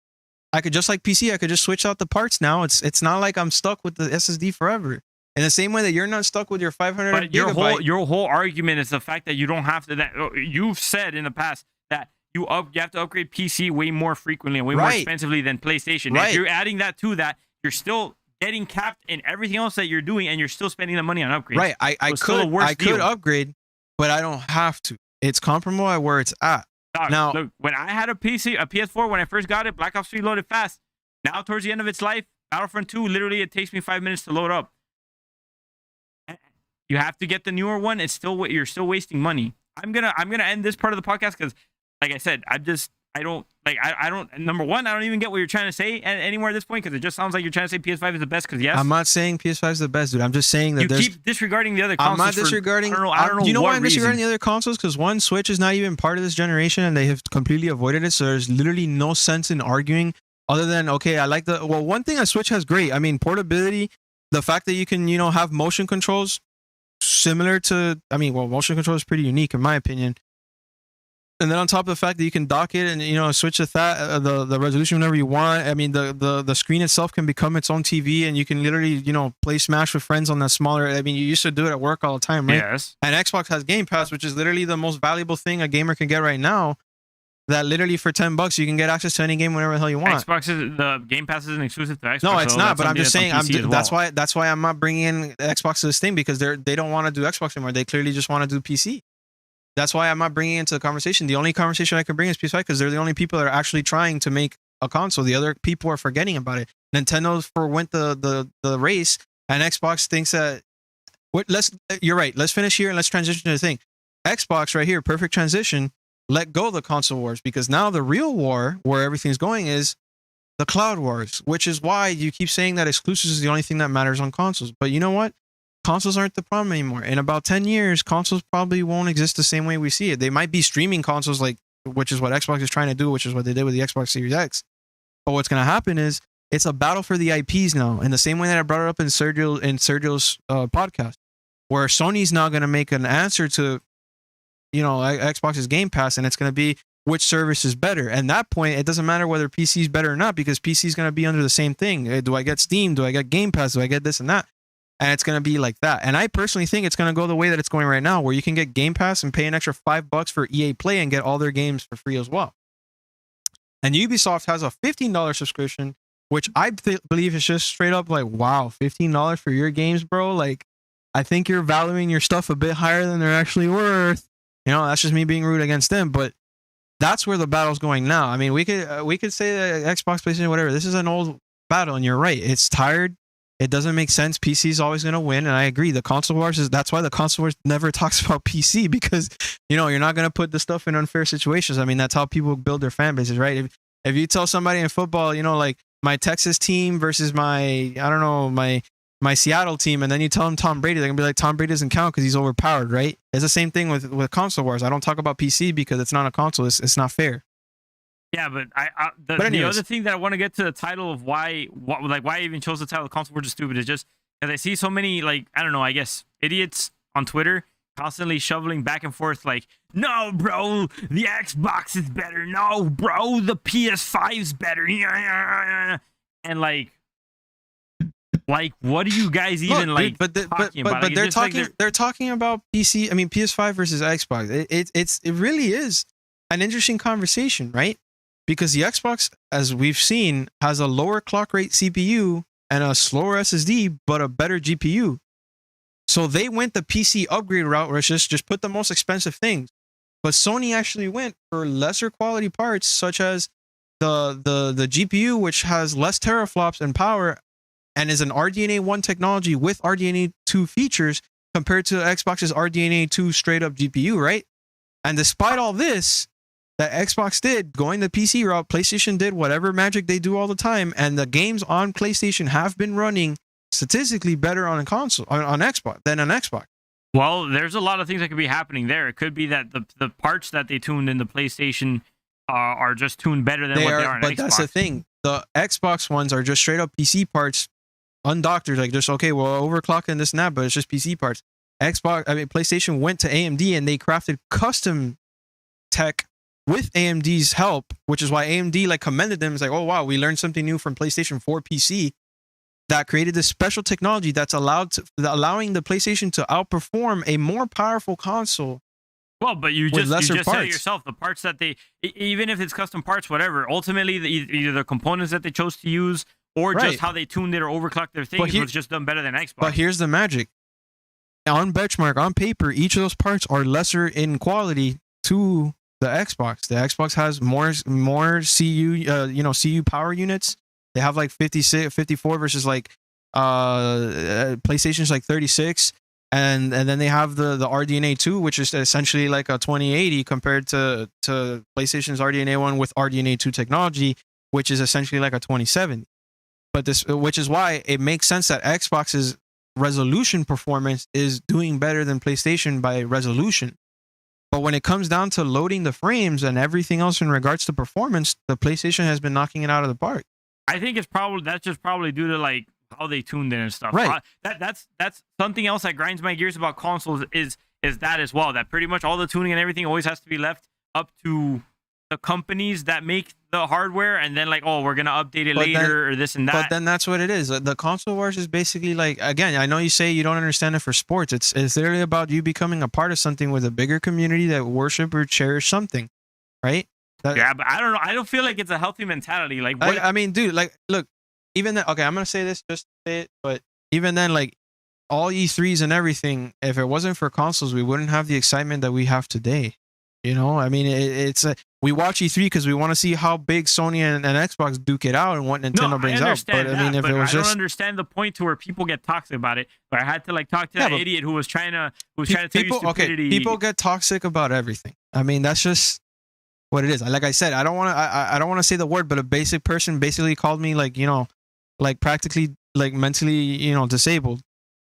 I could just like PC, I could just switch out the parts now. It's not like I'm stuck with the SSD forever. In the same way that you're not stuck with your 500 but gigabyte. Your whole argument is the fact that you don't have to. That you've said in the past that you have to upgrade PC way more frequently and way more expensively than PlayStation. If you're adding that to that, you're still getting capped in everything else that you're doing, and you're still spending the money on upgrades. Right. I could upgrade, but I don't have to. It's comparable at where it's at. Now, look, when I had a PS4, when I first got it, Black Ops 3 loaded fast. Now, towards the end of its life, Battlefront 2, literally, it takes me 5 minutes to load up. You have to get the newer one. You're still wasting money. I'm gonna end this part of the podcast because, like I said, number one, I don't even get what you're trying to say anymore at this point because it just sounds like you're trying to say PS5 is the best because yes. I'm not saying PS5 is the best, dude. I'm just saying that you keep disregarding the other consoles. I'm not disregarding. I don't know you know why I'm disregarding the other consoles? Because one, Switch is not even part of this generation and they have completely avoided it. So there's literally no sense in arguing other than, okay, I like one thing a Switch has great. I mean, portability, the fact that you can, have motion controls similar to, motion control is pretty unique in my opinion. And then on top of the fact that you can dock it and switch the resolution whenever you want. I mean the screen itself can become its own TV and you can literally play Smash with friends on that smaller. I mean you used to do it at work all the time, right? Yes. And Xbox has Game Pass, which is literally the most valuable thing a gamer can get right now. That literally for $10 you can get access to any game whenever the hell you want. The Game Pass isn't exclusive to Xbox. No, it's not. But I'm just saying that's why I'm not bringing in Xbox to this thing because they don't want to do Xbox anymore. They clearly just want to do PC. That's why I'm not bringing it into the conversation. The only conversation I can bring is PS5 because they're the only people that are actually trying to make a console. The other people are forgetting about it. Nintendo went the race, and Xbox thinks that. You're right. Let's finish here and let's transition to the thing. Xbox right here, perfect transition. Let go of the console wars because now the real war, where everything's going, is the cloud wars, which is why you keep saying that exclusives is the only thing that matters on consoles. But you know what? consoles aren't the problem anymore. In about 10 years, consoles probably won't exist the same way we see it. They might be streaming consoles, like, which is what Xbox is trying to do, which is what they did with the Xbox Series X. But what's going to happen is it's a battle for the IPs now, in the same way that I brought it up in Sergio's podcast, where Sony's now going to make an answer to, Xbox's Game Pass, and it's going to be which service is better. And at that point, it doesn't matter whether PC is better or not, because PC is going to be under the same thing. Do I get Steam? Do I get Game Pass? Do I get this and that? And it's going to be like that. And I personally think it's going to go the way that it's going right now, where you can get Game Pass and pay an extra $5 for EA Play and get all their games for free as well. And Ubisoft has a $15 subscription, which I believe is just straight up like, wow, $15 for your games, bro. Like, I think you're valuing your stuff a bit higher than they're actually worth. That's just me being rude against them, but that's where the battle's going now. I mean, we could say that Xbox, PlayStation, whatever. This is an old battle, and you're right. It's tired. It doesn't make sense. PC is always going to win, and I agree. The console wars that's why the console wars never talks about PC, because you're not going to put the stuff in unfair situations. I mean, that's how people build their fan bases, right? If you tell somebody in football, like my Texas team versus my Seattle team, and then you tell them Tom Brady, they're gonna be like, Tom Brady doesn't count because he's overpowered, right? It's the same thing with console wars. I don't talk about PC because it's not a console. It's not fair. Yeah, but the other thing that I want to get to the title of why I even chose the title of console wars is stupid is just because I see so many, like, I don't know, I guess idiots on Twitter constantly shoveling back and forth like, no, bro, the Xbox is better. No, bro, the PS5's better. And like, what are you guys even talking about? But they're talking about PC. I mean, PS5 versus Xbox. It really is an interesting conversation, right? Because the Xbox, as we've seen, has a lower clock rate CPU and a slower SSD, but a better GPU. So they went the PC upgrade route, where it's just put the most expensive things. But Sony actually went for lesser quality parts, such as the GPU, which has less teraflops and power, and is an RDNA 1 technology with RDNA 2 features, compared to Xbox's RDNA 2 straight up GPU, right? And despite all this that Xbox did, going the PC route, PlayStation did whatever magic they do all the time, and the games on PlayStation have been running statistically better on a console, on Xbox, than on Xbox. Well, there's a lot of things that could be happening there. It could be that the parts that they tuned in the PlayStation are just tuned better than what they are on Xbox. But that's the thing. The Xbox ones are just straight up PC parts, undoctored, like just, okay, well, overclocking this and that, but it's just PC parts. PlayStation went to AMD and they crafted custom tech with AMD's help, which is why AMD commended them. It's like, oh wow, we learned something new from PlayStation 4 PC that created this special technology that's allowing the PlayStation to outperform a more powerful console. Well, but you just said it yourself. The parts that they, even if it's custom parts, whatever, ultimately either the components that they chose to use or just how they tuned it or overclocked their things was just done better than Xbox. But here's the magic. On benchmark, on paper, each of those parts are lesser in quality to the Xbox. The Xbox has more CU power units. They have 56, 54 versus PlayStation's 36. And then they have the RDNA 2, which is essentially a 2080 compared to PlayStation's RDNA 1 with RDNA 2 technology, which is essentially a 2070. Which is why it makes sense that Xbox's resolution performance is doing better than PlayStation by resolution. But when it comes down to loading the frames and everything else in regards to performance, the PlayStation has been knocking it out of the park. I think that's just probably due to how they tuned in and stuff. Right. That's something else that grinds my gears about consoles is that as well. That pretty much all the tuning and everything always has to be left up to the companies that make the hardware, and then we're gonna update it later or this and that. But then that's what it is. The console wars is basically again, I know you say you don't understand it for sports. It's literally about you becoming a part of something with a bigger community that worship or cherish something, right? Yeah, but I don't know. I don't feel like it's a healthy mentality. I mean, dude, look, even then, okay, I'm gonna say this, just say it, but even then, all E3s and everything, if it wasn't for consoles, we wouldn't have the excitement that we have today. I mean, it's we watch E3 because we want to see how big Sony and Xbox duke it out and what Nintendo brings out. But I mean, if it was I don't understand the point to where people get toxic about it. But I had to talk to that idiot who was trying to tell you stupidity. Okay, people get toxic about everything. I mean, that's just what it is. Like I said, I don't want to say the word, but a basic person basically called me practically mentally disabled.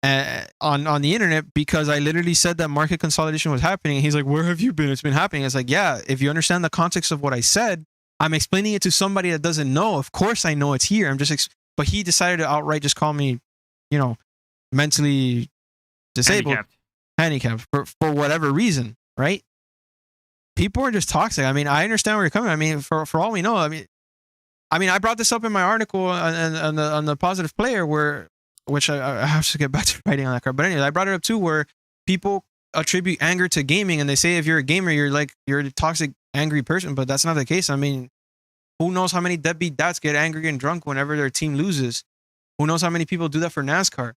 on the internet because I literally said that market consolidation was happening. He's like, where have you been? It's been happening. It's like, yeah, if you understand the context of what I said, I'm explaining it to somebody that doesn't know. Of course I know it's here. I'm just, but he decided to outright just call me, mentally disabled, handicapped for whatever reason, right? People are just toxic. I mean, I understand where you're coming. I mean, for all we know, I mean, I brought this up in my article on the positive player which I have to get back to writing on that card. But anyway, I brought it up too, where people attribute anger to gaming, and they say if you're a gamer, you're a toxic, angry person. But that's not the case. I mean, who knows how many deadbeat dads get angry and drunk whenever their team loses? Who knows how many people do that for NASCAR?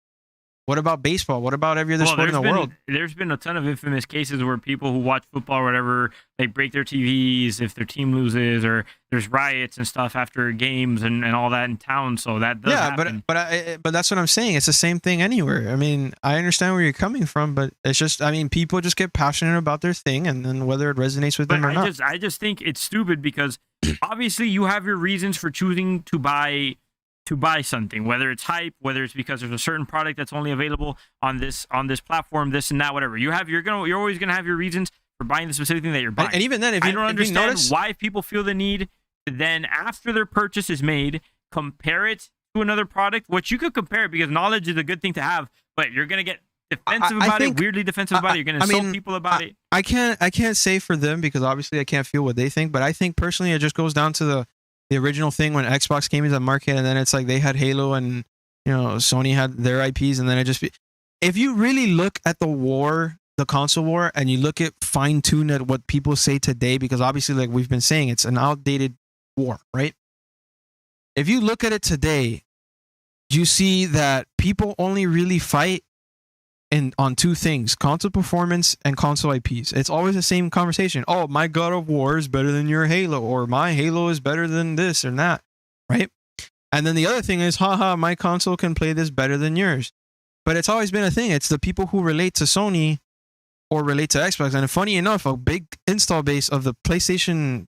What about baseball? What about every other sport in the world? There's been a ton of infamous cases where people who watch football or whatever, they break their TVs if their team loses, or there's riots and stuff after games and all that in town. So that does happen. But that's what I'm saying. It's the same thing anywhere. I mean, I understand where you're coming from, but it's just, I mean, people just get passionate about their thing, and then whether it resonates with them or not. I just think it's stupid because obviously you have your reasons for choosing to buy something, whether it's hype, whether it's because there's a certain product that's only available on this platform, this and that, whatever. You're always gonna have your reasons for buying the specific thing that you're buying. And even then, I don't understand why people feel the need to then, after their purchase is made, compare it to another product, which you could compare because knowledge is a good thing to have, but you're gonna get defensive about it, weirdly defensive about it. You're gonna insult people about it. I can't say for them because obviously I can't feel what they think, but I think personally it just goes down to the original thing when Xbox came into the market, and then it's like they had Halo and Sony had their IPs, and then if you really look at the console war, and you look at fine-tune at what people say today, because obviously like we've been saying, it's an outdated war, right? If you look at it today, you see that people only really fight on two things: console performance and console IPs. It's always the same conversation. Oh, my God of War is better than your Halo, or my Halo is better than this or that, right? And then the other thing is, haha, my console can play this better than yours. But it's always been a thing. It's the people who relate to Sony or relate to Xbox. And funny enough, a big install base of the PlayStation,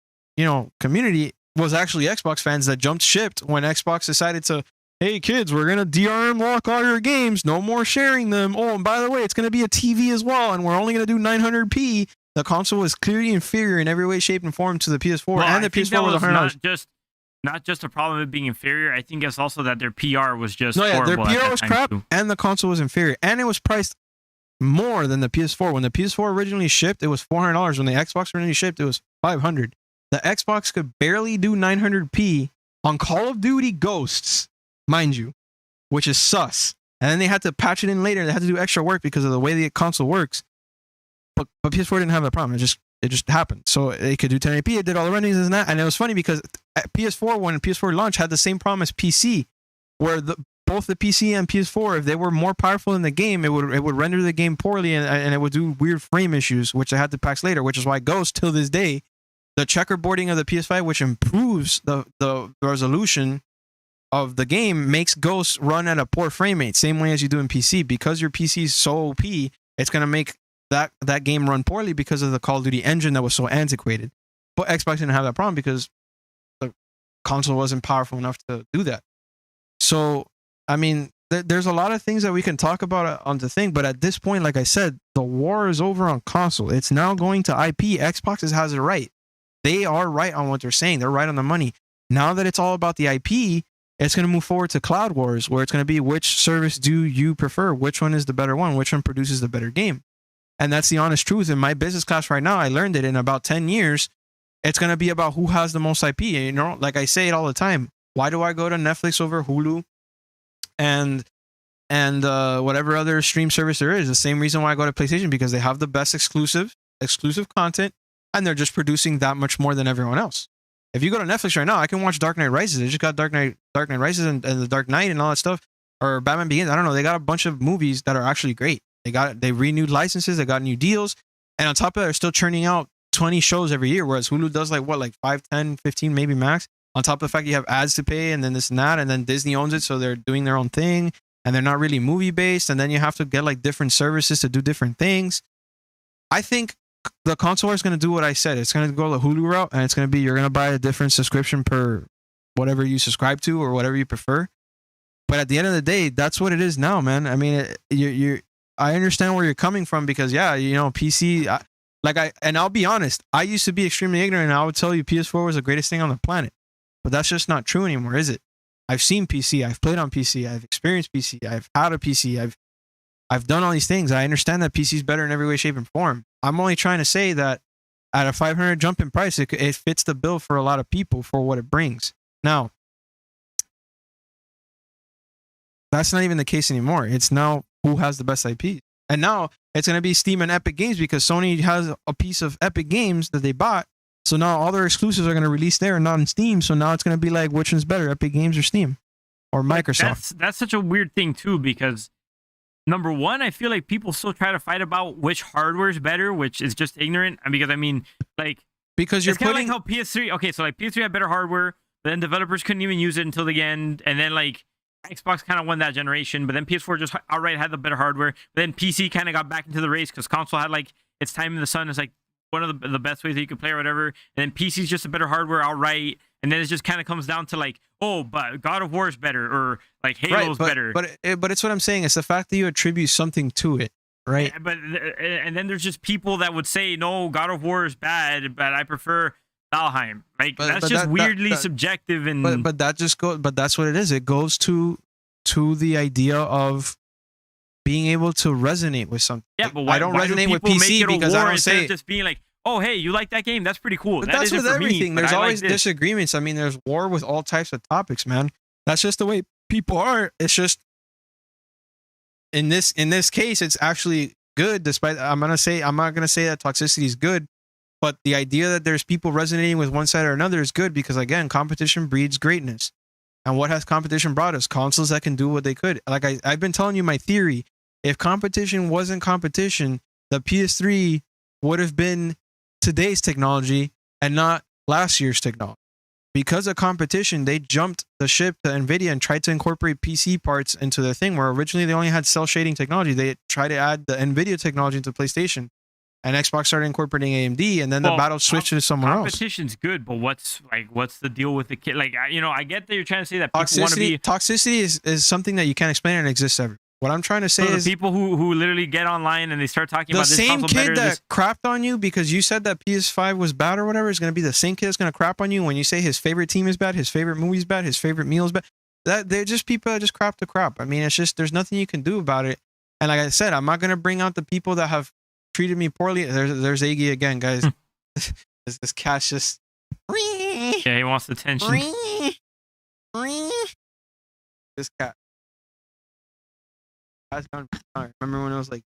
community was actually Xbox fans that jumped ship when Xbox decided to, hey kids, we're going to DRM lock all your games. No more sharing them. Oh, and by the way, it's going to be a TV as well, and we're only going to do 900p. The console was clearly inferior in every way, shape, and form to the PS4. Well, and the PS4 was $100. Not just a problem of being inferior. I think it's also that their PR was just horrible. Their PR was crap, too. And the console was inferior. And it was priced more than the PS4. When the PS4 originally shipped, it was $400. When the Xbox originally shipped, it was $500. The Xbox could barely do 900p on Call of Duty Ghosts, mind you, which is sus. And then they had to patch it in later. They had to do extra work because of the way the console works. But PS4 didn't have that problem. It just happened. So it could do 1080p. It did all the renderings and that. And it was funny because PS4, when PS4 launched, had the same problem as PC, where both the PC and PS4, if they were more powerful in the game, it would render the game poorly, and it would do weird frame issues, which they had to patch later, which is why Ghost, till this day, the checkerboarding of the PS5, which improves the resolution of the game, makes Ghost run at a poor frame rate, same way as you do in PC. Because your PC is so OP, it's going to make that game run poorly because of the Call of Duty engine that was so antiquated. But Xbox didn't have that problem because the console wasn't powerful enough to do that. So, I mean, there's a lot of things that we can talk about on the thing, but at this point, like I said, the war is over on console. It's now going to IP. Xbox has it right. They are right on what they're saying. They're right on the money. Now that it's all about the IP, it's going to move forward to Cloud Wars, where it's going to be, which service do you prefer? Which one is the better one? Which one produces the better game? And that's the honest truth. In my business class right now, I learned it in about 10 years. It's going to be about who has the most IP. Like I say it all the time. Why do I go to Netflix over Hulu and whatever other stream service there is? The same reason why I go to PlayStation, because they have the best exclusive content, and they're just producing that much more than everyone else. If you go to Netflix right now, I can watch Dark Knight Rises. They just got Dark Knight Rises and The Dark Knight and all that stuff, or Batman Begins. I don't know. They got a bunch of movies that are actually great. They renewed licenses, they got new deals, and on top of that, they're still churning out 20 shows every year, whereas Hulu does like 5, 10, 15 maybe max. On top of the fact you have ads to pay, and then this and that, and then Disney owns it, so they're doing their own thing, and they're not really movie based, and then you have to get like different services to do different things. I think the console is going to do what I said. It's going to go the Hulu route, and it's going to be, you're going to buy a different subscription per whatever you subscribe to or whatever you prefer. But at the end of the day, that's what it is now, man. I mean, I understand where you're coming from because yeah, you know, PC. And I'll be honest, I used to be extremely ignorant, and I would tell you PS4 was the greatest thing on the planet. But that's just not true anymore, is it? I've seen PC, I've played on PC, I've experienced PC, I've had a PC, I've done all these things. I understand that PC is better in every way, shape, and form. I'm only trying to say that at a 500 jump in price, it fits the bill for a lot of people for what it brings. Now, that's not even the case anymore. It's now who has the best IP. And now it's going to be Steam and Epic Games because Sony has a piece of Epic Games that they bought. So now all their exclusives are going to release there and not on Steam. So now it's going to be like, which one's better, Epic Games or Steam or Microsoft? That's such a weird thing too, because number one, I feel like people still try to fight about which hardware is better, which is just ignorant. And because I mean, like, because you're putting like how PS3. Okay, so like PS3 had better hardware, but then developers couldn't even use it until the end, and then like Xbox kind of won that generation, but then PS4 just outright had the better hardware. But then PC kind of got back into the race because console had like its time in the sun is like one of the best ways that you could play or whatever. And then PC's just a better hardware outright. And then it just kind of comes down to like, oh, but God of War is better or like Halo's better. But it's what I'm saying. It's the fact that you attribute something to it, right? And then there's just people that would say, no, God of War is bad, but I prefer Valheim. Like that's just weirdly subjective. And but that just goes. But that's what it is. It goes to the idea of being able to resonate with something. Yeah, but why, I don't resonate with PC because I don't say just being like, oh, hey, you like that game? That's pretty cool. But that that's with everything. Me, there's always like disagreements. I mean, there's war with all types of topics, man. That's just the way people are. It's just in this case, it's actually good. Despite I'm not gonna say that toxicity is good, but the idea that there's people resonating with one side or another is good because again, competition breeds greatness. And what has competition brought us? Consoles that can do what they could. Like I've been telling you my theory. If competition wasn't competition, the PS3 would have been today's technology and not last year's technology. Because of competition, they jumped the ship to NVIDIA and tried to incorporate PC parts into their thing, where originally they only had cell shading technology. They tried to add the NVIDIA technology into PlayStation. And Xbox started incorporating AMD, and then the battle switched to somewhere else. Competition's good, but what's the deal with the kid? Like, you know, I get that you're trying to say that people want to be... Toxicity is something that you can't explain and exists ever. What I'm trying to say is... the people who literally get online and they start talking about this console better... The same kid that this... crapped on you because you said that PS5 was bad or whatever is going to be the same kid that's going to crap on you when you say his favorite team is bad, his favorite movie is bad, his favorite meal is bad. They're just people that just crap the crap. I mean, it's just... There's nothing you can do about it. And like I said, I'm not going to bring out the people that have treated me poorly. There's Iggy again, guys. This cat's just... Yeah, he wants attention. This cat. I remember when it was like...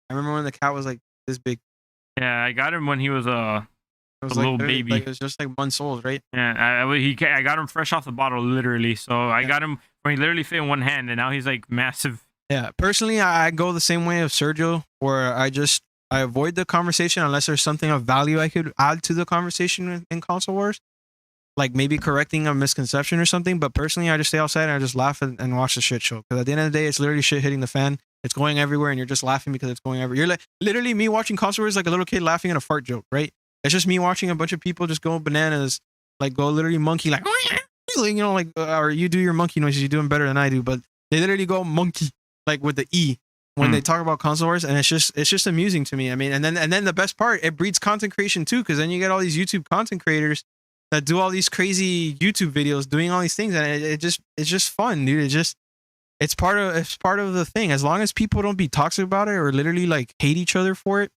I remember when the cat was like this big. Yeah, I got him when he was a little baby. Like, it was just like months old, right? Yeah, I got him fresh off the bottle, literally. So I got him when he literally fit in one hand, and now he's like massive. Yeah, personally, I go the same way of Sergio, where I avoid the conversation unless there's something of value I could add to the conversation in console wars, like maybe correcting a misconception or something. But personally, I just stay outside and I just laugh and watch the shit show. Because at the end of the day, it's literally shit hitting the fan. It's going everywhere, and you're just laughing because it's going everywhere. You're like literally me watching console wars like a little kid laughing at a fart joke, right? It's just me watching a bunch of people just go bananas, like go literally monkey, like you know, like or you do your monkey noises, you're doing better than I do, but they literally go monkey like with the E when they talk about console wars, and it's just amusing to me. I mean, and then the best part, it breeds content creation too, because then you get all these YouTube content creators that do all these crazy YouTube videos doing all these things, and it's just fun, dude. It's part of the thing. As long as people don't be toxic about it or literally like hate each other for it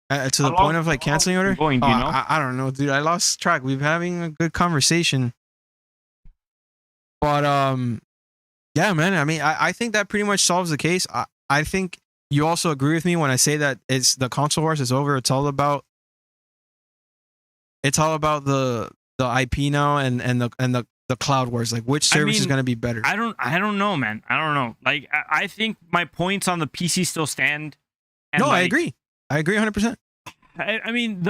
to the point of like canceling order. I don't know, dude. I lost track. We've been having a good conversation, but yeah, man. I mean, I think that pretty much solves the case. I think you also agree with me when I say that it's the console wars is over. It's all about the IP now and the cloud wars. Like, which service is going to be better? I don't know, man. I don't know. Like, I think my points on the PC still stand. No, like, I agree. I agree 100%. I mean,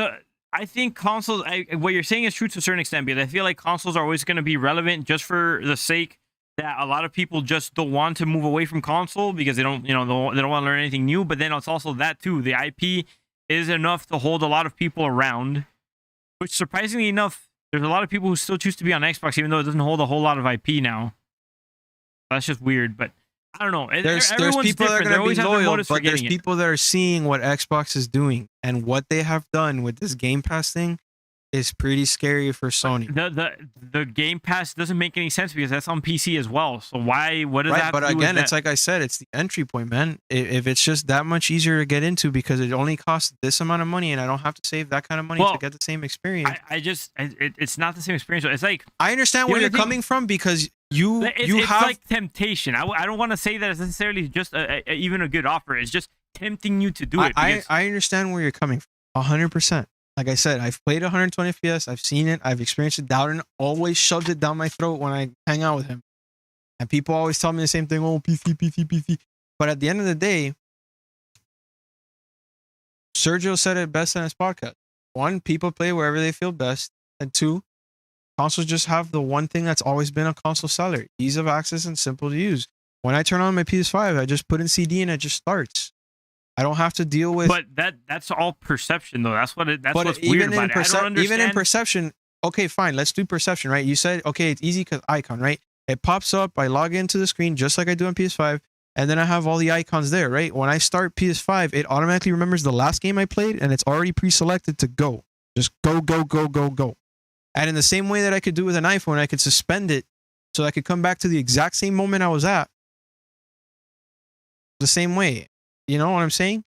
I think consoles. What you're saying is true to a certain extent, because I feel like consoles are always going to be relevant just for the sake that a lot of people just don't want to move away from console because they don't want to learn anything new. But then it's also that too. The IP is enough to hold a lot of people around, which surprisingly enough, there's a lot of people who still choose to be on Xbox, even though it doesn't hold a whole lot of IP now. That's just weird, but I don't know. There's Everyone's people that are different. going to be loyal, but there's it. people that are seeing what Xbox is doing and what they have done with this Game Pass thing is pretty scary for Sony. The Game Pass doesn't make any sense because that's on PC as well. So why? What does that have But to do again, with it's like I said, it's the entry point, man. If it's just that much easier to get into because it only costs this amount of money and I don't have to save that kind of money to get the same experience. It's not the same experience. It's like I understand where you're coming from because it's have like temptation. I don't want to say that it's necessarily just even a good offer. It's just tempting you to do it. I understand where you're coming from, 100%. Like I said, I've played 120 FPS. I've seen it. I've experienced it. Dowden always shoved it down my throat when I hang out with him. And people always tell me the same thing. Oh, PC, PC, PC. But at the end of the day, Sergio said it best in his podcast. One, people play wherever they feel best. And two, consoles just have the one thing that's always been a console seller. Ease of access and simple to use. When I turn on my PS5, I just put in CD and it just starts. I don't have to deal with. But that's all perception, though. That's what's weird about it. I don't understand. Even in perception, okay, fine. Let's do perception, right? You said, okay, it's easy because icon, right? It pops up. I log into the screen just like I do on PS5, and then I have all the icons there, right? When I start PS5, it automatically remembers the last game I played, and it's already pre-selected to go. Just go, go, go, go, go. And in the same way that I could do with an iPhone, I could suspend it so I could come back to the exact same moment I was at. The same way. You know what I'm saying?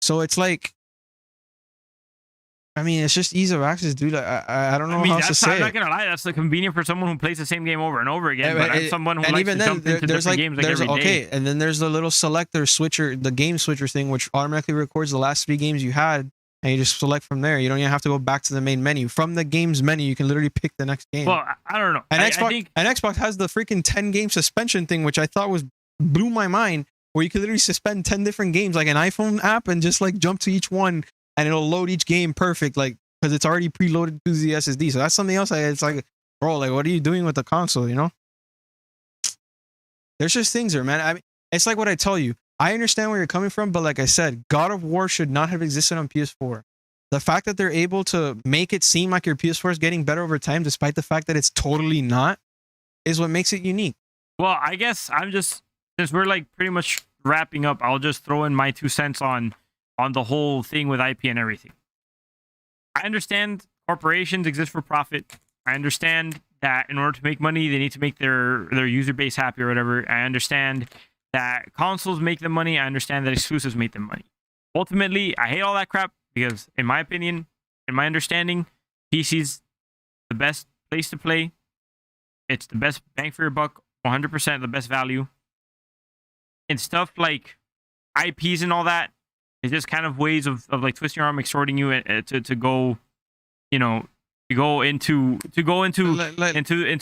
So it's like, I mean, it's just ease of access, dude. I don't know how else to say. I'm not gonna lie. That's convenient for someone who plays the same game over and over again. But I'm someone who likes to jump into different games like every day. Okay, and then there's the little selector switcher, the game switcher thing, which automatically records the last 3 games you had, and you just select from there. You don't even have to go back to the main menu. From the game's menu, you can literally pick the next game. Well, I don't know. And Xbox has the freaking 10-game suspension thing, which I thought blew my mind. Where you can literally suspend 10 different games like an iPhone app and just like jump to each one and it'll load each game perfect, like because it's already preloaded to the SSD. So that's something else. It's like, bro, like what are you doing with the console? You know, there's just things there, man. I mean, it's like what I tell you. I understand where you're coming from, but like I said, God of War should not have existed on PS4. The fact that they're able to make it seem like your PS4 is getting better over time, despite the fact that it's totally not, is what makes it unique. Well, I guess since we're like pretty much wrapping up, I'll just throw in my 2 cents on the whole thing with IP and everything. I understand corporations exist for profit. I understand that in order to make money, they need to make their user base happy or whatever. I understand that consoles make them money. I understand that exclusives make them money. Ultimately, I hate all that crap because, in my opinion, in my understanding, PC's the best place to play. It's the best bang for your buck, 100% the best value. And stuff like IPs and all that is just kind of ways of like twisting your arm, extorting you to go, you know, to go into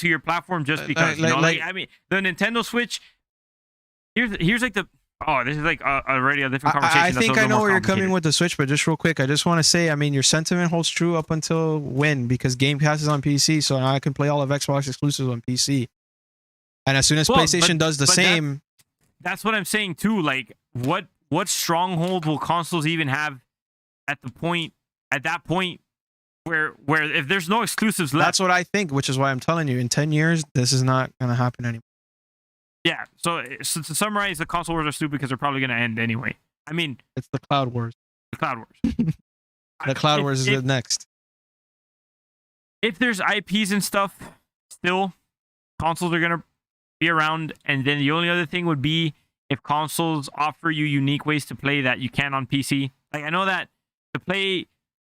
your platform just because. I mean, the Nintendo Switch. Here's like the. Oh, this is like already a different conversation. I think I know where you're coming with the Switch, but just real quick, I just want to say, I mean, your sentiment holds true up until when? Because Game Pass is on PC, so now I can play all of Xbox exclusives on PC. And as soon as PlayStation does the same. That's what I'm saying too. Like, what stronghold will consoles even have at that point where if there's no exclusives left? That's what I think, which is why I'm telling you, in 10 years, this is not gonna happen anymore. Yeah. So to summarize, the console wars are stupid because they're probably gonna end anyway. I mean, it's the Cloud Wars. The Cloud Wars. The Cloud Wars is the next. If there's IPs and stuff, still, consoles are gonna be around, and then the only other thing would be if consoles offer you unique ways to play that you can on PC. Like, I know that to play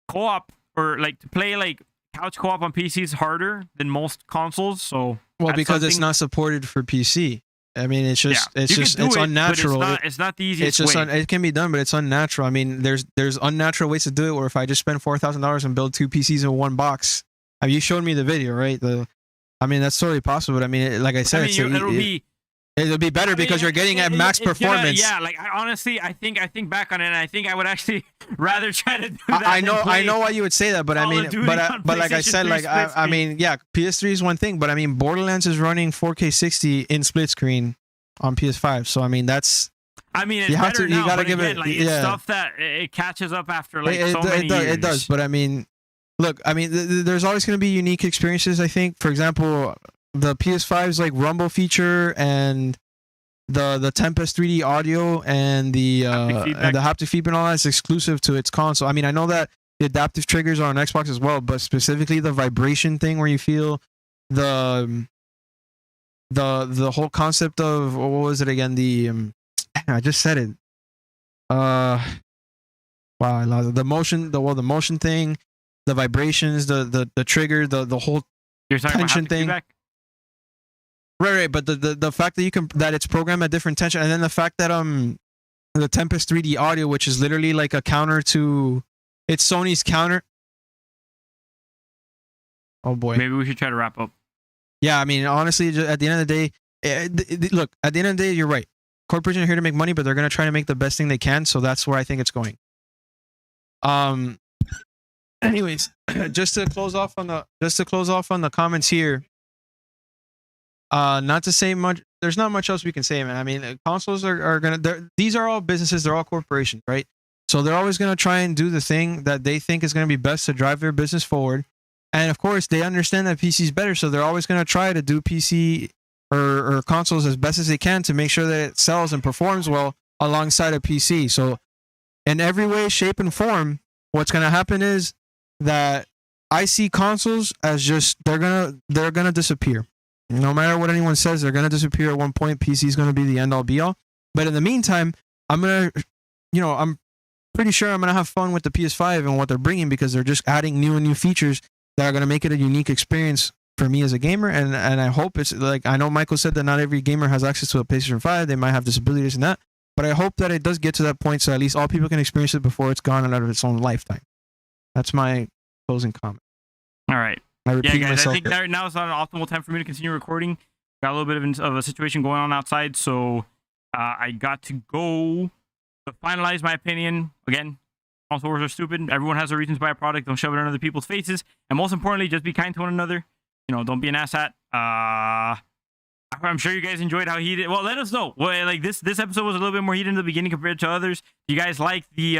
co-op or like to play like couch co-op on PC is harder than most consoles. So because it's not supported for PC. I mean, it's unnatural. It's not the easiest way. It can be done, but it's unnatural. I mean, there's unnatural ways to do it. Where if I just spend $4,000 and build 2 PCs in one box, I mean, you showed me the video, right? I mean, that's totally possible. But I mean, like I said, it'll be better because you're getting at max performance. Like I think back on it, and I think I would actually rather try to do that. I know why you would say that, but I mean, but like I said, like I mean, yeah, PS3 is one thing, but I mean, Borderlands is running 4K 60 in split screen on PS5. So I mean, it's gotta give it stuff that it catches up after like so many years. It does, but I mean. Look, I mean, there's always going to be unique experiences, I think. For example, the PS5's like rumble feature and the Tempest 3D audio and the haptic feedback and all that is exclusive to its console. I mean, I know that the adaptive triggers are on Xbox as well, but specifically the vibration thing where you feel the whole concept of what was it again? I just said it. Wow, I lost it. The motion thing, the vibrations, the trigger, the whole You're talking tension about thing. feedback? Right. But the fact that that it's programmed at different tension, and then the fact that the Tempest 3D audio, which is literally like a counter to, it's Sony's counter. Oh boy. Maybe we should try to wrap up. Yeah, I mean, honestly, at the end of the day, look, at the end of the day, you're right. Corporations are here to make money, but they're gonna try to make the best thing they can. So that's where I think it's going. Anyways, just to close off on the comments here. Not to say much. There's not much else we can say, man. I mean, consoles are gonna. These are all businesses. They're all corporations, right? So they're always gonna try and do the thing that they think is gonna be best to drive their business forward. And of course, they understand that PC is better, so they're always gonna try to do PC or consoles as best as they can to make sure that it sells and performs well alongside a PC. So, in every way, shape, and form, what's gonna happen is that I see consoles as just they're gonna disappear. No matter what anyone says, they're going to disappear at one point. PC is going to be the end all be all. But in the meantime, I'm pretty sure I'm going to have fun with the PS5 and what they're bringing because they're just adding new features that are going to make it a unique experience for me as a gamer. And I hope it's like, I know Michael said that not every gamer has access to a PlayStation 5. They might have disabilities and that. But I hope that it does get to that point so at least all people can experience it before it's gone out of its own lifetime. That's my closing comment. All right. I repeat guys, myself. I think now is not an optimal time for me to continue recording. Got a little bit of a situation going on outside, so I got to go to finalize my opinion. Again, console wars are stupid. Everyone has a reason to buy a product. Don't shove it in other people's faces. And most importantly, just be kind to one another. You know, don't be an asshat. I'm sure you guys enjoyed how heated. Well, let us know. Well, like this episode was a little bit more heated in the beginning compared to others. You guys like the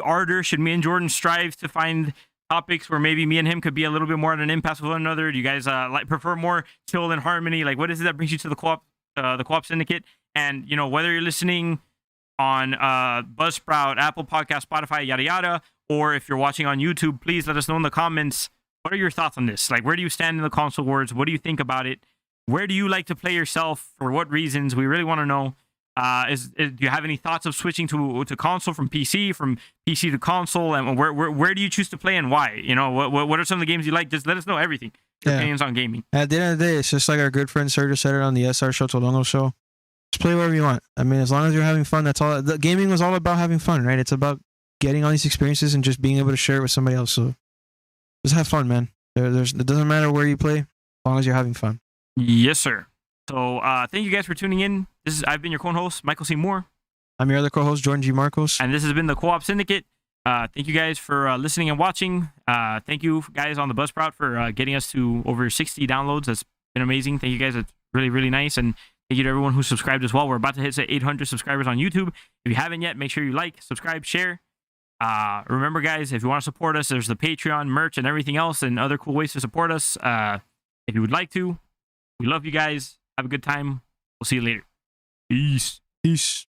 ardor? Should me and Jordan strive to find topics where maybe me and him could be a little bit more at an impasse with one another? Do you guys prefer more chill and harmony? Like, what is it that brings you to the Co-Op Syndicate? And you know, whether you're listening on Buzzsprout, Apple Podcast, Spotify, yada yada, or if you're watching on YouTube, please let us know in the comments. What are your thoughts on this? Like, where do you stand in the console wars? What do you think about it? Where do you like to play yourself? For what reasons? We really want to know. Do you have any thoughts of switching to console from PC to console, and where do you choose to play and why? You know, what are some of the games you like? Just let us know everything. Your opinions on gaming. At the end of the day, it's just like our good friend Sergio said it on the SR Show Tolongo show. Just play wherever you want. I mean, as long as you're having fun, that's all. The gaming was all about having fun, right? It's about getting all these experiences and just being able to share it with somebody else. So just have fun, man. It doesn't matter where you play, as long as you're having fun. Yes, sir. So thank you guys for tuning in. I've been your co-host, Michael C. Moore. I'm your other co-host, Jordan G. Marcos. And this has been the Co-Op Syndicate. Thank you guys for listening and watching. Thank you guys on the Buzzsprout for getting us to over 60 downloads. That's been amazing. Thank you guys. It's really, really nice. And thank you to everyone who subscribed as well. We're about to hit 800 subscribers on YouTube. If you haven't yet, make sure you like, subscribe, share. Remember, guys, if you want to support us, there's the Patreon, merch, and everything else, and other cool ways to support us. If you would like to, we love you guys. Have a good time. We'll see you later. Peace. Peace.